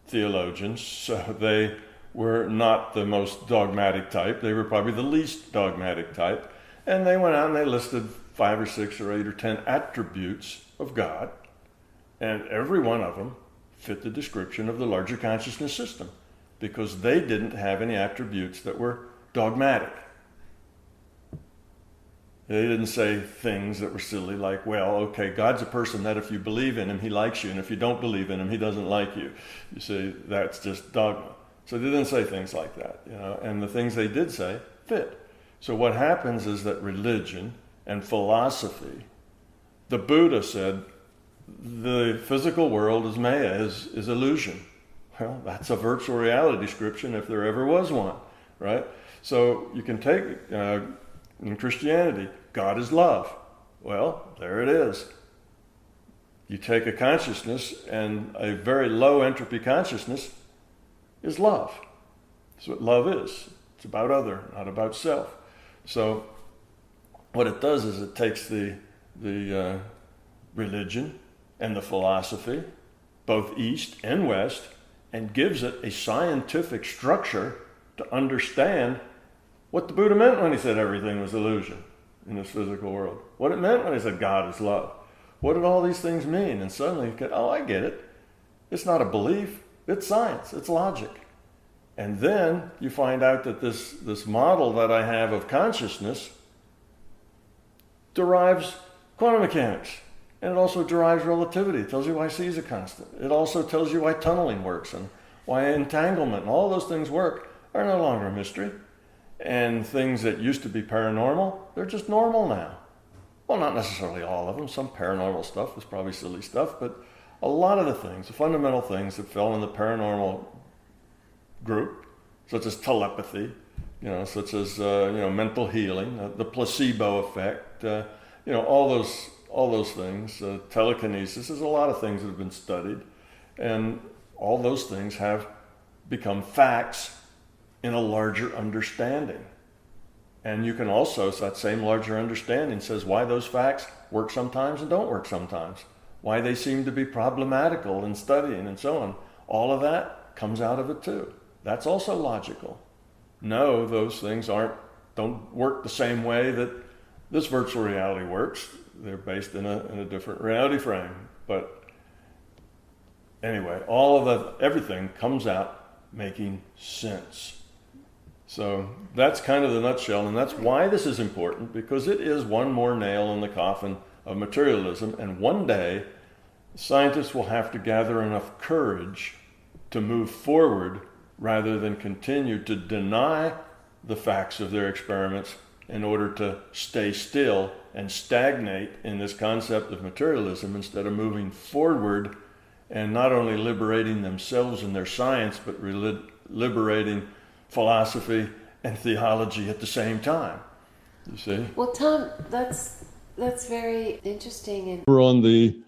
theologians, so they were not the most dogmatic type. They were probably the least dogmatic type. And they went out and they listed 5 or 6 or 8 or 10 attributes of God, and every one of them fit the description of the larger consciousness system, because they didn't have any attributes that were dogmatic. They didn't say things that were silly like, well, okay, God's a person that if you believe in him, he likes you, and if you don't believe in him, he doesn't like you. You see, that's just dogma. So they didn't say things like that, and the things they did say fit. So what happens is that religion and philosophy, the Buddha said, the physical world is Maya, is illusion. Well, that's a virtual reality description if there ever was one, right? So you can take, in Christianity, God is love. Well, there it is. You take a consciousness, and a very low entropy consciousness is love. That's what love is. It's about other, not about self. So what it does is it takes the religion and the philosophy, both East and West, and gives it a scientific structure to understand what the Buddha meant when he said everything was illusion in this physical world. What it meant when he said God is love. What did all these things mean? And suddenly you get, oh, I get it. It's not a belief. It's science. It's logic. And then you find out that this model that I have of consciousness derives quantum mechanics. And it also derives relativity. It tells you why C is a constant. It also tells you why tunneling works and why entanglement and all those things work are no longer a mystery. And things that used to be paranormal, they're just normal now. Well, not necessarily all of them. Some paranormal stuff was probably silly stuff, but a lot of the things, the fundamental things that fell in the paranormal group, such as telepathy, such as mental healing, the placebo effect, all those things, telekinesis. There's a lot of things that have been studied, and all those things have become facts in a larger understanding. And you can also, so that same larger understanding says why those facts work sometimes and don't work sometimes, why they seem to be problematical in studying and so on. All of that comes out of it too. That's also logical. No, those things don't work the same way that this virtual reality works. They're based in a different reality frame. But anyway, everything comes out making sense. So that's kind of the nutshell, and that's why this is important, because it is one more nail in the coffin of materialism, and one day scientists will have to gather enough courage to move forward rather than continue to deny the facts of their experiments in order to stay still and stagnate in this concept of materialism, instead of moving forward and not only liberating themselves and their science, but liberating philosophy and theology at the same time. You see? Well, Tom, that's very interesting. And we're on the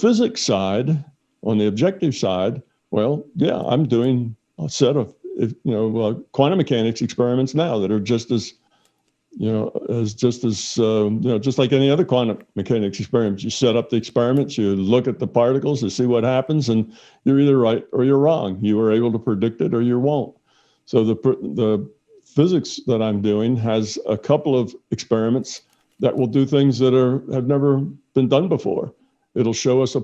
physics side, on the objective side. Well, yeah, I'm doing a set of, quantum mechanics experiments now that are just as, just like any other quantum mechanics experiments. You set up the experiments, you look at the particles to see what happens, and you're either right or you're wrong. You are able to predict it or you won't. So the physics that I'm doing has a couple of experiments that will do things that have never been done before. It'll show us a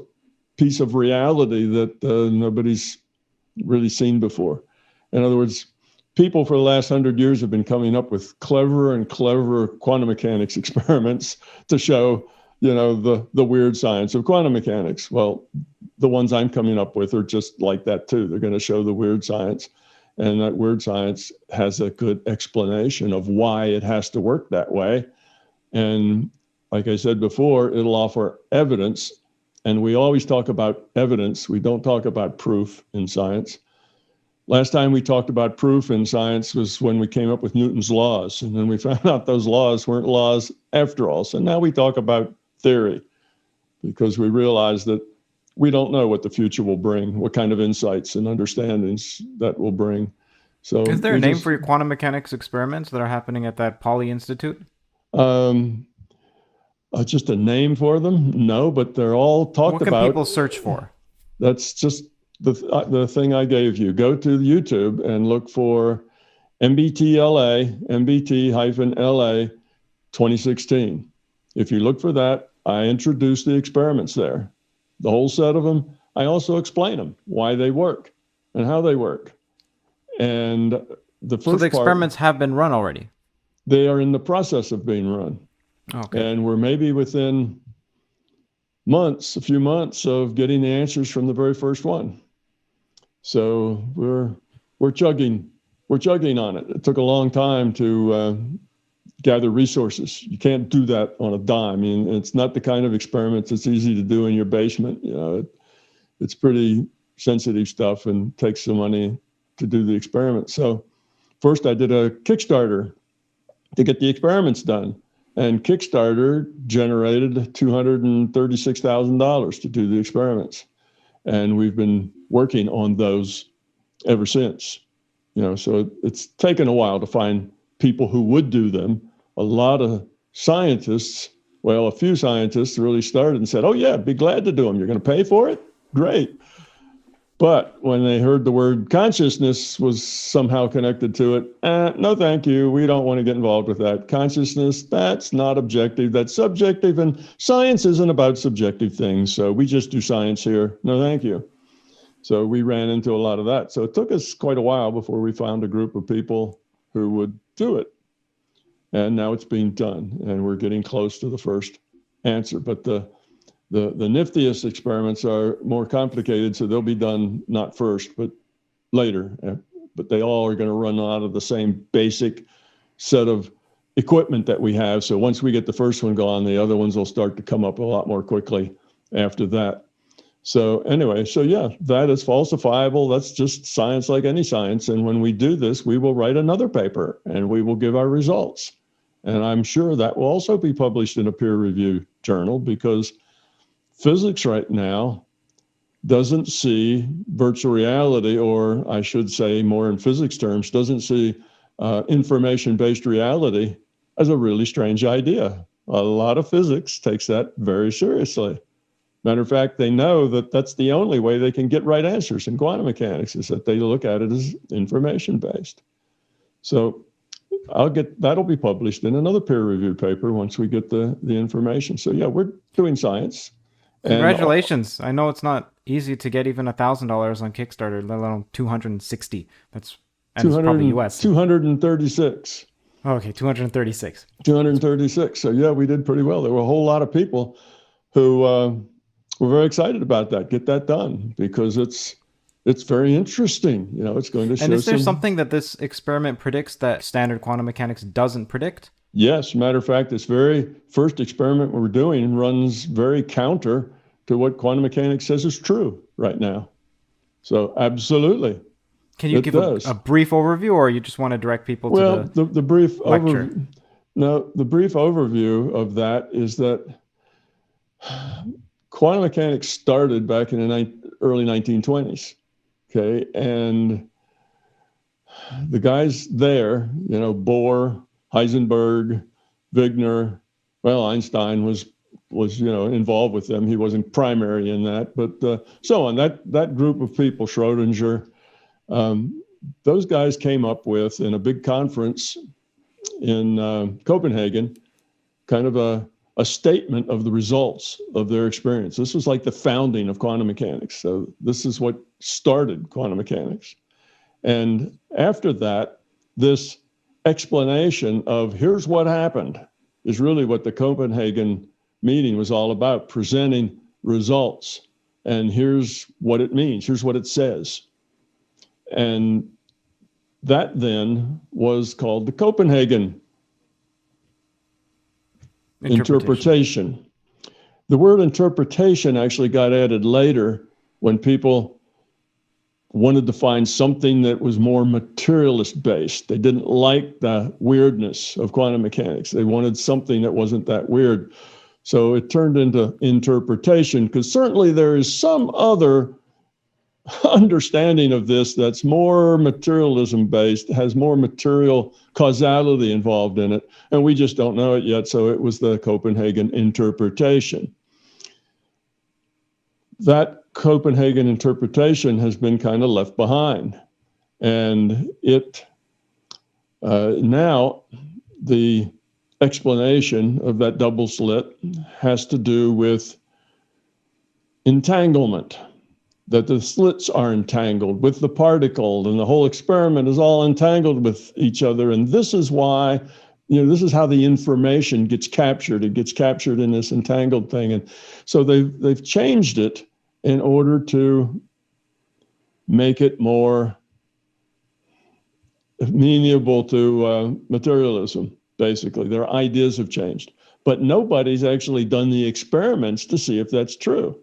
piece of reality that nobody's really seen before. In other words, people for the last 100 years have been coming up with cleverer and cleverer quantum mechanics experiments to show, the weird science of quantum mechanics. Well, the ones I'm coming up with are just like that too. They're going to show the weird science. And that weird science has a good explanation of why it has to work that way. And like I said before, it'll offer evidence. And we always talk about evidence. We don't talk about proof in science. Last time we talked about proof in science was when we came up with Newton's laws. And then we found out those laws weren't laws after all. So now we talk about theory, because we realize that we don't know what the future will bring, what kind of insights and understandings that will bring. So is there a name for your quantum mechanics experiments that are happening at that Poly Institute? Just a name for them? No, but they're all talked about. What can people search for? That's just the thing I gave you. Go to YouTube and look for MBT-LA 2016. If you look for that, I introduce the experiments there. The whole set of them. I also explain them, why they work and how they work. And the first So the experiments have been run already? They are in the process of being run. Okay. And we're maybe within a few months of getting the answers from the very first one. So we're chugging on it. It took a long time to gather resources. You can't do that on a dime. I mean, it's not the kind of experiments it's easy to do in your basement. It's pretty sensitive stuff and takes some money to do the experiment. So first I did a Kickstarter to get the experiments done. And Kickstarter generated $236,000 to do the experiments. And we've been working on those ever since. So it's taken a while to find people who would do them. A lot of scientists, a few scientists really started and said, oh yeah, be glad to do them. You're going to pay for it? Great. But when they heard the word consciousness was somehow connected to it, no, thank you. We don't want to get involved with that. Consciousness, that's not objective. That's subjective. And science isn't about subjective things. So we just do science here. No, thank you. So we ran into a lot of that. So it took us quite a while before we found a group of people who would do it. And now it's being done. And we're getting close to the first answer. But the niftiest experiments are more complicated, so they'll be done not first, but later. But they all are going to run out of the same basic set of equipment that we have. So once we get the first one going, the other ones will start to come up a lot more quickly after that. So anyway, that is falsifiable. That's just science like any science. And when we do this, we will write another paper and we will give our results. And I'm sure that will also be published in a peer-reviewed journal, because physics right now doesn't see virtual reality, or I should say more in physics terms, doesn't see information-based reality as a really strange idea. A lot of physics takes that very seriously. Matter of fact, they know that that's the only way they can get right answers in quantum mechanics, is that they look at it as information-based. So that'll be published in another peer-reviewed paper once we get the information. So we're doing science. Congratulations. I know it's not easy to get even $1,000 on Kickstarter, let alone 260. That's probably US. 236. Okay, 236. 236. So we did pretty well. There were a whole lot of people who were very excited about that. Get that done, because it's very interesting. It's going to show. And is there something that this experiment predicts that standard quantum mechanics doesn't predict? Yes, matter of fact, this very first experiment we're doing runs very counter to what quantum mechanics says is true right now. So absolutely. Can you give a brief overview, or you just want to direct people to the brief lecture? The brief overview of that is that quantum mechanics started back in the early 1920s. Okay, and the guys there, Bohr, Heisenberg, Wigner, well, Einstein was involved with them. He wasn't primary in that, but so on. That group of people, Schrodinger, those guys came up with, in a big conference in Copenhagen, kind of a statement of the results of their experience. This was like the founding of quantum mechanics. So this is what started quantum mechanics. And after that, this explanation of here's what happened is really what the Copenhagen meeting was all about, presenting results. And here's what it means, here's what it says. And that then was called the Copenhagen interpretation. The word interpretation actually got added later when people wanted to find something that was more materialist based. They didn't like the weirdness of quantum mechanics. They wanted something that wasn't that weird. So it turned into interpretation, because certainly there is some other understanding of this that's more materialism based, has more material causality involved in it, and we just don't know it yet. So it was the Copenhagen interpretation. That Copenhagen interpretation has been kind of left behind, and it now the explanation of that double slit has to do with entanglement, that the slits are entangled with the particle, and the whole experiment is all entangled with each other. And this is why, this is how the information gets captured. It gets captured in this entangled thing. And so they've changed it in order to make it more amenable to materialism, basically. Their ideas have changed. But nobody's actually done the experiments to see if that's true.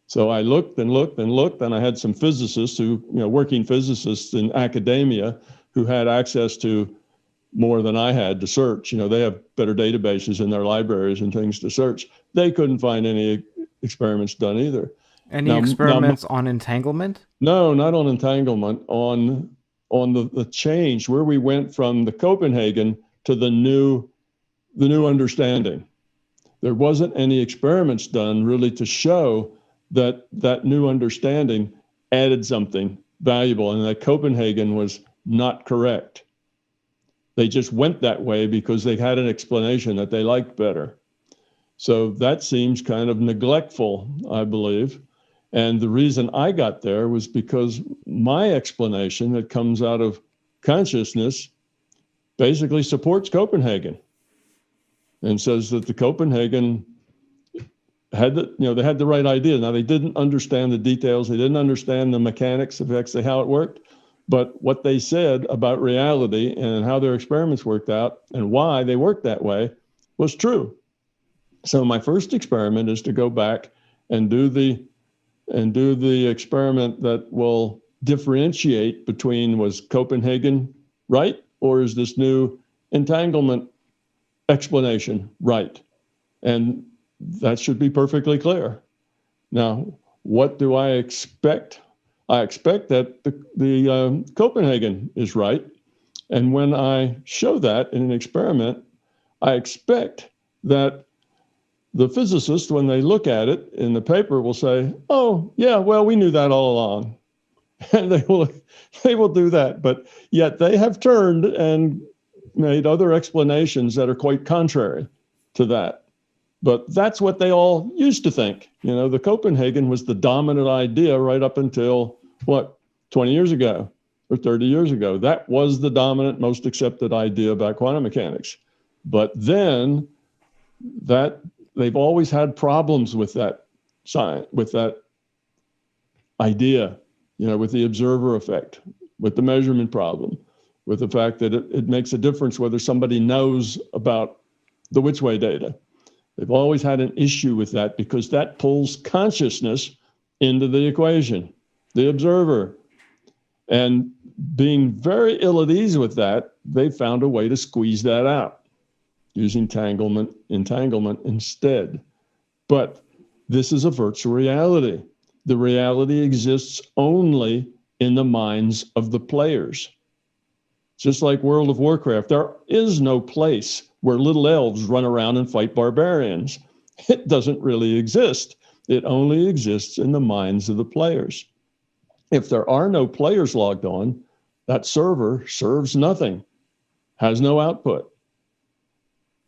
So I looked and looked and looked, and I had some physicists who, working physicists in academia, who had access to more than I had to search. They have better databases in their libraries and things to search. They couldn't find any experiments done either. Any experiments on entanglement? No, not on entanglement. On the change, where we went from the Copenhagen to the new understanding. There wasn't any experiments done really to show that new understanding added something valuable, and that Copenhagen was not correct. They just went that way because they had an explanation that they liked better. So that seems kind of neglectful, I believe. And the reason I got there was because my explanation that comes out of consciousness basically supports Copenhagen and says that the Copenhagen had they had the right idea. Now, they didn't understand the details. They didn't understand the mechanics of actually how it worked. But what they said about reality and how their experiments worked out and why they worked that way was true. So my first experiment is to go back and do the experiment that will differentiate between, was Copenhagen right, or is this new entanglement explanation right? And that should be perfectly clear. Now, what do I expect? I expect that the Copenhagen is right. And when I show that in an experiment, I expect that the physicists, when they look at it in the paper, will say, oh, yeah, well, we knew that all along. And they will do that. But yet they have turned and made other explanations that are quite contrary to that. But that's what they all used to think. The Copenhagen was the dominant idea right up until, 20 years ago or 30 years ago. That was the dominant, most accepted idea about quantum mechanics. But then they've always had problems with that science, with that idea, with the observer effect, with the measurement problem, with the fact that it makes a difference whether somebody knows about the which way data. They've always had an issue with that because that pulls consciousness into the equation, the observer. And being very ill at ease with that, they found a way to squeeze that out using entanglement instead. But this is a virtual reality. The reality exists only in the minds of the players. Just like World of Warcraft, there is no place where little elves run around and fight barbarians. It doesn't really exist. It only exists in the minds of the players. If there are no players logged on, that server serves nothing, has no output.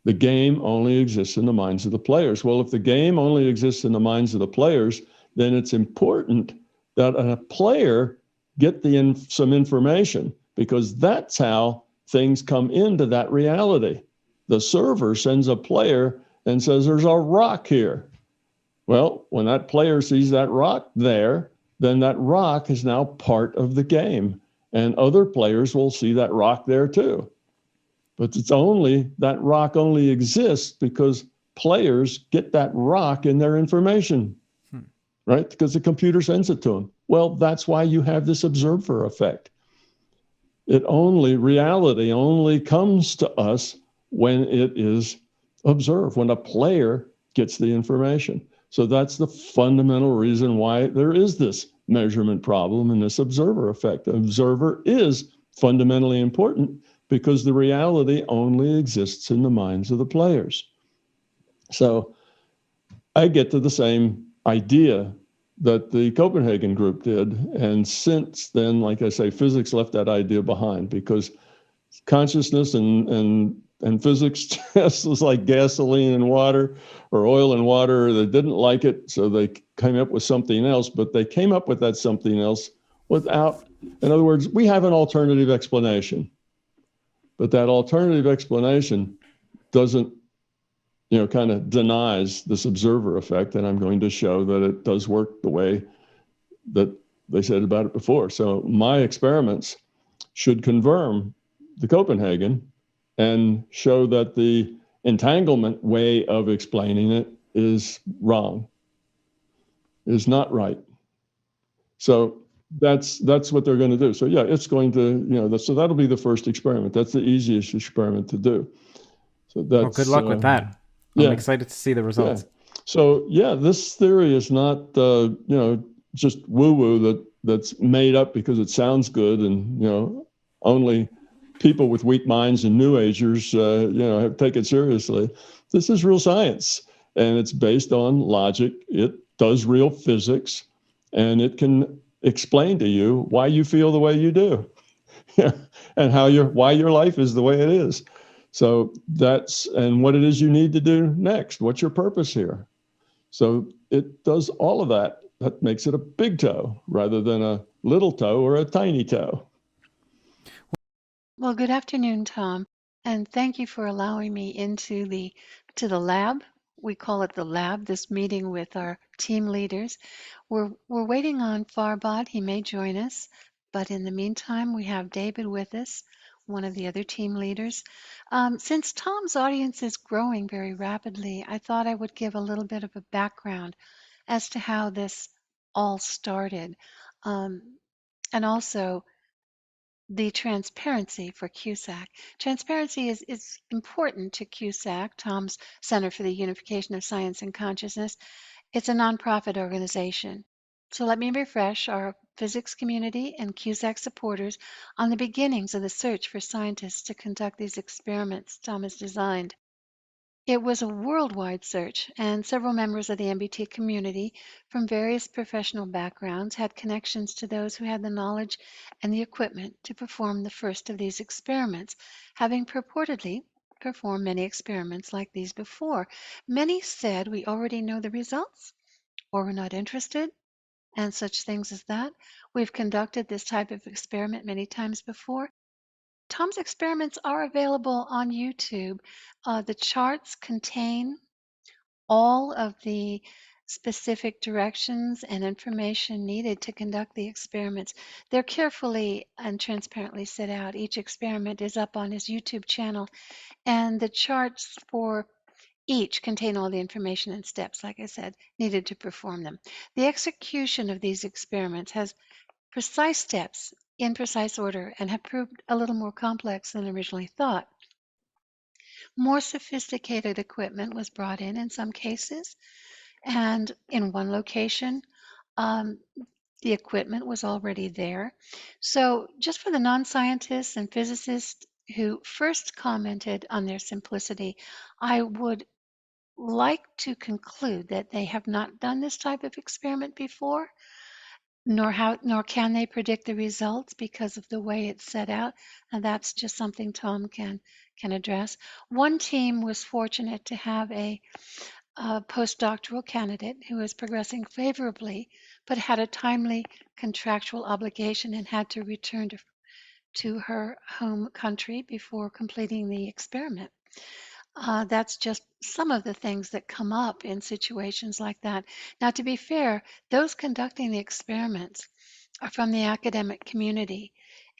The game only exists in the minds of the players. Well, if the game only exists in the minds of the players, then it's important that a player get some information, because that's how things come into that reality. The server sends a player and says, there's a rock here. Well, when that player sees that rock there, then that rock is now part of the game, and other players will see that rock there too. But that rock only exists because players get that rock in their information, right? Because the computer sends it to them. Well, that's why you have this observer effect. Reality only comes to us when it is observed, when a player gets the information. So that's the fundamental reason why there is this measurement problem and this observer effect. The observer is fundamentally important because the reality only exists in the minds of the players. So I get to the same idea that the Copenhagen group did. And since then, like I say, physics left that idea behind, because consciousness and physics just was like gasoline and water, or oil and water. They didn't like it, so they came up with something else. But they came up with that something else without, in other words, we have an alternative explanation. But that alternative explanation doesn't, kind of denies this observer effect. And I'm going to show that it does work the way that they said about it before. So my experiments should confirm the Copenhagen and show that the entanglement way of explaining it is wrong, is not right. So that's what they're going to do. So yeah, it's going to, so that'll be the first experiment. That's the easiest experiment to do. So that's, well, good luck with that. I'm excited to see the results. Yeah. So yeah, this theory is not, just woo-woo that's made up because it sounds good, and, only people with weak minds and New Agers, take it seriously. This is real science, and it's based on logic. It does real physics, and it can explain to you why you feel the way you do, and why your life is the way it is. So and what it is you need to do next. What's your purpose here? So it does all of that. That makes it a big toe rather than a little toe or a tiny toe. Well, good afternoon, Tom, and thank you for allowing me into the lab. We call it the lab, this meeting with our team leaders. We're waiting on Farbod. He may join us, but in the meantime, we have David with us, one of the other team leaders. Since Tom's audience is growing very rapidly, I thought I would give a little bit of a background as to how this all started, and also the transparency for CUSAC. Transparency is important to CUSAC, Tom's Center for the Unification of Science and Consciousness. It's a nonprofit organization. So let me refresh our physics community and CUSAC supporters on the beginnings of the search for scientists to conduct these experiments Tom has designed. It was a worldwide search, and several members of the MBT community from various professional backgrounds had connections to those who had the knowledge and the equipment to perform the first of these experiments, having purportedly performed many experiments like these before. Many said we already know the results, or we're not interested, and such things as that. We've conducted this type of experiment many times before. Tom's experiments are available on YouTube. The charts contain all of the specific directions and information needed to conduct the experiments. They're carefully and transparently set out. Each experiment is up on his YouTube channel, and the charts for each contain all the information and steps, like I said, needed to perform them. The execution of these experiments has precise steps in precise order and have proved a little more complex than originally thought. More sophisticated equipment was brought in some cases, and in one location, The equipment was already there. So, just for the non scientists and physicists who first commented on their simplicity, I would like to conclude that they have not done this type of experiment before, nor can they predict the results because of the way it's set out, and that's just something Tom can address. One team was fortunate to have a postdoctoral candidate who is progressing favorably, but had a timely contractual obligation and had to return to her home country before completing the experiment. That's just some of the things that come up in situations like that. Now, to be fair, those conducting the experiments are from the academic community.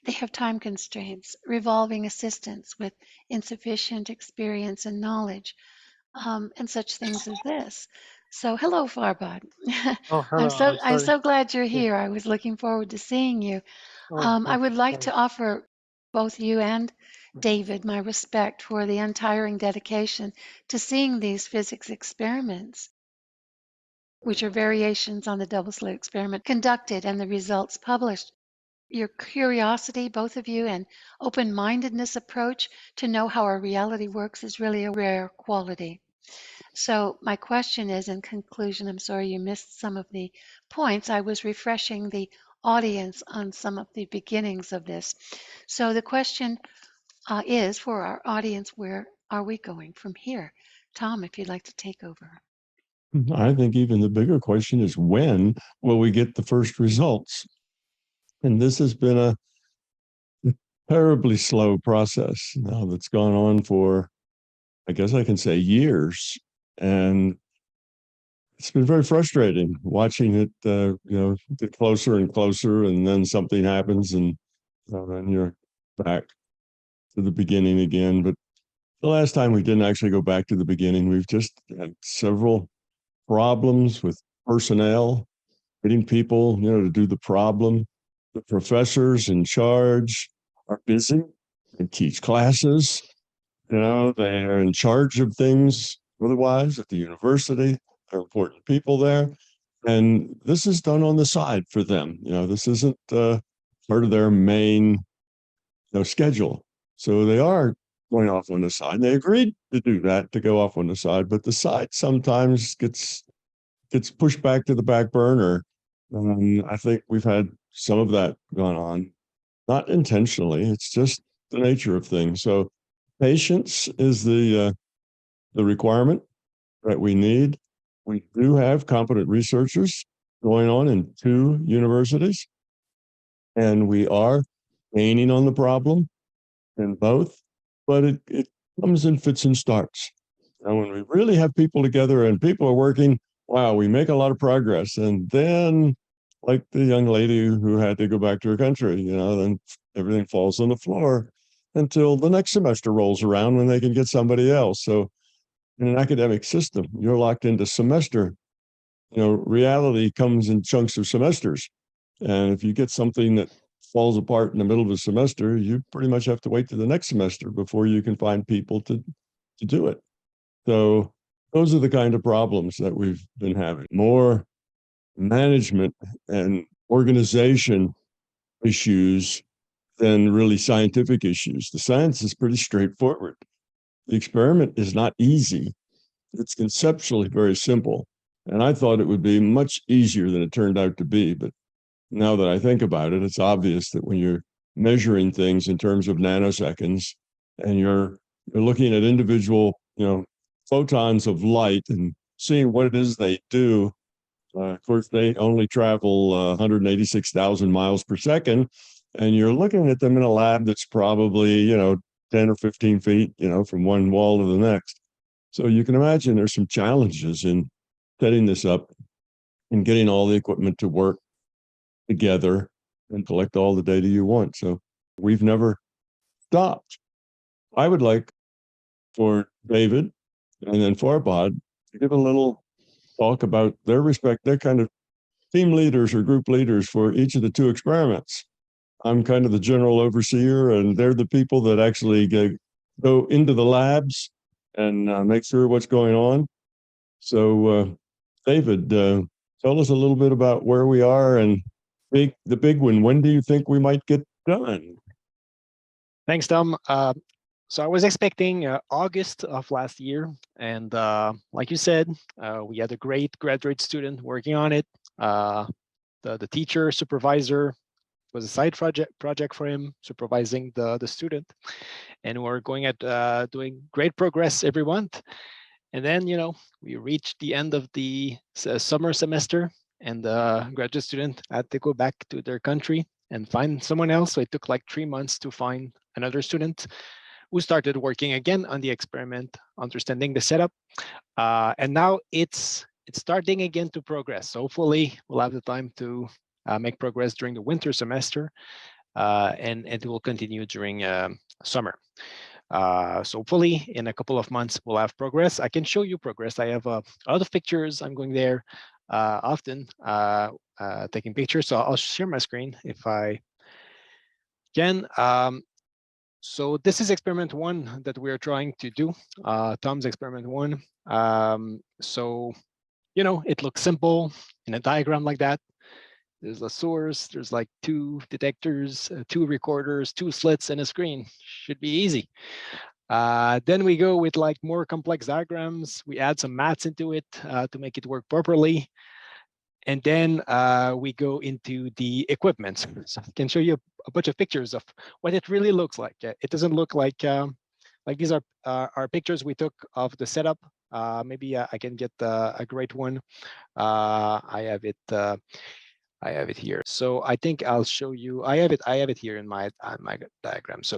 They have time constraints, revolving assistants with insufficient experience and knowledge, and such things as this. So, hello, Farbod. Oh, I'm hello. so I'm I'm sorry. so glad you're Yeah. here. I was looking forward to seeing you. Oh, I would like sorry. to offer both you and David my respect for the untiring dedication to seeing these physics experiments, which are variations on the double slit experiment, conducted and the results published. Your curiosity, both of you, and open mindedness approach to know how our reality works is really a rare quality. So, my question is, in conclusion, I'm sorry you missed some of the points. I was refreshing the audience on some of the beginnings of this. So, the question is for our audience, where are we going from here? Tom, if you'd like to take over. I think even the bigger question is when will we get the first results? And this has been a terribly slow process now that's gone on for, I guess I can say, years. And it's been very frustrating watching it, get closer and closer, and then something happens, and then you're back to the beginning again. But the last time we didn't actually go back to the beginning. We've just had several problems with personnel, getting people, to do the problem. The professors in charge are busy and teach classes. They are in charge of things otherwise at the university. There are important people there. And this is done on the side for them. This isn't part of their main schedule. So they are going off on the side. They agreed to do that, to go off on the side, but the side sometimes gets pushed back to the back burner. I think we've had some of that gone on, not intentionally. It's just the nature of things. So patience is the requirement that we need. We do have competent researchers going on in 2 universities, and we are gaining on the problem in both, but it comes in fits and starts. And when we really have people together and people are working, wow, we make a lot of progress. And then, like the young lady who had to go back to her country, then everything falls on the floor until the next semester rolls around when they can get somebody else. So in an academic system, you're locked into semester. Reality comes in chunks of semesters. And if you get something that falls apart in the middle of a semester, you pretty much have to wait to the next semester before you can find people to do it. So those are the kind of problems that we've been having. More management and organization issues than really scientific issues. The science is pretty straightforward. The experiment is not easy. It's conceptually very simple. And I thought it would be much easier than it turned out to be. But now that I think about it, it's obvious that when you're measuring things in terms of nanoseconds and you're looking at individual, photons of light and seeing what it is they do. Of course, they only travel 186,000 miles per second, and you're looking at them in a lab that's probably, 10 or 15 feet, from one wall to the next. So you can imagine there's some challenges in setting this up and getting all the equipment to work together and collect all the data you want. So we've never stopped. I would like for David and then Farbod to give a little talk about their kind of team leaders or group leaders for each of the 2 experiments. I'm kind of the general overseer, and they're the people that actually go into the labs and make sure what's going on. So, David, tell us a little bit about where we are and the big one. When do you think we might get done? Thanks, Tom. So I was expecting August of last year, and like you said, we had a great graduate student working on it. The teacher supervisor was a side project for him, supervising the student, and we're going at doing great progress every month. And then, we reached the end of the summer semester, and the graduate student had to go back to their country and find someone else. So it took like 3 months to find another student who started working again on the experiment, understanding the setup. And now it's starting again to progress. So hopefully we'll have the time to make progress during the winter semester, and it will continue during summer. So hopefully in a couple of months we'll have progress. I can show you progress. I have a lot of pictures. I'm going there often, taking pictures. So I'll share my screen if I can. So this is experiment 1 that we're trying to do, Tom's experiment 1. So, it looks simple in a diagram like that. There's a source, there's like 2 detectors, 2 recorders, 2 slits, and a screen. Should be easy. Then we go with like more complex diagrams. We add some maths into it to make it work properly. And then we go into the equipment. So I can show you a bunch of pictures of what it really looks like. It doesn't look like these are pictures we took of the setup. Maybe I can get a great one. I have it here. So I think I'll show you. I have it here in my diagram. So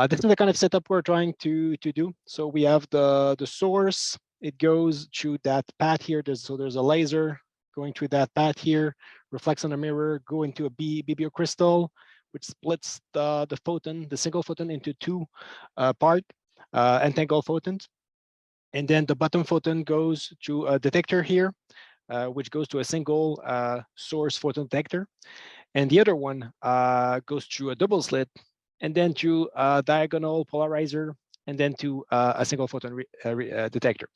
this is the kind of setup we're trying to do. So we have the source. It goes through that path here. There's a laser going through that path here, reflects on a mirror, go into a BBO crystal, which splits the photon, the single photon, into 2 part entangled photons. And then the bottom photon goes to a detector here, which goes to a single source photon detector. And the other one goes through a double slit, and then through a diagonal polarizer, and then to a single photon detector.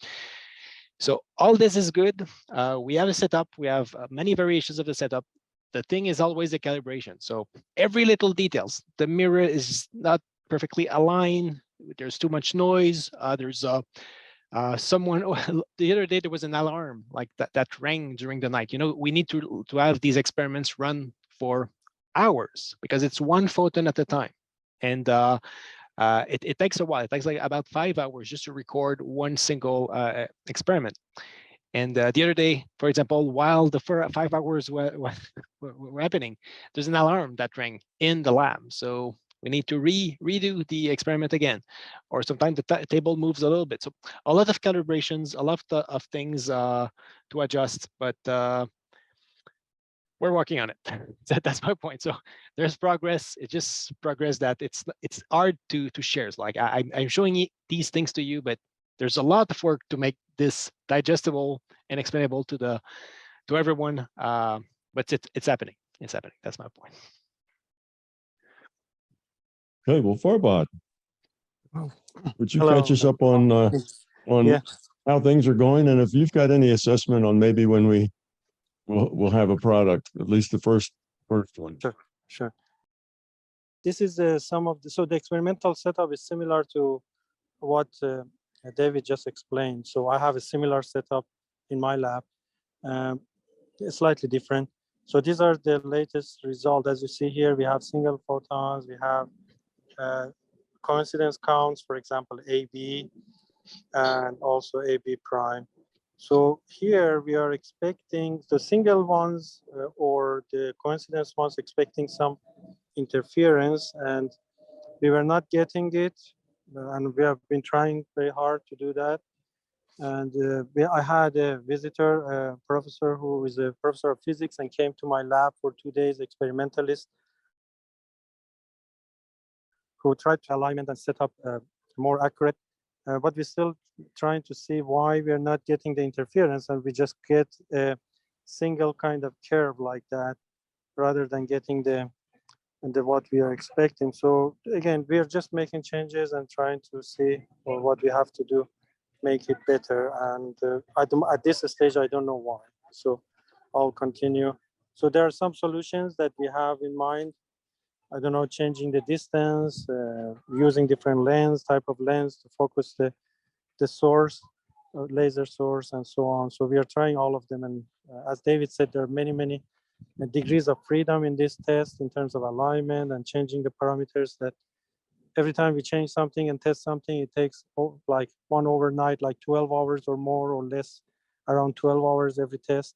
So all this is good. We have a setup. We have many variations of the setup. The thing is always the calibration. So every little details. The mirror is not perfectly aligned. There's too much noise. There's someone. The other day there was an alarm like that rang during the night. We need to have these experiments run for hours because it's 1 photon at a time, and it takes a while. It takes like about 5 hours just to record 1 single experiment. And the other day, for example, while the 5 hours were happening, there's an alarm that rang in the lab. So we need to redo the experiment again, or sometimes the table moves a little bit. So a lot of calibrations, a lot of things to adjust, but we're working on it. That's my point. So there's progress. It's just progress that it's hard to share. It's like I'm showing these things to you, but there's a lot of work to make this digestible and explainable to everyone. But it's happening. It's happening. That's my point. Okay, well, Farbod, would you Hello. catch us up on Yeah. how things are going, and if you've got any assessment on maybe when we'll have a product, at least the first one. Sure. This is some of the experimental setup is similar to what David just explained. So I have a similar setup in my lab. It's slightly different. So these are the latest results. As you see here, we have single photons. We have coincidence counts, for example, AB, and also AB prime. So here we are expecting the single ones or the coincidence ones expecting some interference, and we were not getting it. And we have been trying very hard to do that. And I had a visitor, a professor who is a professor of physics, and came to my lab for 2 days, experimentalist, who tried to alignment and set up more accurate. But we're still trying to see why we're not getting the interference, and we just get a single kind of curve like that, rather than getting the what we are expecting. So again, we are just making changes and trying to see what we have to do, make it better. And at this stage, I don't know why. So I'll continue So there are some solutions that we have in mind. I don't know, changing the distance, using different type of lens to focus the source, laser source, and so on. So we are trying all of them. And as David said, there are many degrees of freedom in this test in terms of alignment and changing the parameters. That every time we change something and test something, it takes like one overnight, like 12 hours or more or less, around 12 hours every test,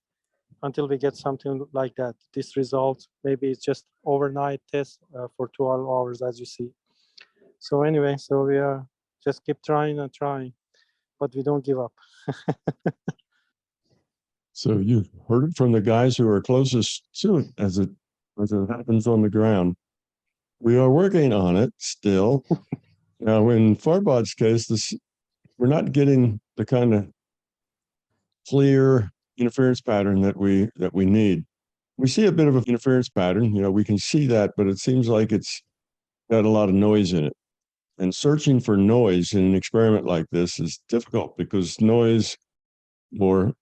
until we get something like that. This result, maybe it's just overnight test for 12 hours, as you see. So anyway, so we are just keep trying and trying, but we don't give up. So you've heard it from the guys who are closest to it as it happens on the ground. We are working on it still. Now, in Farbad's case, we're not getting the kind of clear interference pattern that we need. We see a bit of an interference pattern. We can see that, but it seems like it's got a lot of noise in it. And searching for noise in an experiment like this is difficult, because noise, or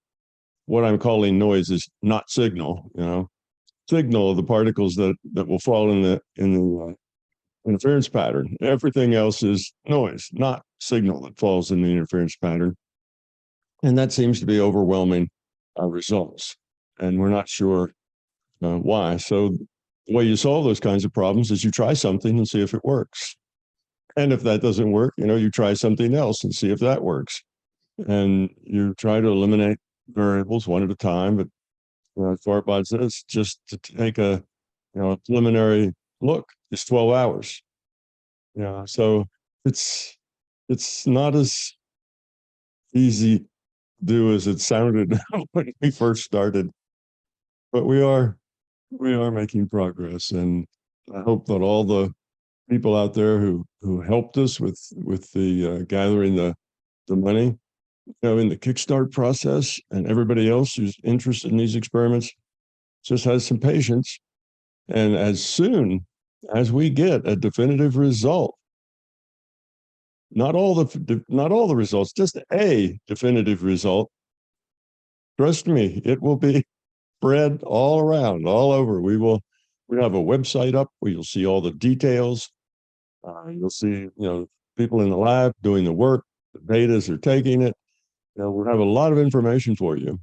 what I'm calling noise, is not signal. Signal of the particles that will fall in the interference pattern. Everything else is noise, not signal that falls in the interference pattern. And that seems to be overwhelming results. And we're not sure why. So the way you solve those kinds of problems is you try something and see if it works. And if that doesn't work, you try something else and see if that works. And you try to eliminate variables one at a time. But as Farbad says, just to take a preliminary look is 12 hours. So it's not as easy to do as it sounded when we first started. But we are making progress, and I hope that all the people out there who helped us with the gathering the money, in the Kickstart process, and everybody else who's interested in these experiments, just has some patience. And as soon as we get a definitive result, not all the results, just a definitive result, trust me, it will be spread all around, all over. We have a website up where you'll see all the details. You'll see, people in the lab doing the work, the betas are taking it. We'll have a lot of information for you.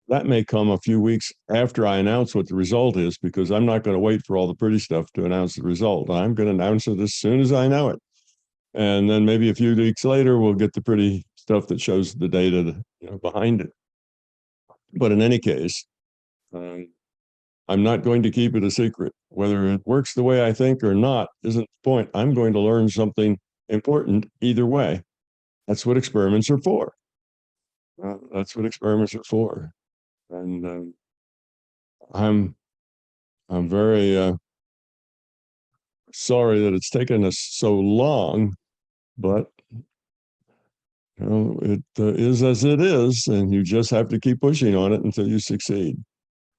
That may come a few weeks after I announce what the result is, because I'm not going to wait for all the pretty stuff to announce the result. I'm going to announce it as soon as I know it. And then maybe a few weeks later, we'll get the pretty stuff that shows the data behind it. But in any case, I'm not going to keep it a secret. Whether it works the way I think or not isn't the point. I'm going to learn something important either way. That's what experiments are for. That's what experiments are for. And I'm very sorry that it's taken us so long, but it is as it is, and you just have to keep pushing on it until you succeed.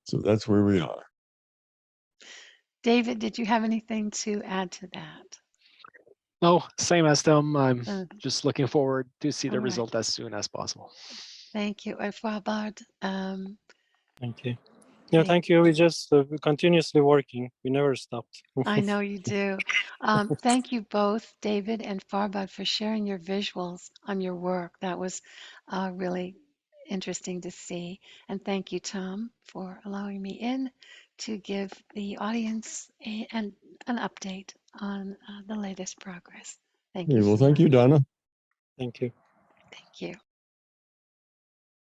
So that's where we are. David, did you have anything to add to that? No, same as them. I'm Uh, just looking forward to see the all right. result as soon as possible. Thank you. Farbad, Thank you. Yeah, thank you. We just we're continuously working. We never stopped. I know you do. Thank you both, David and Farbad, for sharing your visuals on your work. That was really interesting to see. And thank you, Tom, for allowing me in to give the audience an update on the latest progress. Thank you. Well, thank you, Donna. Thank you. Thank you.